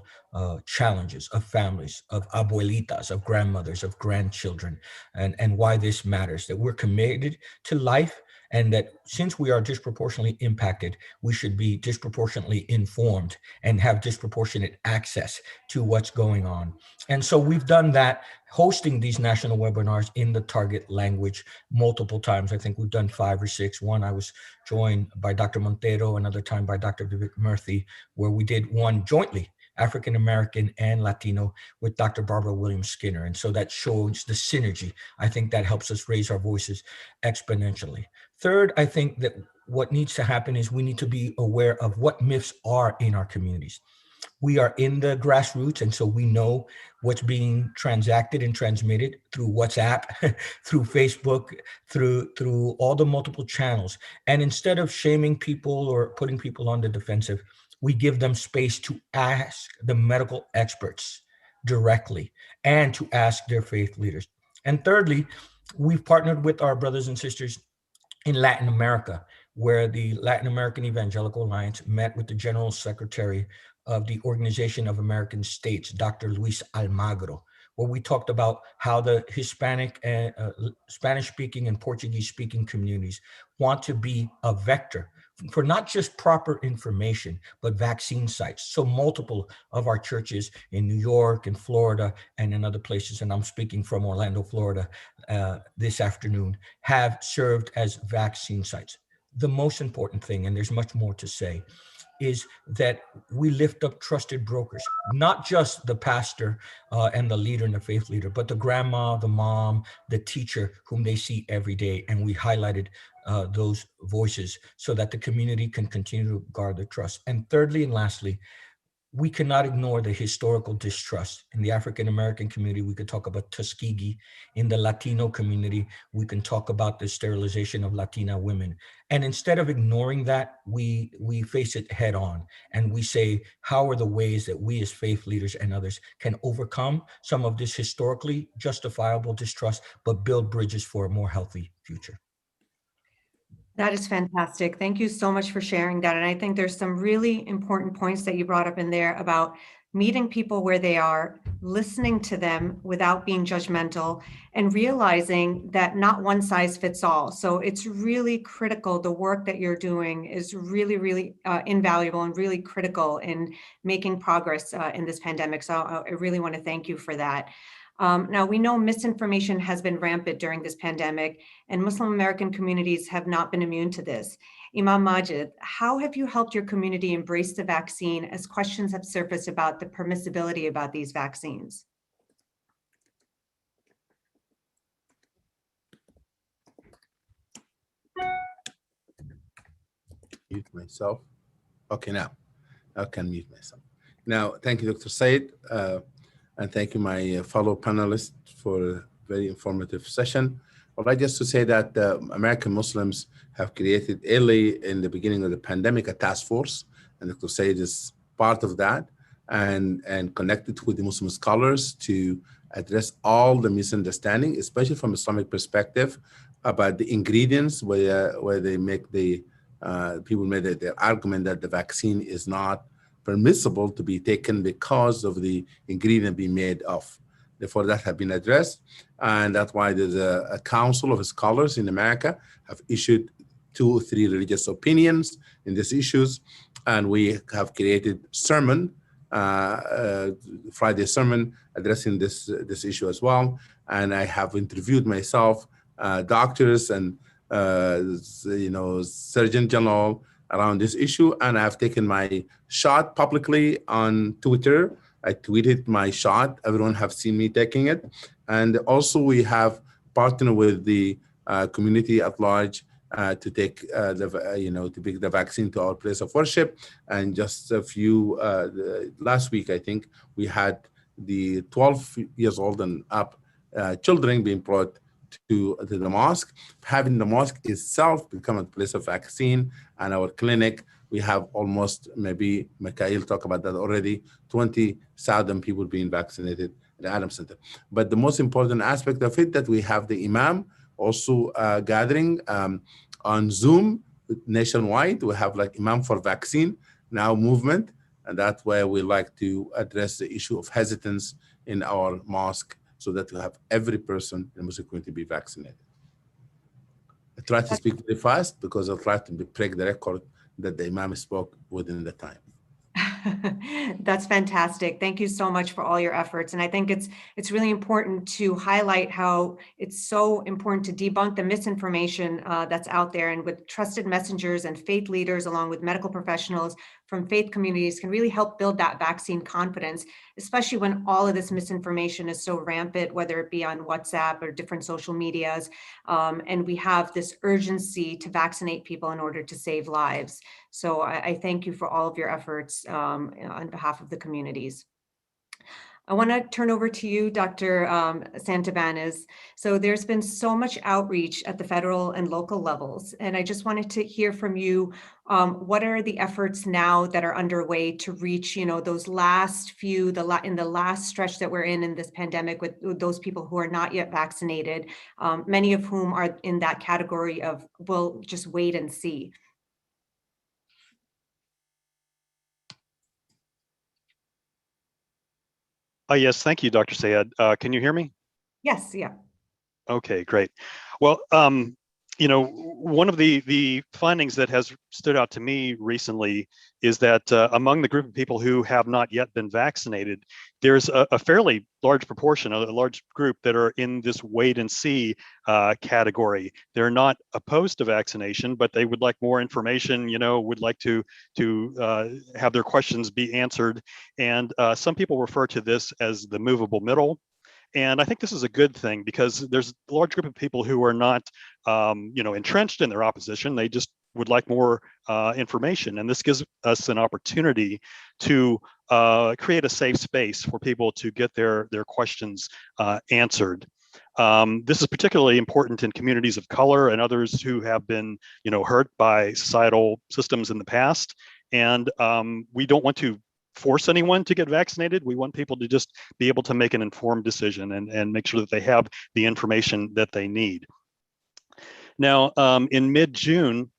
challenges of families, of abuelitas, of grandmothers, of grandchildren, and why this matters, that we're committed to life, and that since we are disproportionately impacted, we should be disproportionately informed and have disproportionate access to what's going on. And so we've done that, hosting these national webinars in the target language multiple times. I think we've done 5 or 6. One, I was joined by Dr. Montero, another time by Dr. Vivek Murthy, where we did one jointly, African-American and Latino, with Dr. Barbara Williams Skinner. And so that shows the synergy. I think that helps us raise our voices exponentially. Third, I think that what needs to happen is we need to be aware of what myths are in our communities. We are in the grassroots, and so we know what's being transacted and transmitted through WhatsApp, through Facebook, through all the multiple channels. And instead of shaming people or putting people on the defensive, we give them space to ask the medical experts directly and to ask their faith leaders. And thirdly, we've partnered with our brothers and sisters in Latin America, where the Latin American Evangelical Alliance met with the General Secretary of the Organization of American States, Dr. Luis Almagro, where we talked about how the Hispanic and Spanish-speaking and Portuguese-speaking communities want to be a vector for not just proper information, but vaccine sites. So multiple of our churches in New York and Florida and in other places, and I'm speaking from Orlando, Florida this afternoon, have served as vaccine sites. The most important thing, and there's much more to say, is that we lift up trusted brokers, not just the pastor and the leader and the faith leader, but the grandma, the mom, the teacher whom they see every day. And we highlighted those voices so that the community can continue to guard their trust. And thirdly and lastly, we cannot ignore the historical distrust. In the African-American community, we could talk about Tuskegee. In the Latino community, we can talk about the sterilization of Latina women. And instead of ignoring that, we face it head on. And we say, how are the ways that we as faith leaders and others can overcome some of this historically justifiable distrust, but build bridges for a more healthy future? That is fantastic. Thank you so much for sharing that. And I think there's some really important points that you brought up in there about meeting people where they are, listening to them without being judgmental, and realizing that not one size fits all. So it's really critical. The work that you're doing is really, really invaluable and really critical in making progress in this pandemic. So I really want to thank you for that. Now, we know misinformation has been rampant during this pandemic, and Muslim American communities have not been immune to this. Imam Majid, how have you helped your community embrace the vaccine as questions have surfaced about the permissibility about these vaccines? Mute myself. Okay, now I can mute myself. Now, thank you, Dr. Said. And thank you, my fellow panelists, for a very informative session. I'd like just to say that American Muslims have created early in the beginning of the pandemic a task force, and Dr. Said is part of that, and connected with the Muslim scholars to address all the misunderstanding, especially from Islamic perspective, about the ingredients, where they make the people made their argument that the vaccine is not permissible to be taken because of the ingredient being made of. Therefore, that have been addressed, and that's why there's a council of scholars in America have issued 2 or 3 religious opinions in these issues, and we have created sermon, Friday sermon addressing this issue as well. And I have interviewed myself, doctors and Surgeon General around this issue, and I've taken my shot publicly on Twitter. I tweeted my shot. Everyone have seen me taking it. And also we have partnered with the community at large to take to bring the vaccine to our place of worship. And just a few, last week, I think, we had the 12 years old and up children being brought to the mosque. Having the mosque itself become a place of vaccine, and our clinic, we have almost, maybe Mikhail talked about that already, 20,000 people being vaccinated at the Adam Center. But the most important aspect of it, that we have the imam also gathering on Zoom nationwide. We have like Imam for Vaccine now movement, and that's where we like to address the issue of hesitance in our mosque, so that we have every person in the Muslim community be vaccinated. I try to speak very fast because I try to break the record that the Imam spoke within the time. That's fantastic. Thank you so much for all your efforts. And I think it's really important to highlight how it's so important to debunk the misinformation that's out there, and with trusted messengers and faith leaders, along with medical professionals from faith communities, can really help build that vaccine confidence, especially when all of this misinformation is so rampant, whether it be on WhatsApp or different social medias. And we have this urgency to vaccinate people in order to save lives. So I thank you for all of your efforts on behalf of the communities. I want to turn over to you, Dr. Santibanez. So there's been so much outreach at the federal and local levels, and I just wanted to hear from you. What are the efforts now that are underway to reach, those last few, in the last stretch that we're in this pandemic, with those people who are not yet vaccinated, many of whom are in that category of, we'll just wait and see. Yes, thank you, Dr. Sayed. Can you hear me? Yes, yeah. Okay, great. Well, one of the findings that has stood out to me recently is that among the group of people who have not yet been vaccinated, there's a fairly large proportion, a large group that are in this wait and see category. They're not opposed to vaccination, but they would like more information, would like to have their questions be answered. And some people refer to this as the movable middle. And I think this is a good thing, because there's a large group of people who are not, entrenched in their opposition. They just would like more information. And this gives us an opportunity to create a safe space for people to get their questions answered. This is particularly important in communities of color and others who have been, hurt by societal systems in the past. And we don't want to force anyone to get vaccinated. We want people to just be able to make an informed decision and make sure that they have the information that they need. Now, in mid-June,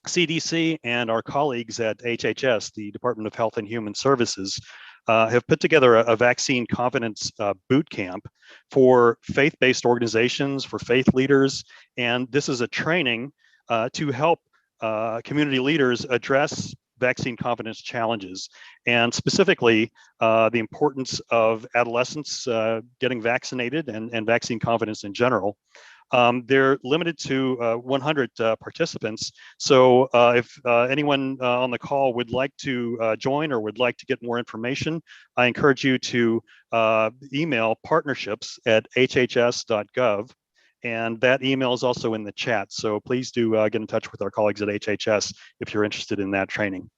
CDC and our colleagues at HHS, the Department of Health and Human Services, have put together a vaccine confidence boot camp for faith-based organizations, for faith leaders. And this is a training to help community leaders address vaccine confidence challenges, and specifically the importance of adolescents getting vaccinated and vaccine confidence in general. They're limited to 100 participants. So if anyone on the call would like to join or would like to get more information, I encourage you to email partnerships@hhs.gov. And that email is also in the chat. So please do get in touch with our colleagues at HHS if you're interested in that training.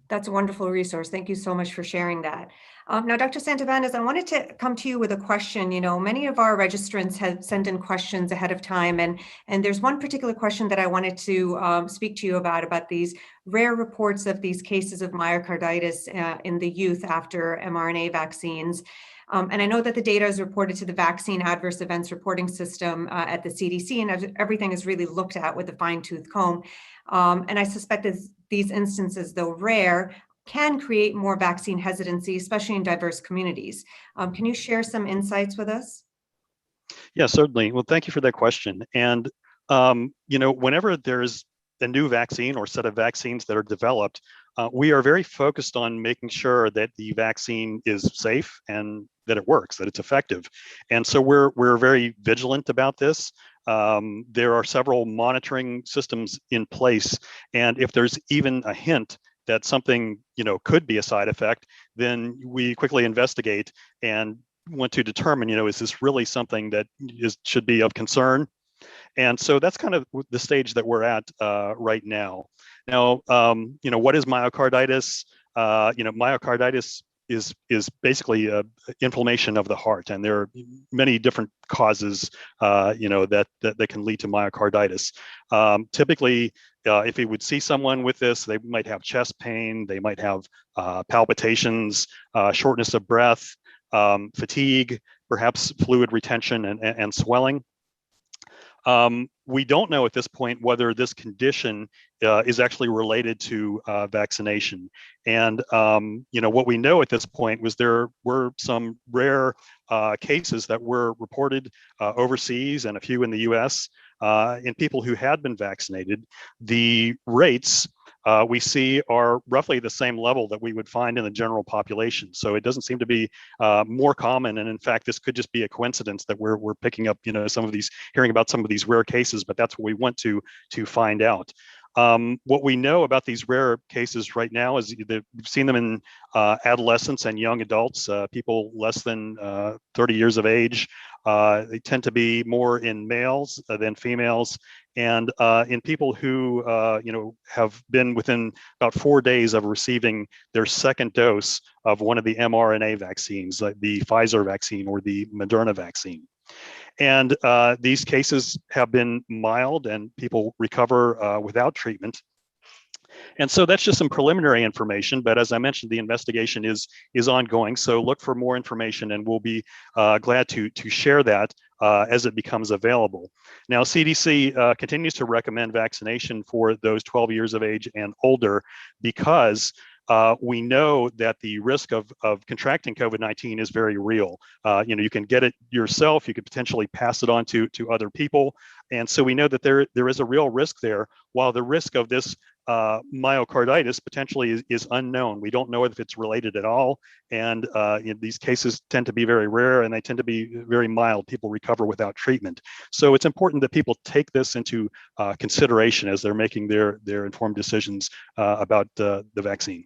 That's a wonderful resource. Thank you so much for sharing that. Now, Dr. Santibanez, I wanted to come to you with a question. Many of our registrants have sent in questions ahead of time, and there's one particular question that I wanted to speak to you about these rare reports of these cases of myocarditis in the youth after mRNA vaccines. And I know that the data is reported to the Vaccine Adverse Events Reporting System at the CDC, and everything is really looked at with a fine-tooth comb. And I suspect that these instances, though rare, can create more vaccine hesitancy, especially in diverse communities. Can you share some insights with us? Yeah, certainly. Well, thank you for that question. And, whenever there's a new vaccine or set of vaccines that are developed, we are very focused on making sure that the vaccine is safe and that it works, that it's effective. And so we're very vigilant about this. There are several monitoring systems in place. And if there's even a hint that something, could be a side effect, then we quickly investigate and want to determine, is this really something that should be of concern? And so that's kind of the stage that we're at right now. Now, what is myocarditis? Myocarditis is basically inflammation of the heart, and there are many different causes, that can lead to myocarditis. Typically, if you would see someone with this, they might have chest pain, they might have palpitations, shortness of breath, fatigue, perhaps fluid retention and swelling. We don't know at this point whether this condition is actually related to vaccination. And what we know at this point was there were some rare cases that were reported overseas and a few in the US in people who had been vaccinated. The rates we see are roughly the same level that we would find in the general population. So it doesn't seem to be more common. And in fact, this could just be a coincidence that we're picking up, hearing about some of these rare cases, but that's what we want to find out. What we know about these rare cases right now is that we've seen them in adolescents and young adults, people less than 30 years of age. They tend to be more in males than females, and in people who have been within about 4 days of receiving their second dose of one of the mRNA vaccines, like the Pfizer vaccine or the Moderna vaccine. And these cases have been mild and people recover without treatment. And so that's just some preliminary information, but as I mentioned, the investigation is ongoing. So look for more information and we'll be glad to share that as it becomes available. Now, CDC continues to recommend vaccination for those 12 years of age and older because we know that the risk of contracting COVID-19 is very real. You can get it yourself, you could potentially pass it on to other people. And so we know that there is a real risk there, while the risk of this myocarditis potentially is unknown. We don't know if it's related at all. And these cases tend to be very rare and they tend to be very mild. People recover without treatment. So it's important that people take this into consideration as they're making their informed decisions about the vaccine.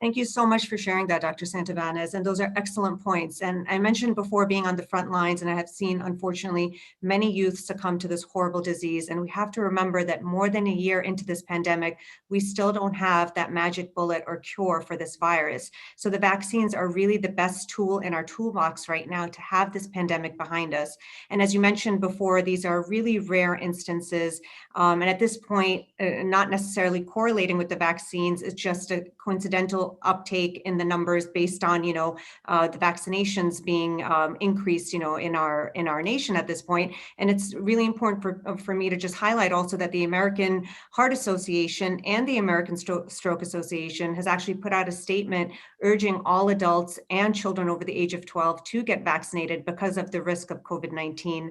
Thank you so much for sharing that, Dr. Santibanez. And those are excellent points. And I mentioned before being on the front lines, and I have seen, unfortunately, many youth succumb to this horrible disease. And we have to remember that more than a year into this pandemic, we still don't have that magic bullet or cure for this virus. So the vaccines are really the best tool in our toolbox right now to have this pandemic behind us. And as you mentioned before, these are really rare instances. And at this point, not necessarily correlating with the vaccines, it's just a coincidental uptake in the numbers based on, the vaccinations being increased, in our nation at this point. And it's really important for me to just highlight also that the American Heart Association and the American Stroke Association has actually put out a statement urging all adults and children over the age of 12 to get vaccinated because of the risk of COVID-19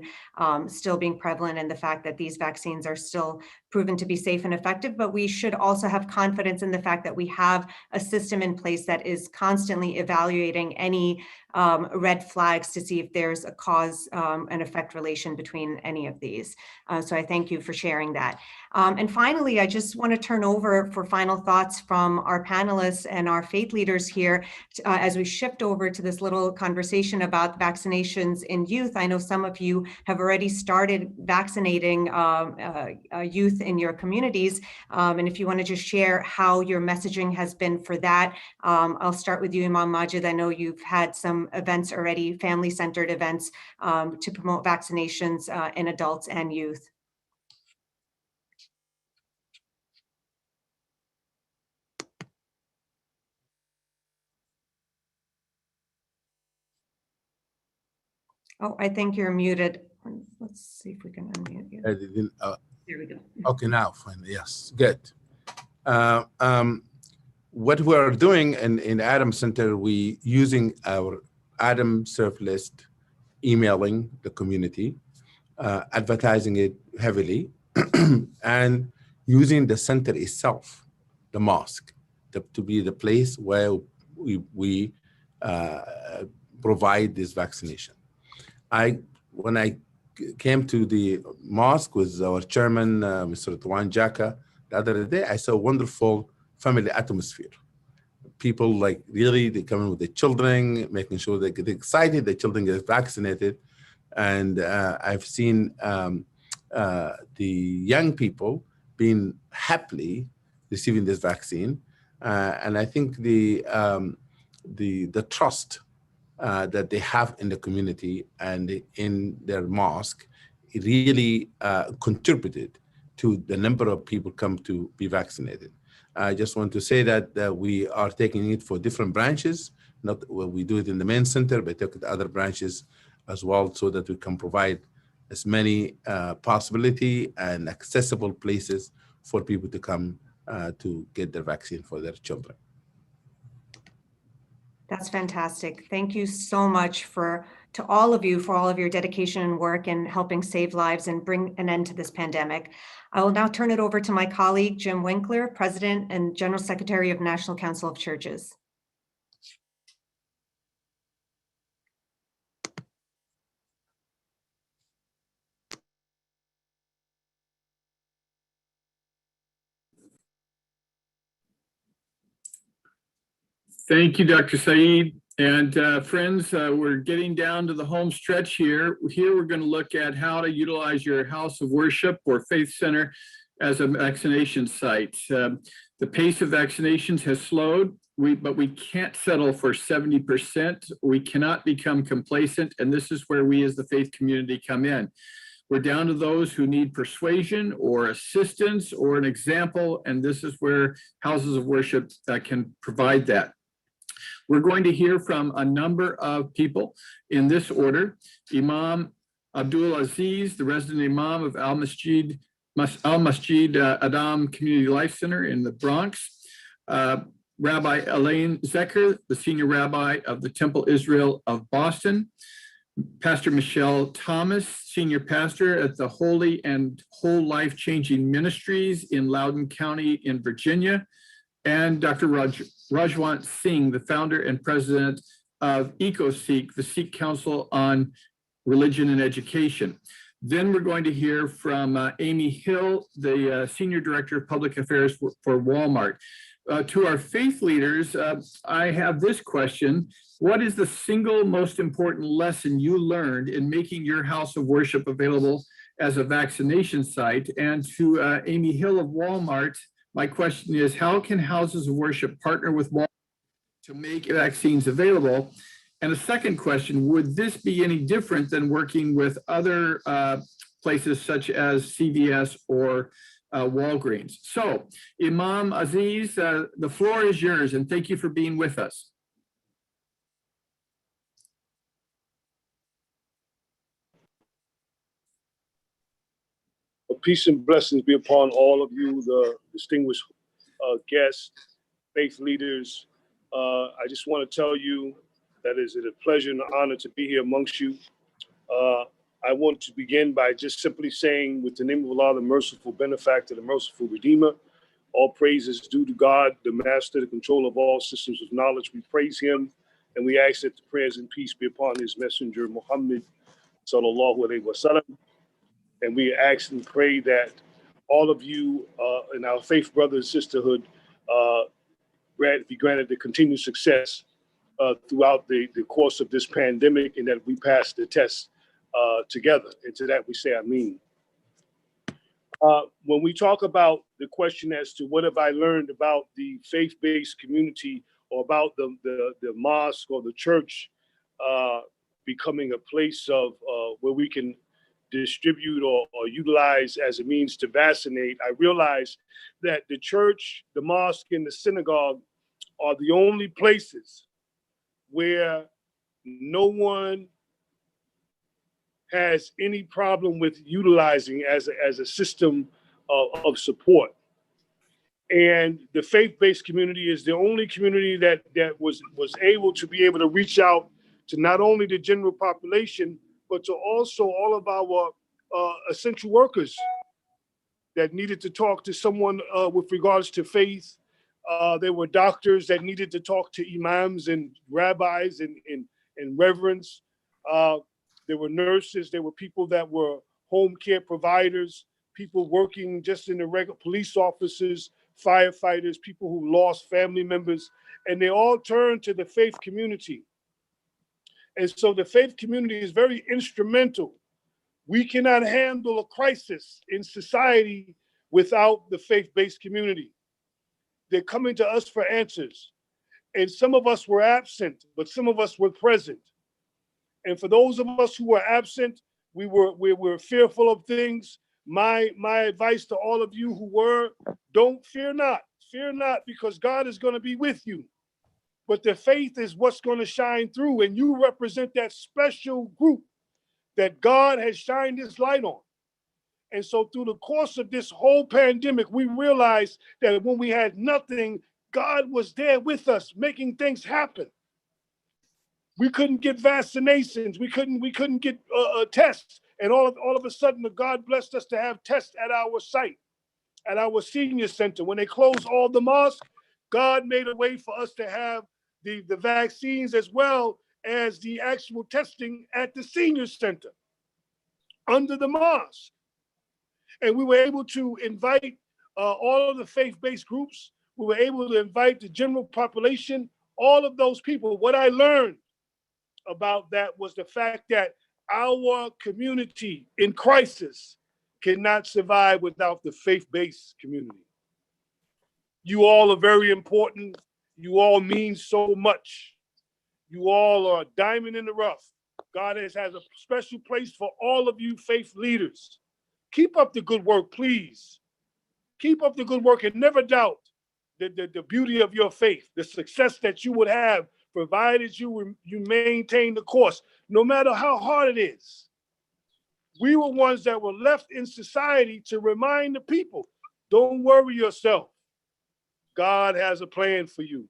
still being prevalent and the fact that these vaccines are still proven to be safe and effective. But we should also have confidence in the fact that we have a system in place that is constantly evaluating any red flags to see if there's a cause and effect relation between any of these. So I thank you for sharing that. And finally, I just want to turn over for final thoughts from our panelists and our faith leaders here as we shift over to this little conversation about vaccinations in youth. I know some of you have already started vaccinating youth in your communities. And if you want to just share how your messaging has been for that, I'll start with you, Imam Majid. I know you've had some events already, family-centered events to promote vaccinations in adults and youth. Oh, I think you're muted. Let's see if we can unmute you. There we go. Okay, now, fine. Yes, good. What we're doing in Adam Center, we using our Adam Serve List, emailing the community, advertising it heavily, and using the center itself, the mosque, to be the place where we provide this vaccination. When I came to the mosque with our chairman, Mr. Tuan Jaka, the other day, I saw a wonderful family atmosphere. People they come in with their children, making sure they get excited, the children get vaccinated. And I've seen the young people being happily receiving this vaccine. And I think the the trust that they have in the community and in their mosque, it really contributed to the number of people come to be vaccinated. I just want to say that we are taking it for different branches. Not well, we do it in the main center, but take the other branches as well, so that we can provide as many possibility and accessible places for people to come to get their vaccine for their children. That's fantastic. Thank you so much to all of you for all of your dedication and work in helping save lives and bring an end to this pandemic. I will now turn it over to my colleague, Jim Winkler, President and General Secretary of National Council of Churches. Thank you, Dr. Saeed. And friends, we're getting down to the home stretch here. Here we're going to look at how to utilize your house of worship or faith center as a vaccination site. The pace of vaccinations has slowed, but we can't settle for 70%. We cannot become complacent, and this is where we as the faith community come in. We're down to those who need persuasion or assistance or an example, and this is where houses of worship can provide that. We're going to hear from a number of people in this order. Imam Abdul Aziz, the resident Imam of Al Masjid Adam Community Life Center in the Bronx. Rabbi Elaine Zecher, the Senior Rabbi of the Temple Israel of Boston. Pastor Michelle Thomas, Senior Pastor at the Holy and Whole Life Changing Ministries in Loudoun County in Virginia. And Dr. Rajwant Singh, the founder and president of EcoSeek, the Sikh Council on Religion and Education. Then we're going to hear from Amy Hill, the Senior Director of Public Affairs for Walmart. To our faith leaders, I have this question. What is the single most important lesson you learned in making your house of worship available as a vaccination site? And to Amy Hill of Walmart, my question is, how can houses of worship partner with Walmart to make vaccines available? And a second question, would this be any different than working with other places such as CVS or Walgreens? So, Imam Aziz, the floor is yours, and thank you for being with us. Peace and blessings be upon all of you, the distinguished guests, faith leaders. I just want to tell you that it is a pleasure and an honor to be here amongst you. I want to begin by just simply saying, with the name of Allah, the merciful benefactor, the merciful redeemer, all praise is due to God, the master, the control of all systems of knowledge. We praise him and we ask that the prayers and peace be upon his messenger, Muhammad, sallallahu alaihi wasallam. And we ask and pray that all of you in our faith brothers sisterhood be granted the continued success throughout the course of this pandemic, and that we pass the test together. And to that we say Ameen. When we talk about the question as to what have I learned about the faith-based community or about the mosque or the church becoming a place of where we can distribute or utilize as a means to vaccinate, I realize that the church, the mosque, and the synagogue are the only places where no one has any problem with utilizing as a system of support. And the faith-based community is the only community that was able to reach out to not only the general population, but to also all of our essential workers that needed to talk to someone with regards to faith. There were doctors that needed to talk to imams and rabbis and reverends. There were nurses. There were people that were home care providers, people working just in the regular police officers, firefighters, people who lost family members, and they all turned to the faith community. And so the faith community is very instrumental. We cannot handle a crisis in society without the faith-based community. They're coming to us for answers. And some of us were absent, but some of us were present. And for those of us who were absent, we were fearful of things. My advice to all of you who were, don't fear not. Fear not, because God is going to be with you. But the faith is what's going to shine through, and you represent that special group that God has shined his light on. And so through the course of this whole pandemic, we realized that when we had nothing, God was there with us, making things happen. We couldn't get vaccinations. We couldn't get tests. And all of a sudden, God blessed us to have tests at our site, at our senior center. When they closed all the mosques, God made a way for us to have the vaccines as well as the actual testing at the senior center under the mosque. And we were able to invite all of the faith-based groups. We were able to invite the general population, all of those people. What I learned about that was the fact that our community in crisis cannot survive without the faith-based community. You all are very important. You all mean so much. You all are a diamond in the rough. God has a special place for all of you faith leaders. Keep up the good work, please. Keep up the good work and never doubt the beauty of your faith, the success that you would have provided you maintain the course, no matter how hard it is. We were ones that were left in society to remind the people, don't worry yourself. God has a plan for you.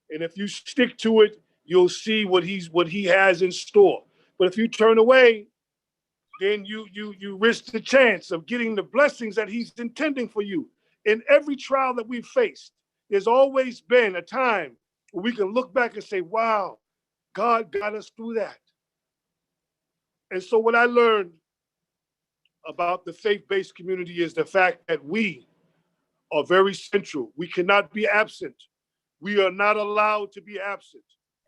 And if you stick to it, you'll see what he has in store. But if you turn away, then you risk the chance of getting the blessings that he's intending for you. In every trial that we've faced, there's always been a time where we can look back and say, wow, God got us through that. And so what I learned about the faith-based community is the fact that we are very central. We cannot be absent. We are not allowed to be absent.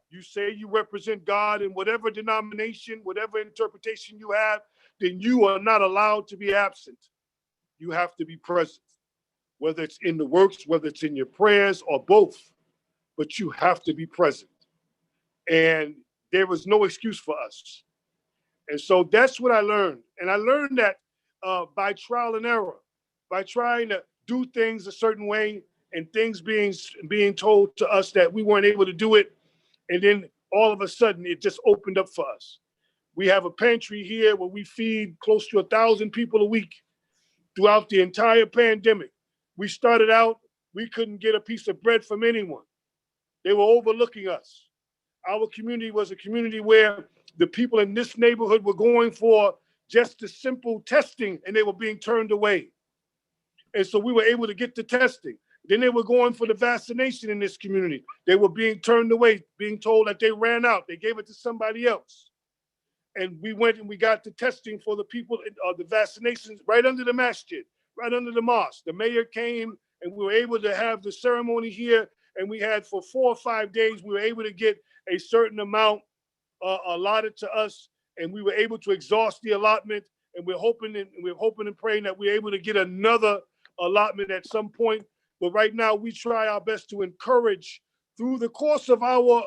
You say you represent God in whatever denomination, whatever interpretation you have, then you are not allowed to be absent. You have to be present, whether it's in the works, whether it's in your prayers or both, but you have to be present. And there was no excuse for us. And so that's what I learned. And I learned that by trial and error, by trying to do things a certain way and things being told to us that we weren't able to do it. And then all of a sudden, it just opened up for us. We have a pantry here where we feed close to 1,000 people a week throughout the entire pandemic. We started out, we couldn't get a piece of bread from anyone. They were overlooking us. Our community was a community where the people in this neighborhood were going for just the simple testing and they were being turned away. And so we were able to get the testing. Then they were going for the vaccination in this community. They were being turned away, being told that they ran out. They gave it to somebody else. And we went and we got the testing for the people, the vaccinations right under the masjid, right under the mosque. The mayor came and we were able to have the ceremony here. And we had for 4 or 5 days, we were able to get a certain amount allotted to us. And we were able to exhaust the allotment. And we're hoping and praying that we're able to get another allotment at some point. But right now, we try our best to encourage through the course of our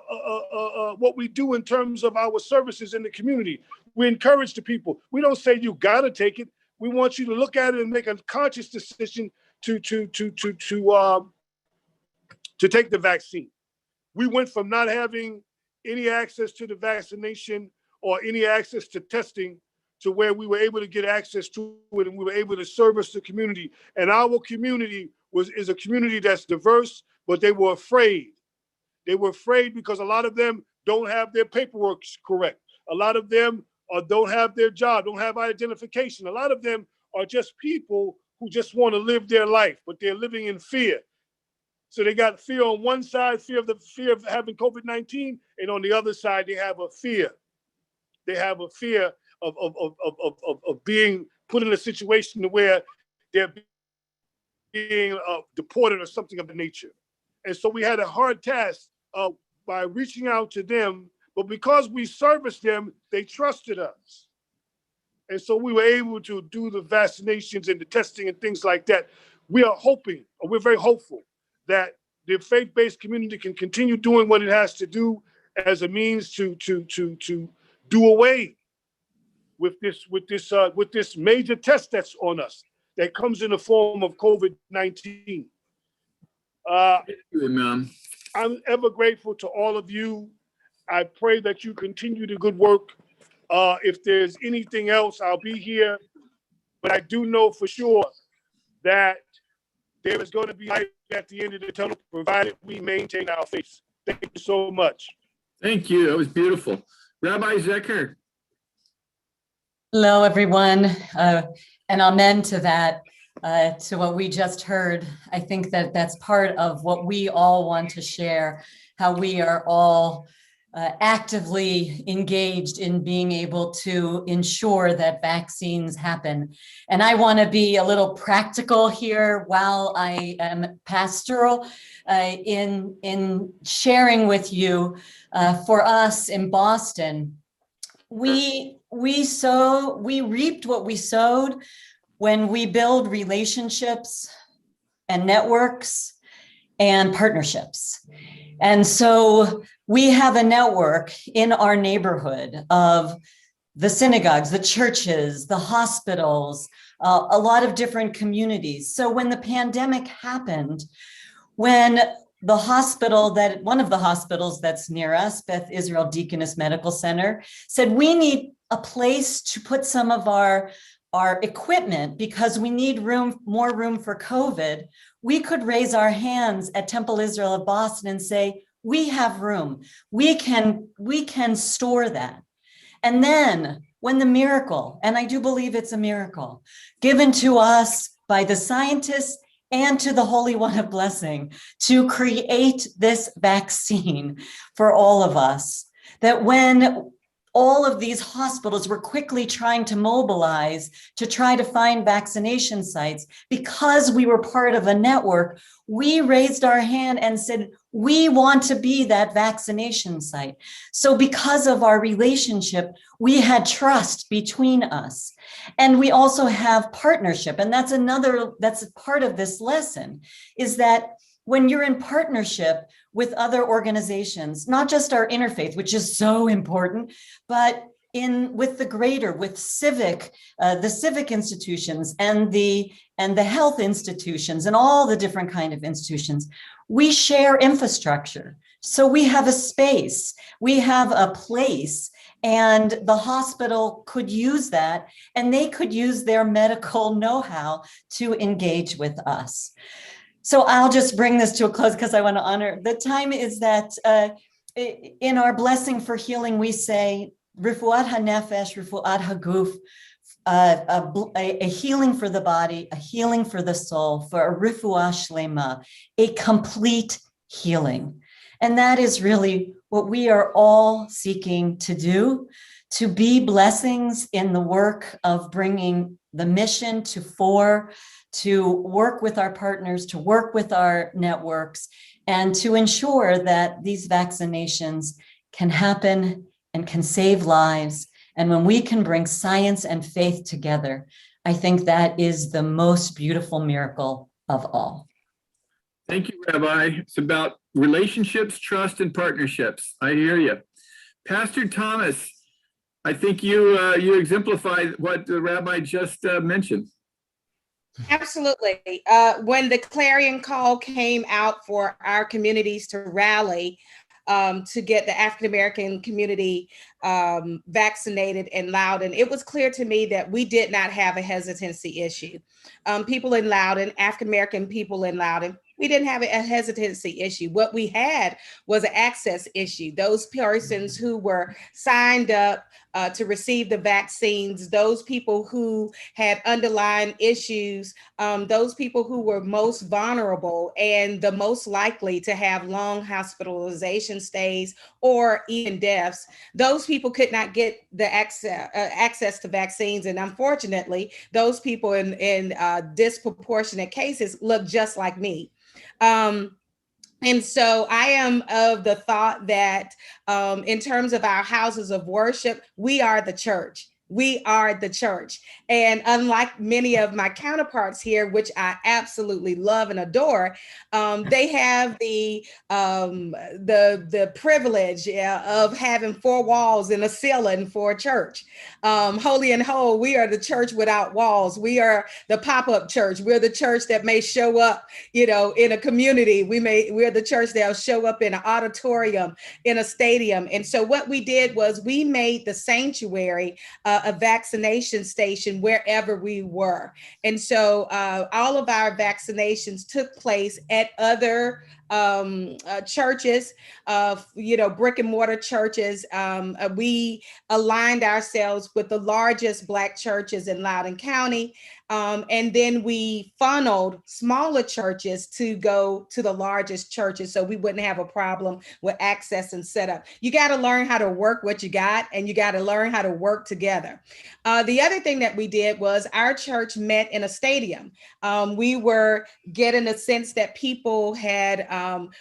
what we do in terms of our services in the community. We encourage the people. We don't say you gotta take it. We want you to look at it and make a conscious decision to take the vaccine. We went from not having any access to the vaccination or any access to testing to where we were able to get access to it and we were able to service the community. And our community is a community that's diverse, but they were afraid. They were afraid because a lot of them don't have their paperwork correct. A lot of them don't have their job, don't have identification. A lot of them are just people who just want to live their life, but they're living in fear. So they got fear on one side, fear of having COVID-19, and on the other side, they have a fear. They have a fear of being put in a situation where they're being deported or something of the nature. And so we had a hard task by reaching out to them, but because we serviced them, they trusted us. And so we were able to do the vaccinations and the testing and things like that. We are hoping, or we're very hopeful that the faith-based community can continue doing what it has to do as a means to do away with this major test that's on us that comes in the form of COVID-19. I'm ever grateful to all of you. I pray that you continue the good work. If there's anything else, I'll be here. But I do know for sure that there is going to be light at the end of the tunnel, provided we maintain our faith. Thank you so much. Thank you. That was beautiful. Rabbi Zecher. Hello, everyone. And amen to that, to what we just heard. I think that that's part of what we all want to share, how we are all actively engaged in being able to ensure that vaccines happen. And I want to be a little practical here while I am pastoral in sharing with you. For us in Boston, we reaped what we sowed when we build relationships and networks and partnerships. And so we have a network in our neighborhood of the synagogues, the churches, the hospitals, a lot of different communities. So when the pandemic happened, when the hospital one of the hospitals that's near us, Beth Israel Deaconess Medical Center, said, we need a place to put some of our equipment because we need more room for COVID, we could raise our hands at Temple Israel of Boston and say, we have room. We can store that. And then when the miracle, and I do believe it's a miracle, given to us by the scientists and to the Holy One of Blessing to create this vaccine for all of us, that when all of these hospitals were quickly trying to mobilize to try to find vaccination sites, because we were part of a network, we raised our hand and said, we want to be that vaccination site. So because of our relationship, we had trust between us. And we also have partnership. And that's part of this lesson, is that when you're in partnership with other organizations, not just our interfaith, which is so important, but with the civic institutions and the health institutions and all the different kind of institutions, we share infrastructure. So we have a space, we have a place, and the hospital could use that, and they could use their medical know-how to engage with us. So I'll just bring this to a close because I want to honor the time. Is that in our blessing for healing, we say, Rifuat HaNefesh, Rifuat HaGuf, a healing for the body, a healing for the soul, for a Rifuah Shlema, a complete healing. And that is really what we are all seeking to do, to be blessings in the work of bringing the mission to fore, to work with our partners, to work with our networks, and to ensure that these vaccinations can happen and can save lives. And when we can bring science and faith together, I think that is the most beautiful miracle of all. Thank you, Rabbi. It's about relationships, trust, and partnerships. I hear you. Pastor Thomas, I think you exemplified what the Rabbi just mentioned. Absolutely. When the clarion call came out for our communities to rally to get the African-American community vaccinated in Loudoun, it was clear to me that we did not have a hesitancy issue. People in Loudoun, African-American people in Loudoun, we didn't have a hesitancy issue. What we had was an access issue. Those persons who were signed up to receive the vaccines, those people who had underlying issues, those people who were most vulnerable and the most likely to have long hospitalization stays or even deaths, those people could not get the access to vaccines. And unfortunately, those people in disproportionate cases look just like me. And so I am of the thought that in terms of our houses of worship, we are the church. We are the church. And unlike many of my counterparts here, which I absolutely love and adore, they have the privilege of having 4 walls and a ceiling for a church. Holy and whole, we are the church without walls. We are the pop-up church. We're the church that may show up, in a community. We're the church that'll show up in an auditorium, in a stadium. And so what we did was we made the sanctuary a vaccination station wherever we were. And so all of our vaccinations took place at other churches, brick and mortar churches. We aligned ourselves with the largest Black churches in Loudoun County. And then we funneled smaller churches to go to the largest churches so we wouldn't have a problem with access and setup. You got to learn how to work what you got, and you got to learn how to work together. The other thing that we did was our church met in a stadium. We were getting a sense that people had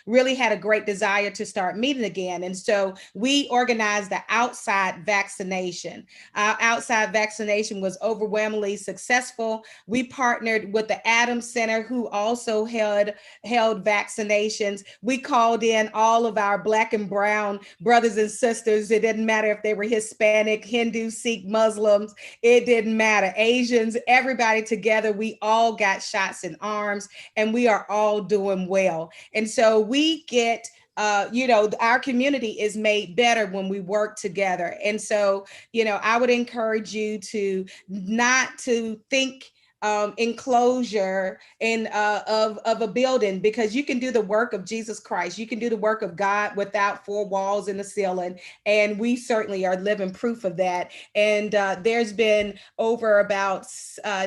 really had a great desire to start meeting again. And so we organized the outside vaccination. Our outside vaccination was overwhelmingly successful. We partnered with the Adams Center, who also held vaccinations. We called in all of our Black and brown brothers and sisters. It didn't matter if they were Hispanic, Hindu, Sikh, Muslims. It didn't matter. Asians, everybody together, we all got shots in arms, and we are all doing well. And so we get our community is made better when we work together. And so, I would encourage you to not to think enclosure of a building, because you can do the work of Jesus Christ. You can do the work of God without 4 walls and a ceiling. And we certainly are living proof of that. And there's been over about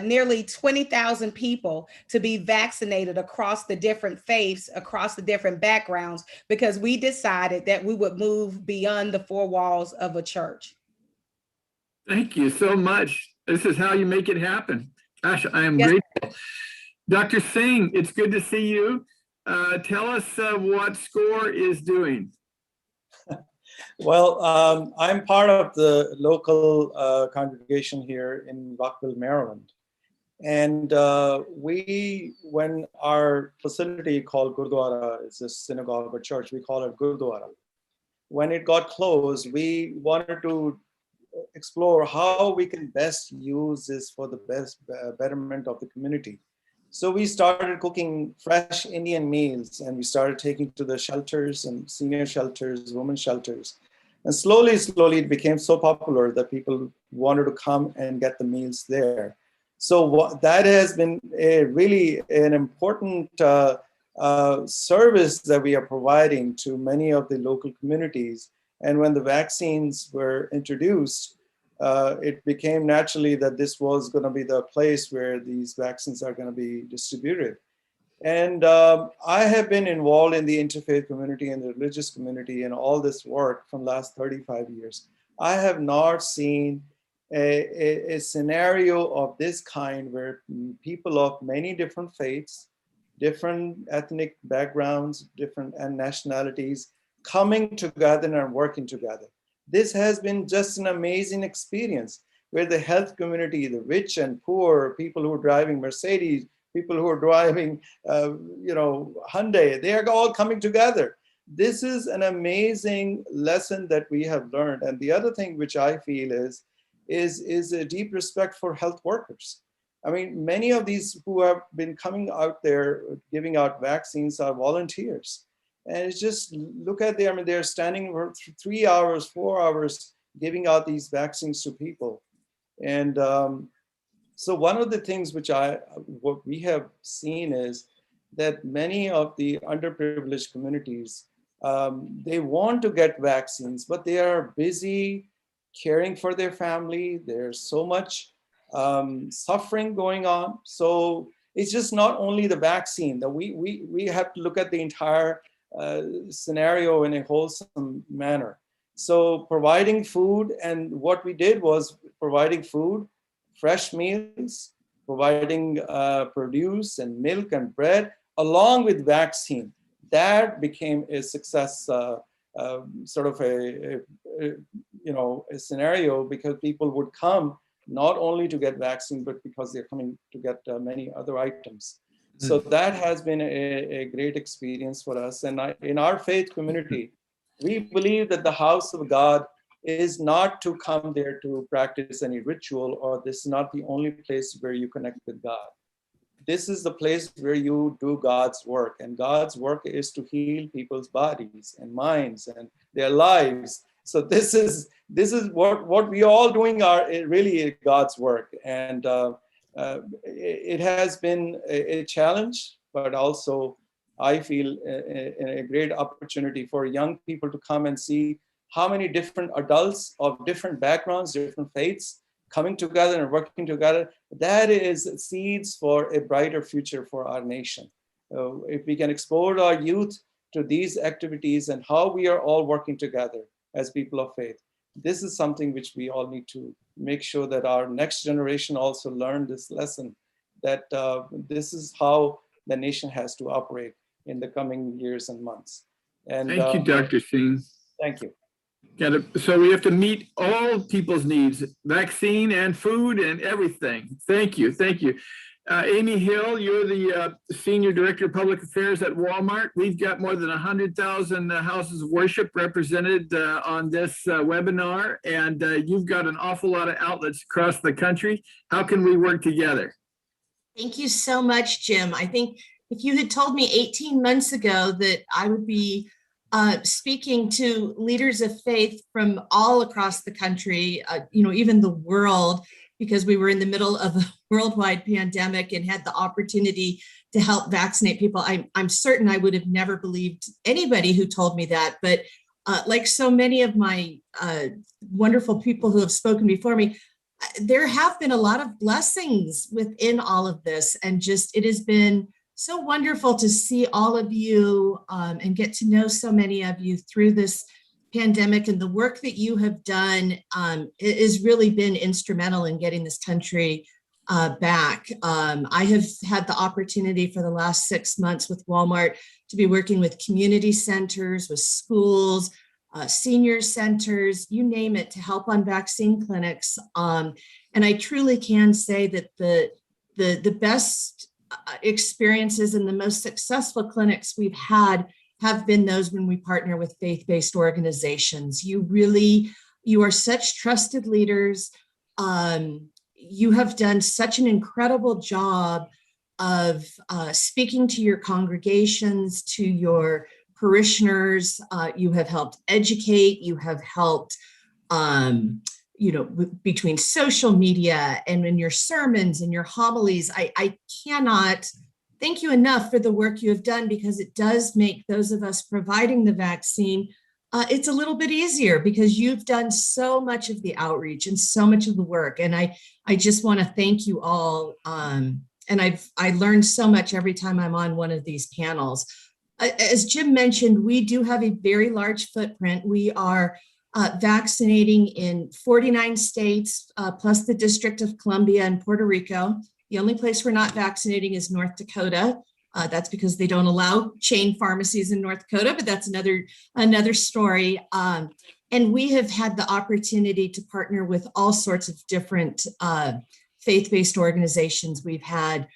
nearly 20,000 people to be vaccinated across the different faiths, across the different backgrounds, because we decided that we would move beyond the 4 walls of a church. Thank you so much. This is how you make it happen. Gosh, I am Yes. grateful. Dr. Singh, it's good to see you. Tell us what SCORE is doing. Well, I'm part of the local congregation here in Rockville, Maryland. And when our facility called Gurdwara, it's a synagogue or church, we call it Gurdwara. When it got closed, we wanted to explore how we can best use this for the best betterment of the community. So we started cooking fresh Indian meals, and we started taking to the shelters and senior shelters, women's shelters. And slowly it became so popular that people wanted to come and get the meals there. So that has been really an important service that we are providing to many of the local communities. And when the vaccines were introduced, it became naturally that this was going to be the place where these vaccines are going to be distributed. And I have been involved in the interfaith community and the religious community and all this work from the last 35 years. I have not seen a scenario of this kind where people of many different faiths, different ethnic backgrounds, different nationalities coming together and working together. This has been just an amazing experience where the health community, the rich and poor, people who are driving Mercedes, people who are driving, Hyundai, they are all coming together. This is an amazing lesson that we have learned. And the other thing which I feel is a deep respect for health workers. I mean, many of these who have been coming out there giving out vaccines are volunteers. And it's just, look at them, they're standing for 3 hours, 4 hours, giving out these vaccines to people. And so one of the things what we have seen is that many of the underprivileged communities, they want to get vaccines, but they are busy caring for their family. There's so much suffering going on. So it's just not only the vaccine that we have to look at the entire scenario in a wholesome manner. So providing food, and what we did was providing food, fresh meals, providing produce and milk and bread, along with vaccine. That became a success sort of a scenario, because people would come not only to get vaccine, but because they're coming to get many other items. So that has been a great experience for us. And in our faith community, we believe that the house of God is not to come there to practice any ritual, or this is not the only place where you connect with God. This is the place where you do God's work, and God's work is to heal people's bodies and minds and their lives. So this is what we all doing are really God's work, and it has been a challenge, but also I feel a great opportunity for young people to come and see how many different adults of different backgrounds, different faiths, coming together and working together. That is seeds for a brighter future for our nation. If we can expose our youth to these activities and how we are all working together as people of faith, this is something which we all need to make sure that our next generation also learn this lesson, that this is how the nation has to operate in the coming years and months. And thank you, Dr. Singh. Thank you. So we have to meet all people's needs, vaccine and food and everything. Thank you. Thank you. Amy Hill, you're the Senior Director of Public Affairs at Walmart. We've got more than 100,000 houses of worship represented on this webinar, and you've got an awful lot of outlets across the country. How can we work together? Thank you so much, Jim. I think if you had told me 18 months ago that I would be speaking to leaders of faith from all across the country, even the world, because we were in the middle of a worldwide pandemic and had the opportunity to help vaccinate people, I'm certain I would have never believed anybody who told me that. But like so many of my wonderful people who have spoken before me, there have been a lot of blessings within all of this. And just, it has been so wonderful to see all of you and get to know so many of you through this pandemic, and the work that you have done has really been instrumental in getting this country back. I have had the opportunity for the last 6 months with Walmart to be working with community centers, with schools, senior centers, you name it, to help on vaccine clinics. And I truly can say that the best experiences and the most successful clinics we've had have been those when we partner with faith-based organizations. You are such trusted leaders. You have done such an incredible job of speaking to your congregations, to your parishioners. You have helped educate, you have helped between social media and in your sermons and your homilies. I cannot thank you enough for the work you have done, because it does make those of us providing the vaccine, it's a little bit easier, because you've done so much of the outreach and so much of the work. And I just want to thank you all. And I learned so much every time I'm on one of these panels. As Jim mentioned, we do have a very large footprint. We are vaccinating in 49 states, plus the District of Columbia and Puerto Rico. The only place we're not vaccinating is North Dakota. That's because they don't allow chain pharmacies in North Dakota, but that's another story. And we have had the opportunity to partner with all sorts of different faith-based organizations. We've had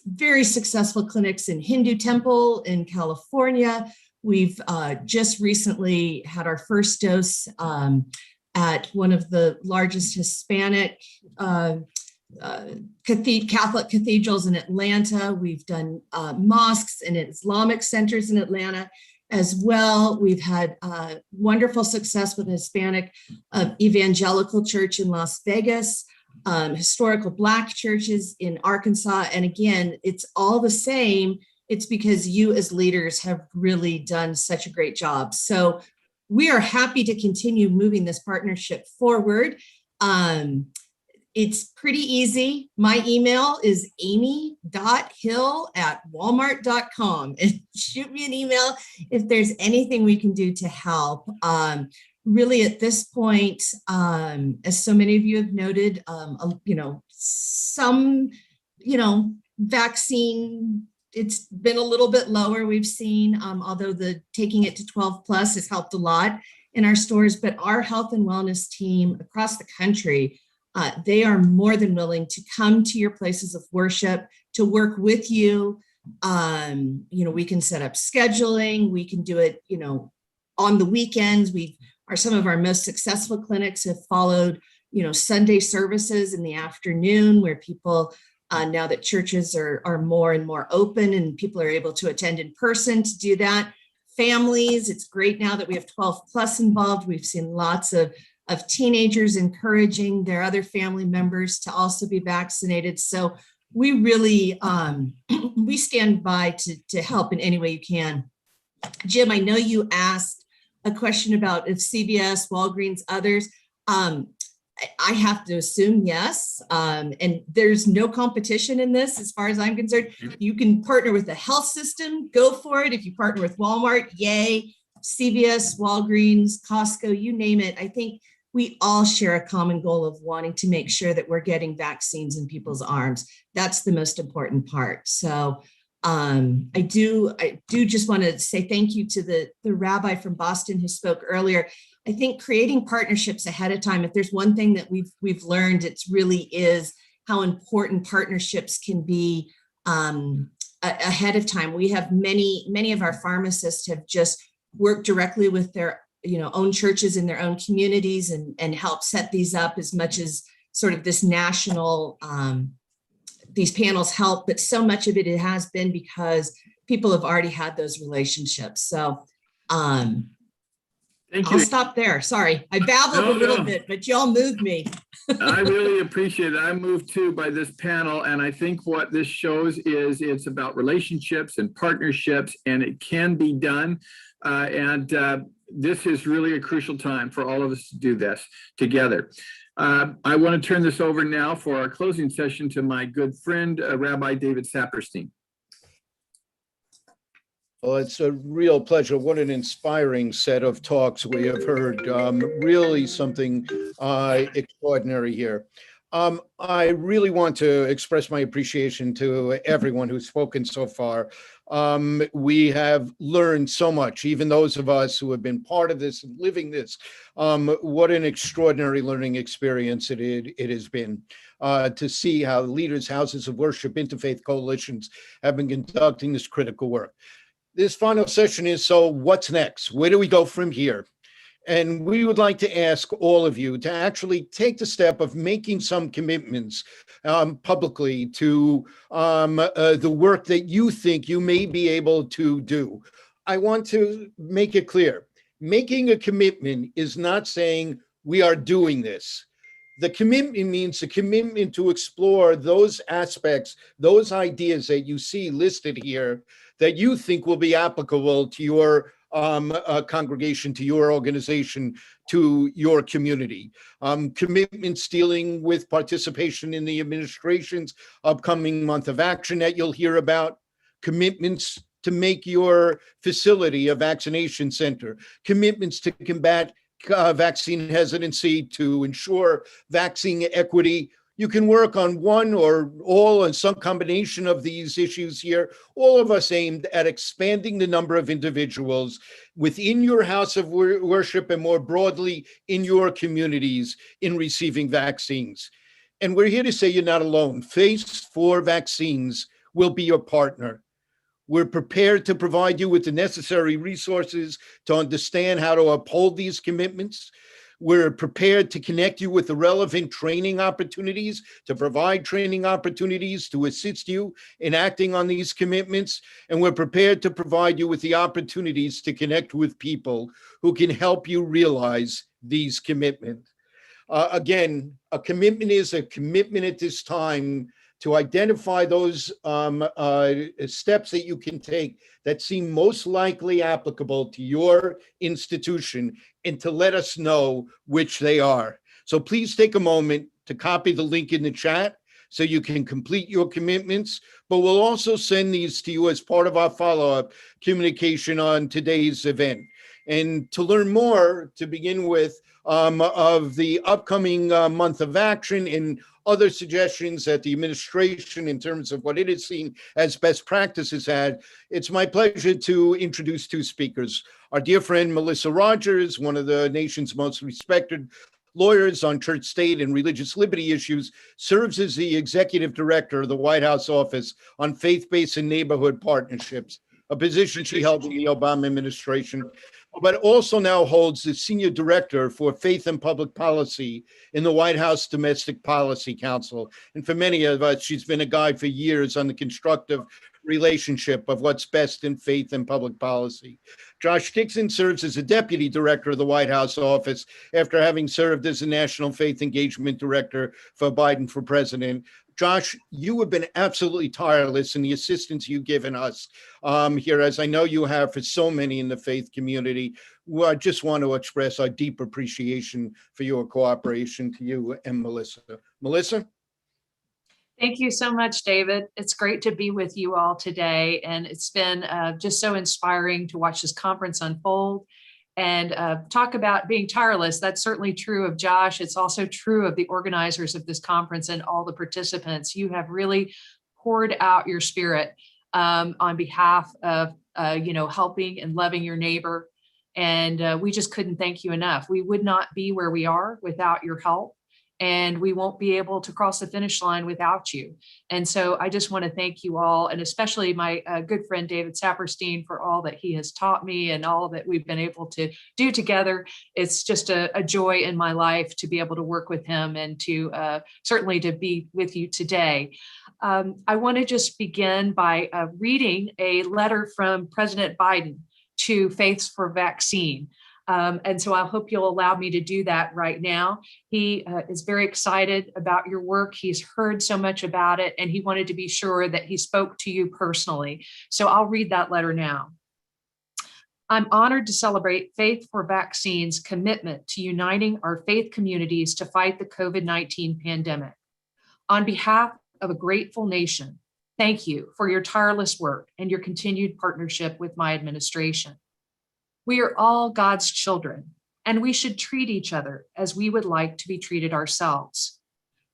very successful clinics in Hindu Temple in California. We've just recently had our first dose at one of the largest Hispanic Catholic cathedrals in Atlanta. We've done mosques and Islamic centers in Atlanta as well. We've had wonderful success with Hispanic Evangelical Church in Las Vegas, historical Black churches in Arkansas. And again, it's all the same. It's because you as leaders have really done such a great job. So we are happy to continue moving this partnership forward. It's pretty easy. My email is amy.hill@walmart.com. And shoot me an email if there's anything we can do to help. Really at this point, as so many of you have noted, some vaccine it's been a little bit lower, we've seen, although the taking it to 12 plus has helped a lot in our stores, but our health and wellness team across the country, they are more than willing to come to your places of worship, to work with you. We can set up scheduling, we can do it, on the weekends. Some of our most successful clinics have followed, Sunday services in the afternoon, where people, now that churches are more and more open and people are able to attend in person, to do that. Families, it's great now that we have 12 plus involved. We've seen lots of teenagers encouraging their other family members to also be vaccinated. So we really, we stand by to help in any way you can. Jim, I know you asked a question about if CVS, Walgreens, others. I have to assume yes. And there's no competition in this as far as I'm concerned. You can partner with the health system, go for it. If you partner with Walmart, yay. CVS, Walgreens, Costco, you name it. I think we all share a common goal of wanting to make sure that we're getting vaccines in people's arms. That's the most important part. So I do just want to say thank you to the rabbi from Boston who spoke earlier. I think creating partnerships ahead of time, if there's one thing that we've learned, it really is how important partnerships can be ahead of time. We have many of our pharmacists have just worked directly with their own churches in their own communities and help set these up as much as sort of this national, these panels help, but so much of it has been because people have already had those relationships. So Thank you. I'll stop there. Sorry, I babbled a little bit, but y'all moved me. I really appreciate it. I'm moved too by this panel. And I think what this shows is it's about relationships and partnerships, and it can be done. This is really a crucial time for all of us to do this together. I want to turn this over now for our closing session to my good friend, Rabbi David Saperstein. Well, it's a real pleasure. What an inspiring set of talks we have heard. Really something extraordinary here. I really want to express my appreciation to everyone who's spoken so far. We have learned so much, even those of us who have been part of this and living this. What an extraordinary learning experience it has been to see how leaders, houses of worship, interfaith coalitions have been conducting this critical work. This final session is, so what's next? Where do we go from here? And we would like to ask all of you to actually take the step of making some commitments publicly to the work that you think you may be able to do. I want to make it clear. Making a commitment is not saying we are doing this. The commitment means a commitment to explore those aspects, those ideas that you see listed here that you think will be applicable to your congregation, to your organization, to your community. Commitments dealing with participation in the administration's upcoming month of action that you'll hear about. Commitments to make your facility a vaccination center. Commitments to combat vaccine hesitancy, to ensure vaccine equity. You can work on one or all and some combination of these issues here, all of us aimed at expanding the number of individuals within your house of worship and more broadly in your communities in receiving vaccines. And we're here to say you're not alone. Faiths4Vaccines will be your partner. We're prepared to provide you with the necessary resources to understand how to uphold these commitments. We're prepared to connect you with the relevant training opportunities, to provide training opportunities to assist you in acting on these commitments. And we're prepared to provide you with the opportunities to connect with people who can help you realize these commitments. Again, a commitment is a commitment at this time to identify those steps that you can take that seem most likely applicable to your institution and to let us know which they are. So please take a moment to copy the link in the chat so you can complete your commitments, but we'll also send these to you as part of our follow-up communication on today's event. And to learn more, to begin with, of the upcoming month of action and other suggestions that the administration, in terms of what it has seen as best practices, had, it's my pleasure to introduce two speakers. Our dear friend, Melissa Rogers, one of the nation's most respected lawyers on church, state, and religious liberty issues, serves as the executive director of the White House Office on Faith-Based and Neighborhood Partnerships, a position she held in the Obama administration, but also now holds the senior director for faith and public policy in the White House Domestic Policy Council. And for many of us, she's been a guide for years on the constructive relationship of what's best in faith and public policy. Josh Dixon serves as a deputy director of the White House office after having served as the National Faith Engagement Director for Biden for president. Josh, you have been absolutely tireless in the assistance you've given us here, as I know you have for so many in the faith community. Well, I just want to express our deep appreciation for your cooperation to you and Melissa. Melissa? Thank you so much, David. It's great to be with you all today. And it's been just so inspiring to watch this conference unfold and talk about being tireless. That's certainly true of Josh. It's also true of the organizers of this conference and all the participants. You have really poured out your spirit on behalf of helping and loving your neighbor. And we just couldn't thank you enough. We would not be where we are without your help. And we won't be able to cross the finish line without you. And so I just want to thank you all, and especially my good friend, David Saperstein, for all that he has taught me and all that we've been able to do together. It's just a joy in my life to be able to work with him and to certainly to be with you today. I want to just begin by reading a letter from President Biden to Faiths4Vaccines. And so I hope you'll allow me to do that right now. He is very excited about your work. He's heard so much about it, and he wanted to be sure that he spoke to you personally. So I'll read that letter now. I'm honored to celebrate Faiths4Vaccines' commitment to uniting our faith communities to fight the COVID-19 pandemic. On behalf of a grateful nation, thank you for your tireless work and your continued partnership with my administration. We are all God's children, and we should treat each other as we would like to be treated ourselves.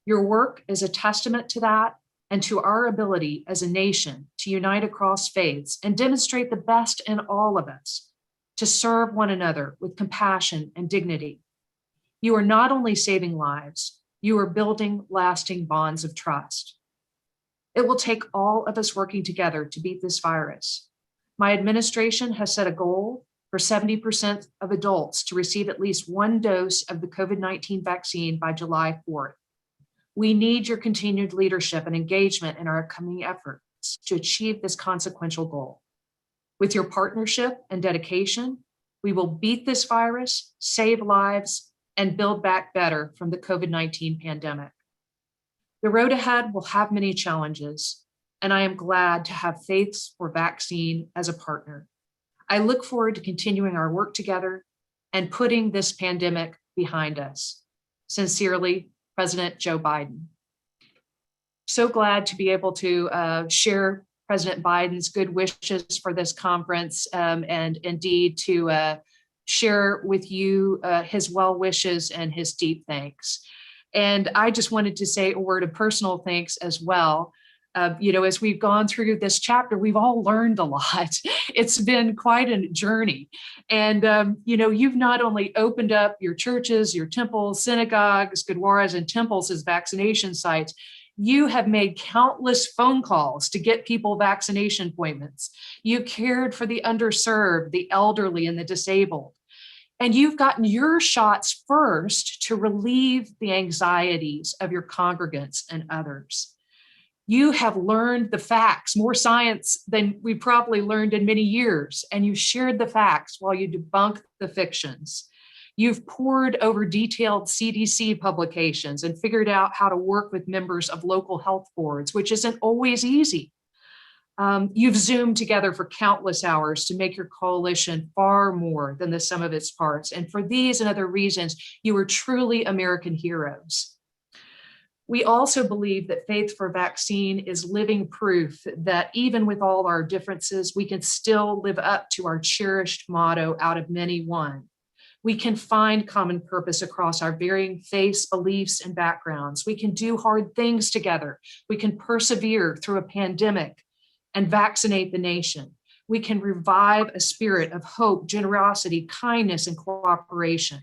Your work is a testament to that and to our ability as a nation to unite across faiths and demonstrate the best in all of us, to serve one another with compassion and dignity. You are not only saving lives, you are building lasting bonds of trust. It will take all of us working together to beat this virus. My administration has set a goal for 70% of adults to receive at least one dose of the COVID-19 vaccine by July 4th. We need your continued leadership and engagement in our upcoming efforts to achieve this consequential goal. With your partnership and dedication, we will beat this virus, save lives, and build back better from the COVID-19 pandemic. The road ahead will have many challenges, and I am glad to have Faiths4Vaccines as a partner. I look forward to continuing our work together and putting this pandemic behind us. Sincerely, President Joe Biden. So glad to be able to share President Biden's good wishes for this conference and indeed to share with you his well wishes and his deep thanks. And I just wanted to say a word of personal thanks as well. As we've gone through this chapter, we've all learned a lot. It's been quite a journey. And, you've not only opened up your churches, your temples, synagogues, gurdwaras, and temples as vaccination sites, you have made countless phone calls to get people vaccination appointments. You cared for the underserved, the elderly, and the disabled. And you've gotten your shots first to relieve the anxieties of your congregants and others. You have learned the facts, more science than we probably learned in many years, and you shared the facts while you debunk the fictions. You've pored over detailed CDC publications and figured out how to work with members of local health boards, which isn't always easy. You've Zoomed together for countless hours to make your coalition far more than the sum of its parts. And for these and other reasons, you are truly American heroes. We also believe that Faiths4Vaccine is living proof that even with all our differences, we can still live up to our cherished motto, out of many, one. We can find common purpose across our varying faiths, beliefs, and backgrounds. We can do hard things together. We can persevere through a pandemic and vaccinate the nation. We can revive a spirit of hope, generosity, kindness, and cooperation.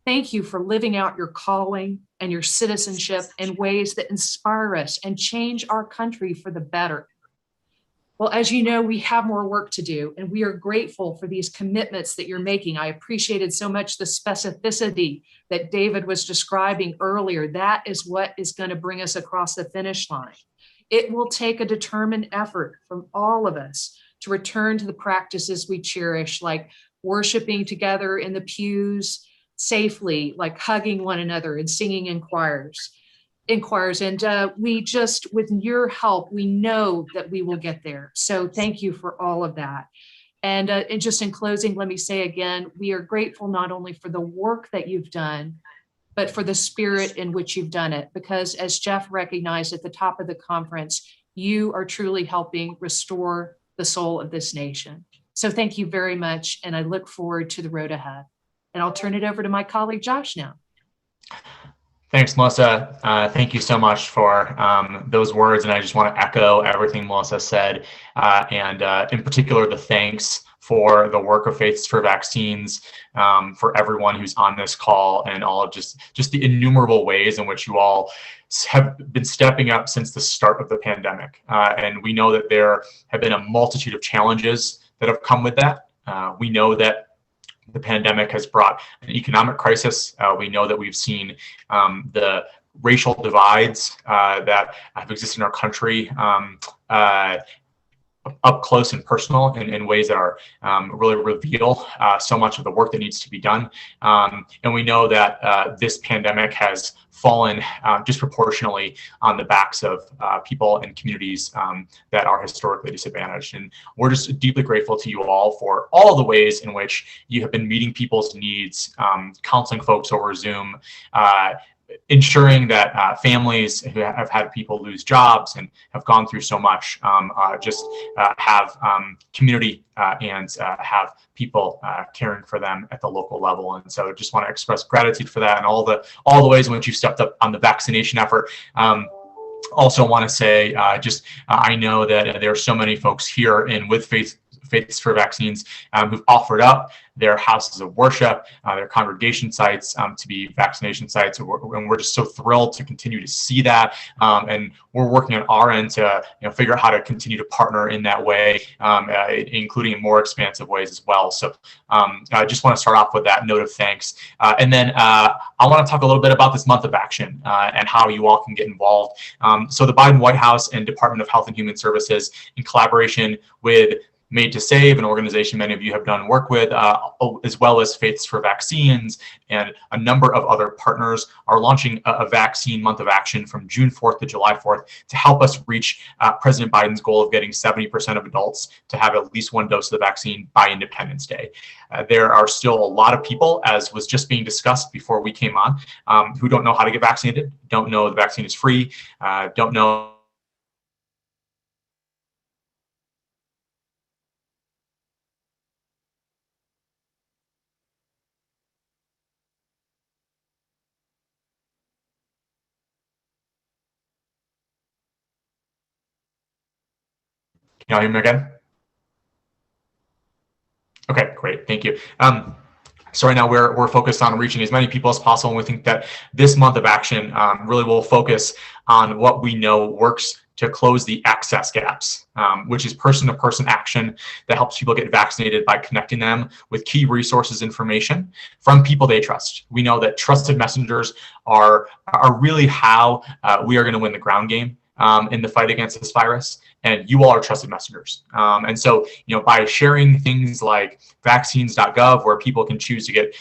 Thank you for living out your calling and your citizenship in ways that inspire us and change our country for the better. Well, as you know, we have more work to do, and we are grateful for these commitments that you're making. I appreciated so much the specificity that David was describing earlier. That is what is going to bring us across the finish line. It will take a determined effort from all of us to return to the practices we cherish, like worshiping together in the pews safely, like hugging one another and singing in choirs. And we just, with your help, we know that we will get there. So thank you for all of that. And just in closing, let me say again, we are grateful not only for the work that you've done, but for the spirit in which you've done it. Because as Jeff recognized at the top of the conference, you are truly helping restore the soul of this nation. So thank you very much. And I look forward to the road ahead. And I'll turn it over to my colleague, Josh, now. Thanks, Melissa. Thank you so much for those words. And I just want to echo everything Melissa said, and in particular, the thanks for the work of Faiths4Vaccines, for everyone who's on this call, and all of just the innumerable ways in which you all have been stepping up since the start of the pandemic. And we know that there have been a multitude of challenges that have come with that. We know that the pandemic has brought an economic crisis. We know that we've seen the racial divides that have existed in our country up close and personal in ways that are really reveal so much of the work that needs to be done. And we know that this pandemic has fallen disproportionately on the backs of people and communities that are historically disadvantaged. And we're just deeply grateful to you all for all the ways in which you have been meeting people's needs, counseling folks over Zoom, ensuring that families who have had people lose jobs and have gone through so much have community and have people caring for them at the local level. And so just want to express gratitude for that and all the ways in which you've stepped up on the vaccination effort. Also want to say, I know that there are so many folks here and with Faiths4Vaccines who've offered up their houses of worship, their congregation sites to be vaccination sites. And we're just so thrilled to continue to see that. And we're working on our end to figure out how to continue to partner in that way, including in more expansive ways as well. So I just want to start off with that note of thanks. And then I want to talk a little bit about this month of action and how you all can get involved. So the Biden White House and Department of Health and Human Services, in collaboration with Made to Save, an organization many of you have done work with, as well as Faiths4Vaccines and a number of other partners, are launching a vaccine month of action from June 4th to July 4th to help us reach President Biden's goal of getting 70% of adults to have at least one dose of the vaccine by Independence Day. There are still a lot of people, as was just being discussed before we came on, who don't know how to get vaccinated, don't know the vaccine is free, don't know Can y'all hear me again? Okay, great, thank you. So right now we're focused on reaching as many people as possible, and we think that this month of action really will focus on what we know works to close the access gaps, which is person-to-person action that helps people get vaccinated by connecting them with key resources, information from people they trust. We know that trusted messengers are really how we are going to win the ground game in the fight against this virus. And you all are trusted messengers. And so, by sharing things like vaccines.gov, where people can choose to get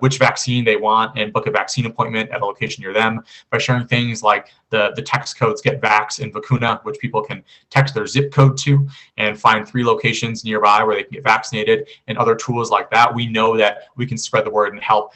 which vaccine they want and book a vaccine appointment at a location near them, by sharing things like the text codes Get Vax and Vacuna, which people can text their zip code to and find 3 locations nearby where they can get vaccinated, and other tools like that, we know that we can spread the word and help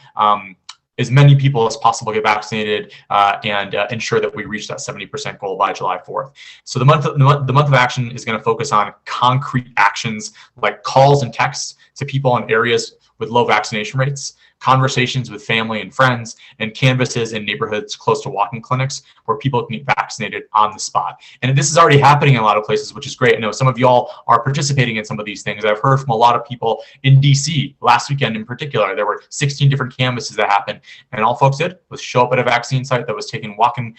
as many people as possible get vaccinated and ensure that we reach that 70% goal by July 4th. So the month of action is going to focus on concrete actions like calls and texts to people in areas with low vaccination rates, conversations with family and friends, and canvasses in neighborhoods close to walk-in clinics where people can get vaccinated on the spot. And this is already happening in a lot of places, which is great. I know some of y'all are participating in some of these things. I've heard from a lot of people in DC last weekend in particular. There were 16 different canvases that happened, and all folks did was show up at a vaccine site that was taking walk-in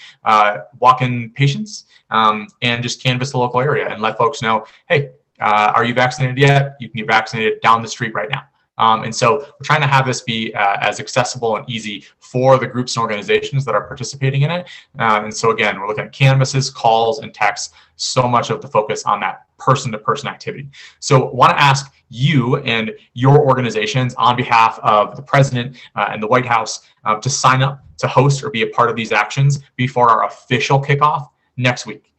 patients and just canvass the local area and let folks know, hey, are you vaccinated yet? You can get vaccinated down the street right now. And so we're trying to have this be as accessible and easy for the groups and organizations that are participating in it. And so again, we're looking at canvases, calls, and texts, so much of the focus on that person-to-person activity. So I want to ask you and your organizations on behalf of the president and the White House to sign up to host or be a part of these actions before our official kickoff next week.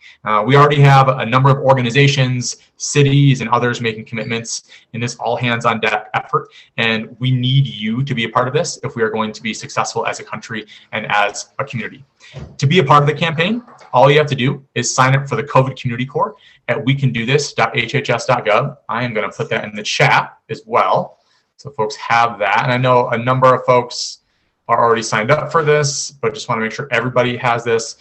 We already have a number of organizations, cities, and others making commitments in this all hands on deck effort. And we need you to be a part of this if we are going to be successful as a country and as a community. To be a part of the campaign, all you have to do is sign up for the COVID Community Corps at wecandothis.hhs.gov. I am going to put that in the chat as well, so folks have that. And I know a number of folks are already signed up for this, but just want to make sure everybody has this.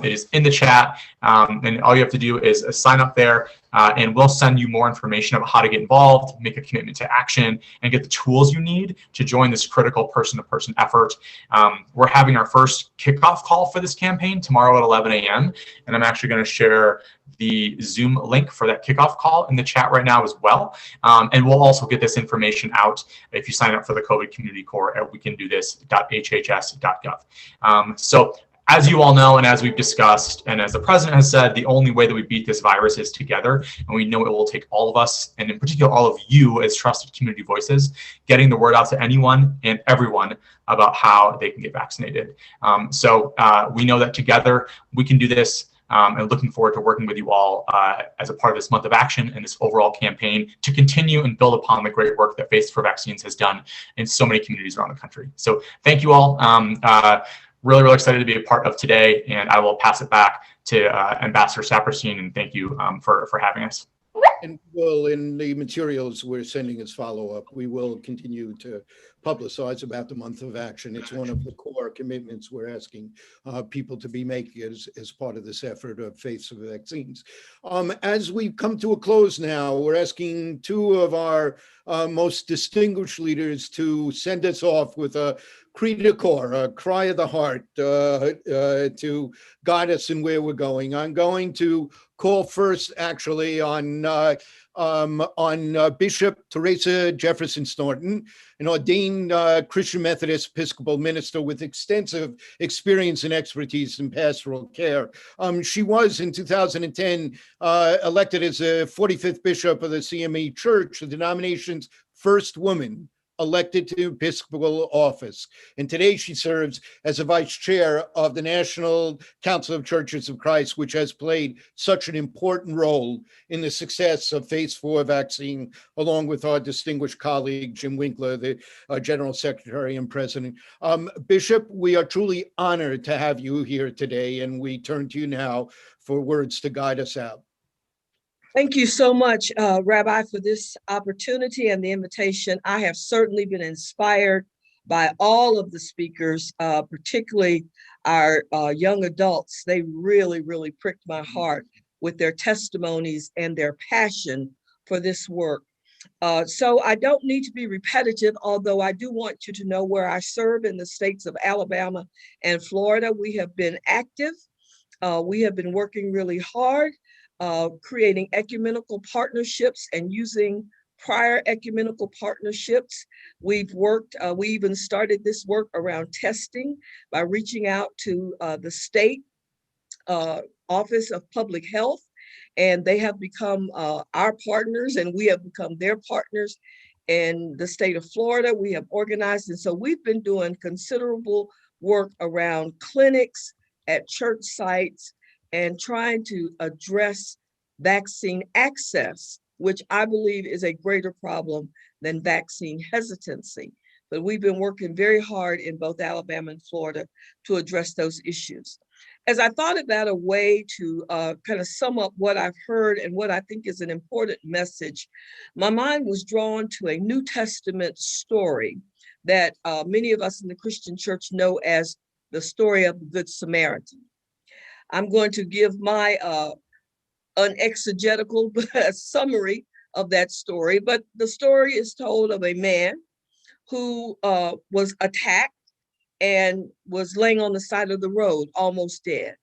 It is in the chat, and all you have to do is sign up there, and we'll send you more information about how to get involved, make a commitment to action, and get the tools you need to join this critical person-to-person effort. We're having our first kickoff call for this campaign tomorrow at 11 a.m., and I'm actually going to share the Zoom link for that kickoff call in the chat right now as well. And we'll also get this information out if you sign up for the COVID Community Corps at wecandothis.hhs.gov. So as you all know, and as we've discussed, and as the president has said, the only way that we beat this virus is together. And we know it will take all of us, and in particular, all of you as trusted community voices, getting the word out to anyone and everyone about how they can get vaccinated. So we know that together we can do this. And looking forward to working with you all as a part of this month of action and this overall campaign to continue and build upon the great work that Faiths4Vaccines has done in so many communities around the country. So thank you all. Really, really excited to be a part of today, and I will pass it back to Ambassador Saperstein, and thank you for having us. And well, in the materials we're sending as follow-up, we will continue to publicize about the month of action. It's one of the core commitments we're asking people to be making as part of this effort of Faiths4Vaccines. As we come to a close now, we're asking two of our most distinguished leaders to send us off with a cri de corps, a cry of the heart, to guide us in where we're going. I'm going to call first, actually, on Bishop Teresa Jefferson Staunton, an ordained Christian Methodist Episcopal minister with extensive experience and expertise in pastoral care. She was, in 2010, elected as a 45th bishop of the CME Church, the denomination's first woman elected to Episcopal office. And today she serves as a vice chair of the National Council of Churches of Christ, which has played such an important role in the success of Faiths4Vaccine, along with our distinguished colleague, Jim Winkler, the General Secretary and President. Bishop, we are truly honored to have you here today, and we turn to you now for words to guide us out. Thank you so much, Rabbi, for this opportunity and the invitation. I have certainly been inspired by all of the speakers, particularly our young adults. They really, really pricked my heart with their testimonies and their passion for this work. So I don't need to be repetitive, although I do want you to know where I serve in the states of Alabama and Florida. We have been active. We have been working really hard. Creating ecumenical partnerships and using prior ecumenical partnerships. We've worked, we even started this work around testing by reaching out to the state Office of Public Health, and they have become our partners, and we have become their partners. In the state of Florida, we have organized, and so we've been doing considerable work around clinics at church sites, and trying to address vaccine access, which I believe is a greater problem than vaccine hesitancy. but we've been working very hard in both Alabama and Florida to address those issues. As I thought about a way to kind of sum up what I've heard and what I think is an important message, my mind was drawn to a New Testament story that many of us in the Christian church know as the story of the Good Samaritan. I'm going to give my unexegetical summary of that story, but the story is told of a man who was attacked and was laying on the side of the road, almost dead.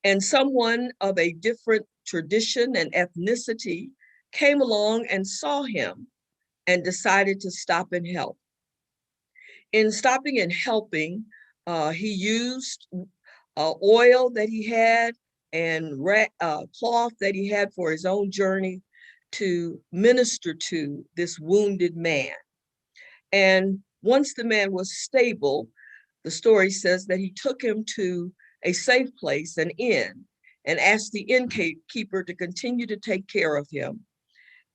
And someone of a different tradition and ethnicity came along and saw him and decided to stop and help. In stopping and helping, he used oil that he had and cloth that he had for his own journey to minister to this wounded man. And once the man was stable, the story says that he took him to a safe place, an inn, and asked the innkeeper to continue to take care of him,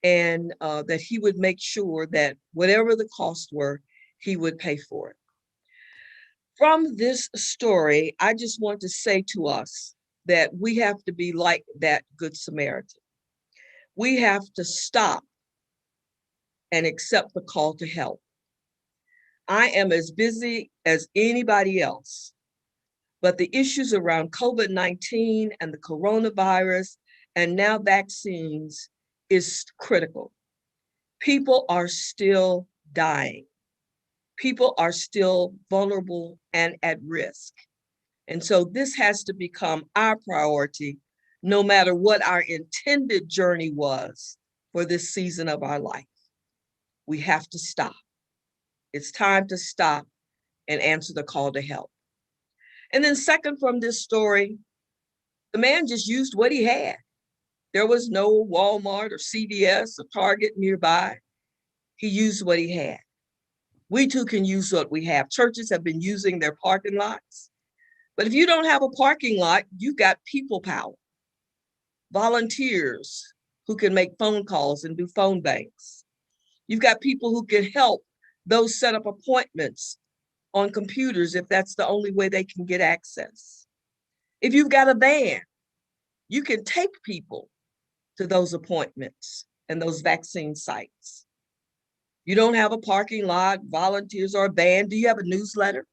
and that he would make sure that whatever the costs were, he would pay for it. From this story, I just want to say to us that we have to be like that Good Samaritan. We have to stop and accept the call to help. I am as busy as anybody else, but the issues around COVID-19 and the coronavirus and now vaccines is critical. People are still dying. People are still vulnerable and at risk. And so this has to become our priority, no matter what our intended journey was for this season of our life. We have to stop. It's time to stop and answer the call to help. And then second from this story, the man just used what he had. There was no Walmart or CVS or Target nearby. He used what he had. We too can use what we have. Churches have been using their parking lots. But if you don't have a parking lot, you got people power. Volunteers who can make phone calls and do phone banks. You've got people who can help those set up appointments on computers if that's the only way they can get access. If you've got a van, you can take people to those appointments and those vaccine sites. You don't have a parking lot, volunteers, or a van. Do you have a newsletter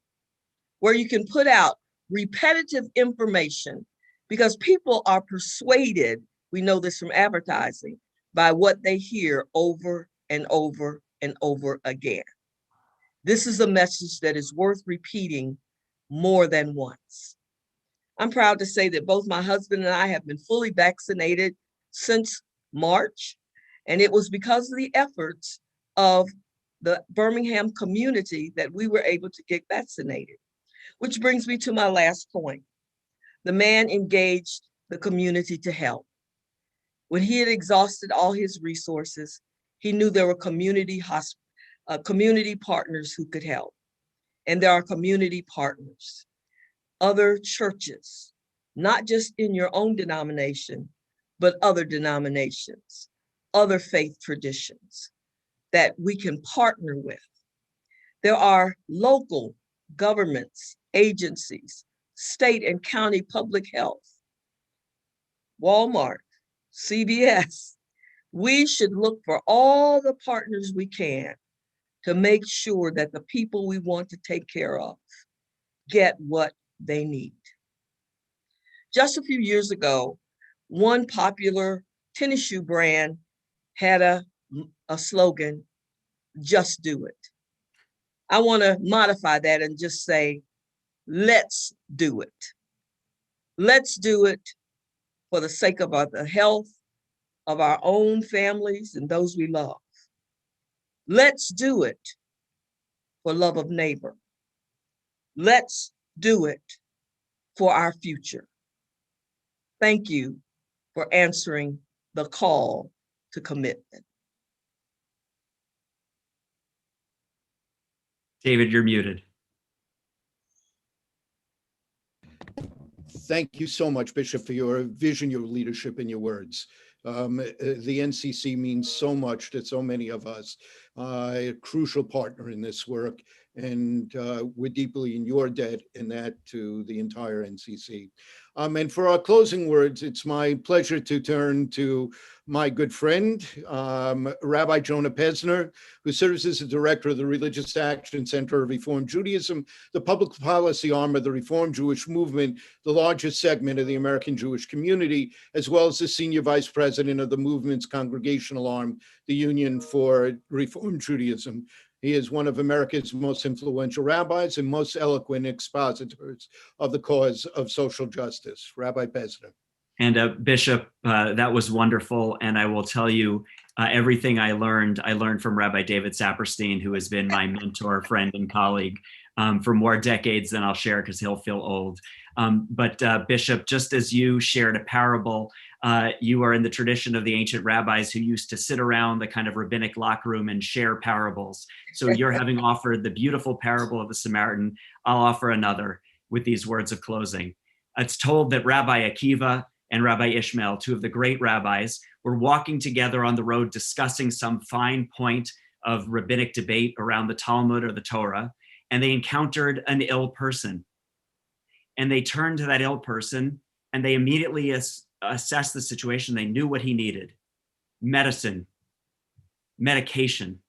where you can put out repetitive information? Because people are persuaded, we know this from advertising, by what they hear over and over and over again. This is a message that is worth repeating more than once. I'm proud to say that both my husband and I have been fully vaccinated since March, and it was because of the efforts of the Birmingham community that we were able to get vaccinated. Which brings me to my last point. The man engaged the community to help. When he had exhausted all his resources, he knew there were community partners who could help. And there are community partners, other churches, not just in your own denomination, but other denominations, other faith traditions that we can partner with. There are local governments, agencies, state and county public health, Walmart, CVS. We should look for all the partners we can to make sure that the people we want to take care of get what they need. Just a few years ago, one popular tennis shoe brand had a slogan, "Just do it." I want to modify that and just say, let's do it. Let's do it for the sake of the health of our own families and those we love. Let's do it for love of neighbor. Let's do it for our future. Thank you for answering the call to commitment. David, you're muted. Thank you so much, Bishop, for your vision, your leadership, and your words. The NCC means so much to so many of us. a crucial partner in this work. And we're deeply in your debt in that to the entire NCC. And for our closing words, it's my pleasure to turn to my good friend, Rabbi Jonah Pesner, who serves as the director of the Religious Action Center of Reform Judaism, the public policy arm of the Reform Jewish movement, the largest segment of the American Jewish community, as well as the senior vice president of the movement's congregational arm, the Union for Reform Judaism. He is one of America's most influential rabbis and most eloquent expositors of the cause of social justice. Rabbi Pesner. And Bishop, that was wonderful. And I will tell you, everything I learned from Rabbi David Saperstein, who has been my mentor, friend, and colleague for more decades than I'll share because he'll feel old. But Bishop, just as you shared a parable, you are in the tradition of the ancient rabbis who used to sit around the kind of rabbinic locker room and share parables. So you're having offered the beautiful parable of the Samaritan. I'll offer another with these words of closing. It's told that Rabbi Akiva and Rabbi Ishmael, two of the great rabbis, were walking together on the road discussing some fine point of rabbinic debate around the Talmud or the Torah, and they encountered an ill person. And they turned to that ill person and they immediately assessed the situation. They knew what he needed: medicine, medication.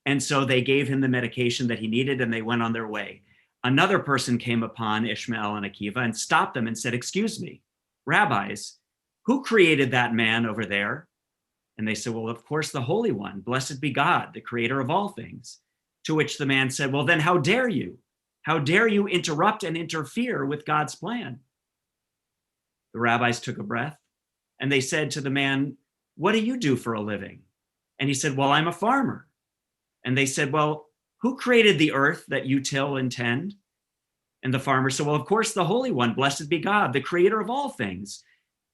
And so they gave him the medication that he needed and they went on their way. Another person came upon Ishmael and Akiva and stopped them and said, "Excuse me, rabbis, who created that man over there?" And they said, "Well, of course, the Holy One, blessed be God, the creator of all things." To which the man said, "Well, then how dare you? How dare you interrupt and interfere with God's plan?" The rabbis took a breath and they said to the man, "What do you do for a living?" And he said, "Well, I'm a farmer." And they said, "Well, who created the earth that you till and tend?" And the farmer said, "Well, of course, the Holy One, blessed be God, the creator of all things."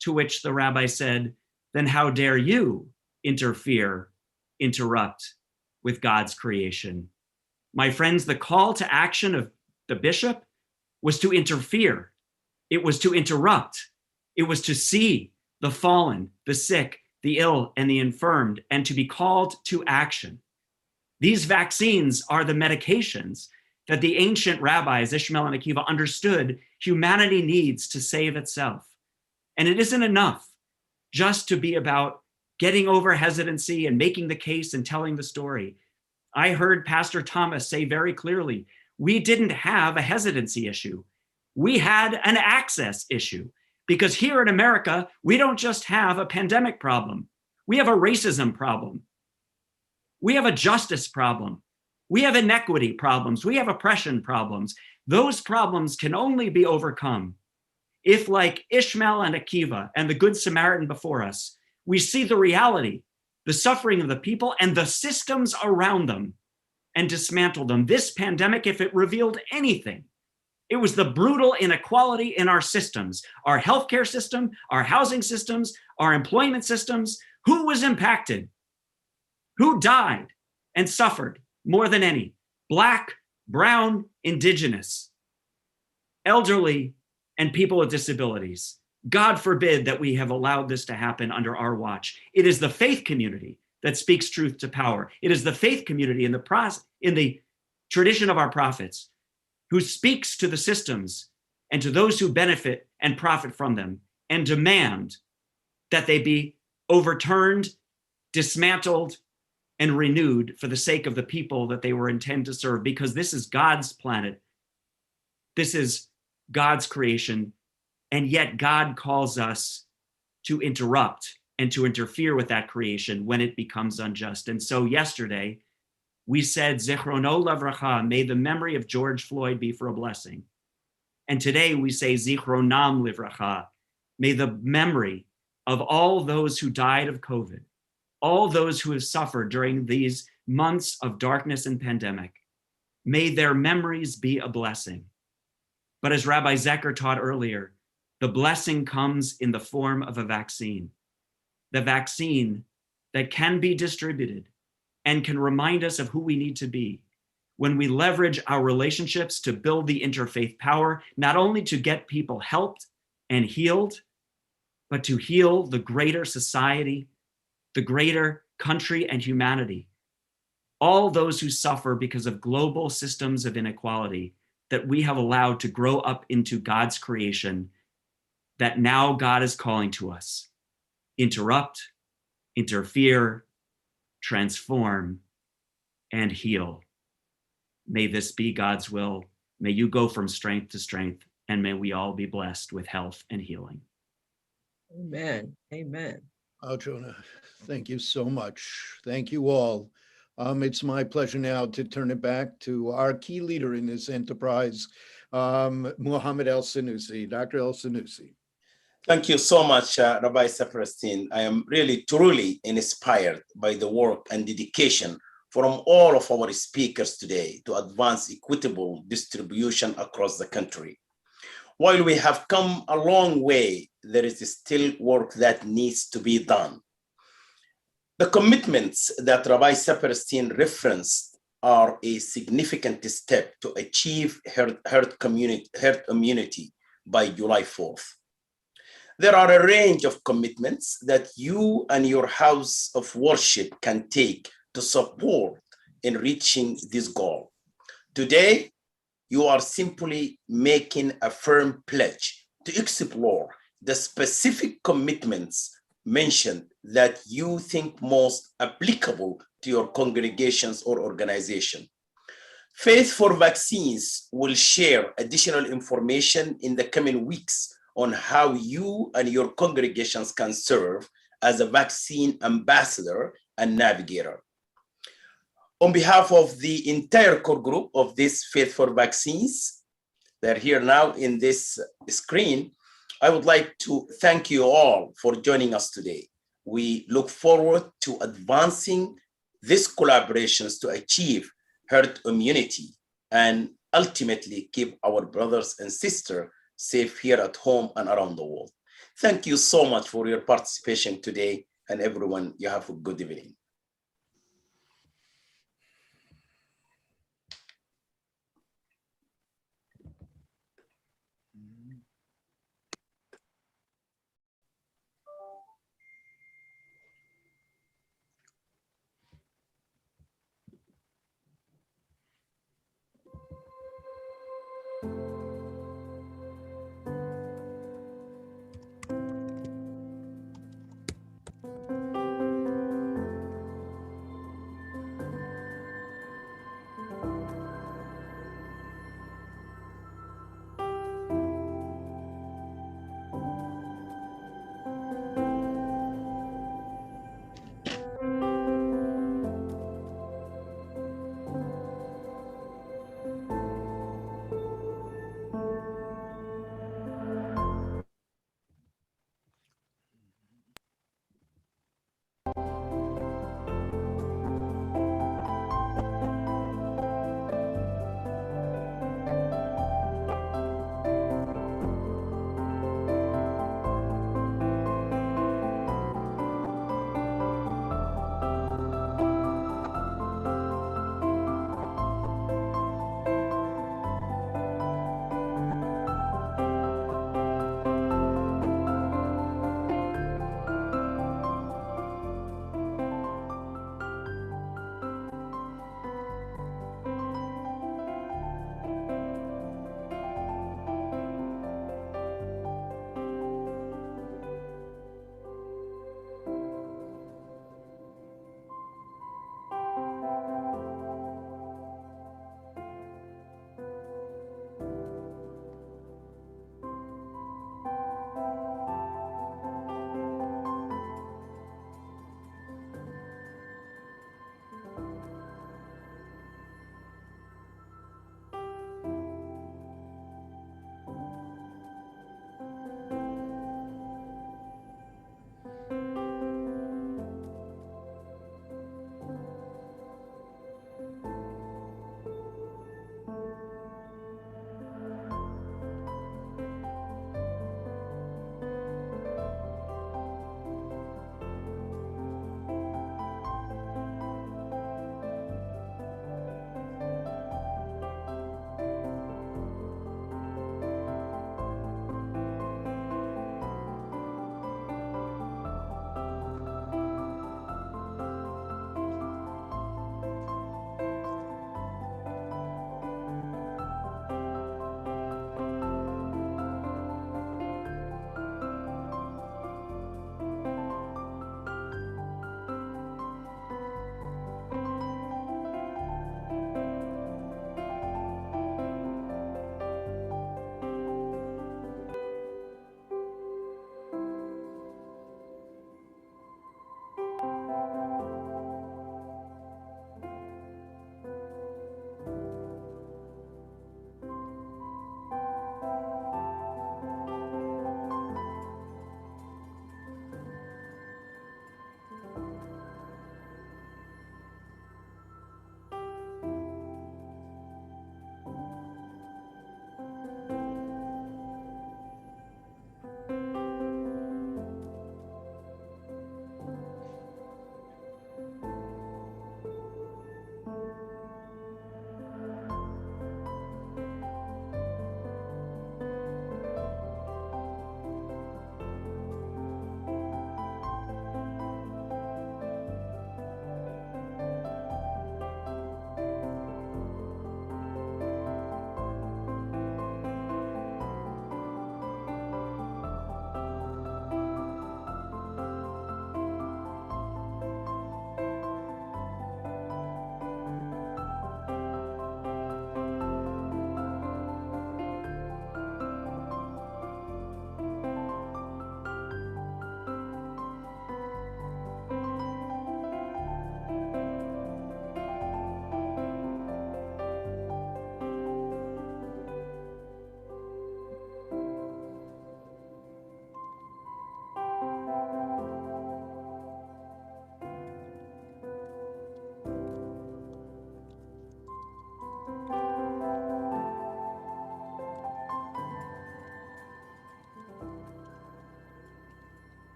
To which the rabbi said, "Then how dare you interfere, interrupt with God's creation?" My friends, the call to action of the bishop was to interfere. It was to interrupt. It was to see the fallen, the sick, the ill, and the infirmed, and to be called to action. These vaccines are the medications that the ancient rabbis, Ishmael and Akiva, understood humanity needs to save itself. And it isn't enough just to be about getting over hesitancy and making the case and telling the story. I heard Pastor Thomas say very clearly, we didn't have a hesitancy issue. We had an access issue, because here in America, we don't just have a pandemic problem. We have a racism problem. We have a justice problem. We have inequity problems. We have oppression problems. Those problems can only be overcome if, like Ishmael and Akiva and the Good Samaritan before us, we see the reality, the suffering of the people and the systems around them, and dismantle them. This pandemic, if it revealed anything, it was the brutal inequality in our systems, our healthcare system, our housing systems, our employment systems. Who was impacted? Who died and suffered more than any? Black, brown, indigenous, elderly, and people with disabilities. God forbid that we have allowed this to happen under our watch. It is the faith community that speaks truth to power. It is the faith community in the tradition of our prophets who speaks to the systems and to those who benefit and profit from them and demand that they be overturned, dismantled, and renewed for the sake of the people that they were intended to serve, because this is God's planet. This is God's creation. And yet God calls us to interrupt and to interfere with that creation when it becomes unjust. And so yesterday, we said, Zichrono Lavracha, may the memory of George Floyd be for a blessing. And today we say, Zichronam Livracha, may the memory of all those who died of COVID, all those who have suffered during these months of darkness and pandemic, may their memories be a blessing. But as Rabbi Zecher taught earlier, the blessing comes in the form of a vaccine. The vaccine that can be distributed and can remind us of who we need to be when we leverage our relationships to build the interfaith power, not only to get people helped and healed, but to heal the greater society, the greater country and humanity. all those who suffer because of global systems of inequality that we have allowed to grow up into God's creation, that now God is calling to us. Interrupt, interfere, transform, and heal. May this be God's will. May you go from strength to strength, and may we all be blessed with health and healing. Amen. Amen. Oh, Jonah, thank you so much. Thank you all. It's my pleasure now to turn it back to our key leader in this enterprise, Mohammed El-Sanusi. Dr. El-Sanusi. Thank you so much, Rabbi Saperstein. I am really truly inspired by the work and dedication from all of our speakers today to advance equitable distribution across the country. While we have come a long way, there is still work that needs to be done. The commitments that Rabbi Saperstein referenced are a significant step to achieve herd immunity by July 4th. There are a range of commitments that you and your house of worship can take to support in reaching this goal. Today, you are simply making a firm pledge to explore the specific commitments mentioned that you think most applicable to your congregations or organization. Faiths4Vaccines will share additional information in the coming weeks on how you and your congregations can serve as a vaccine ambassador and navigator. On behalf of the entire core group of this Faiths4Vaccines, they're here now in this screen, I would like to thank you all for joining us today. We look forward to advancing these collaborations to achieve herd immunity and ultimately keep our brothers and sisters safe here at home and around the world. Thank you so much for your participation today, and everyone, you have a good evening.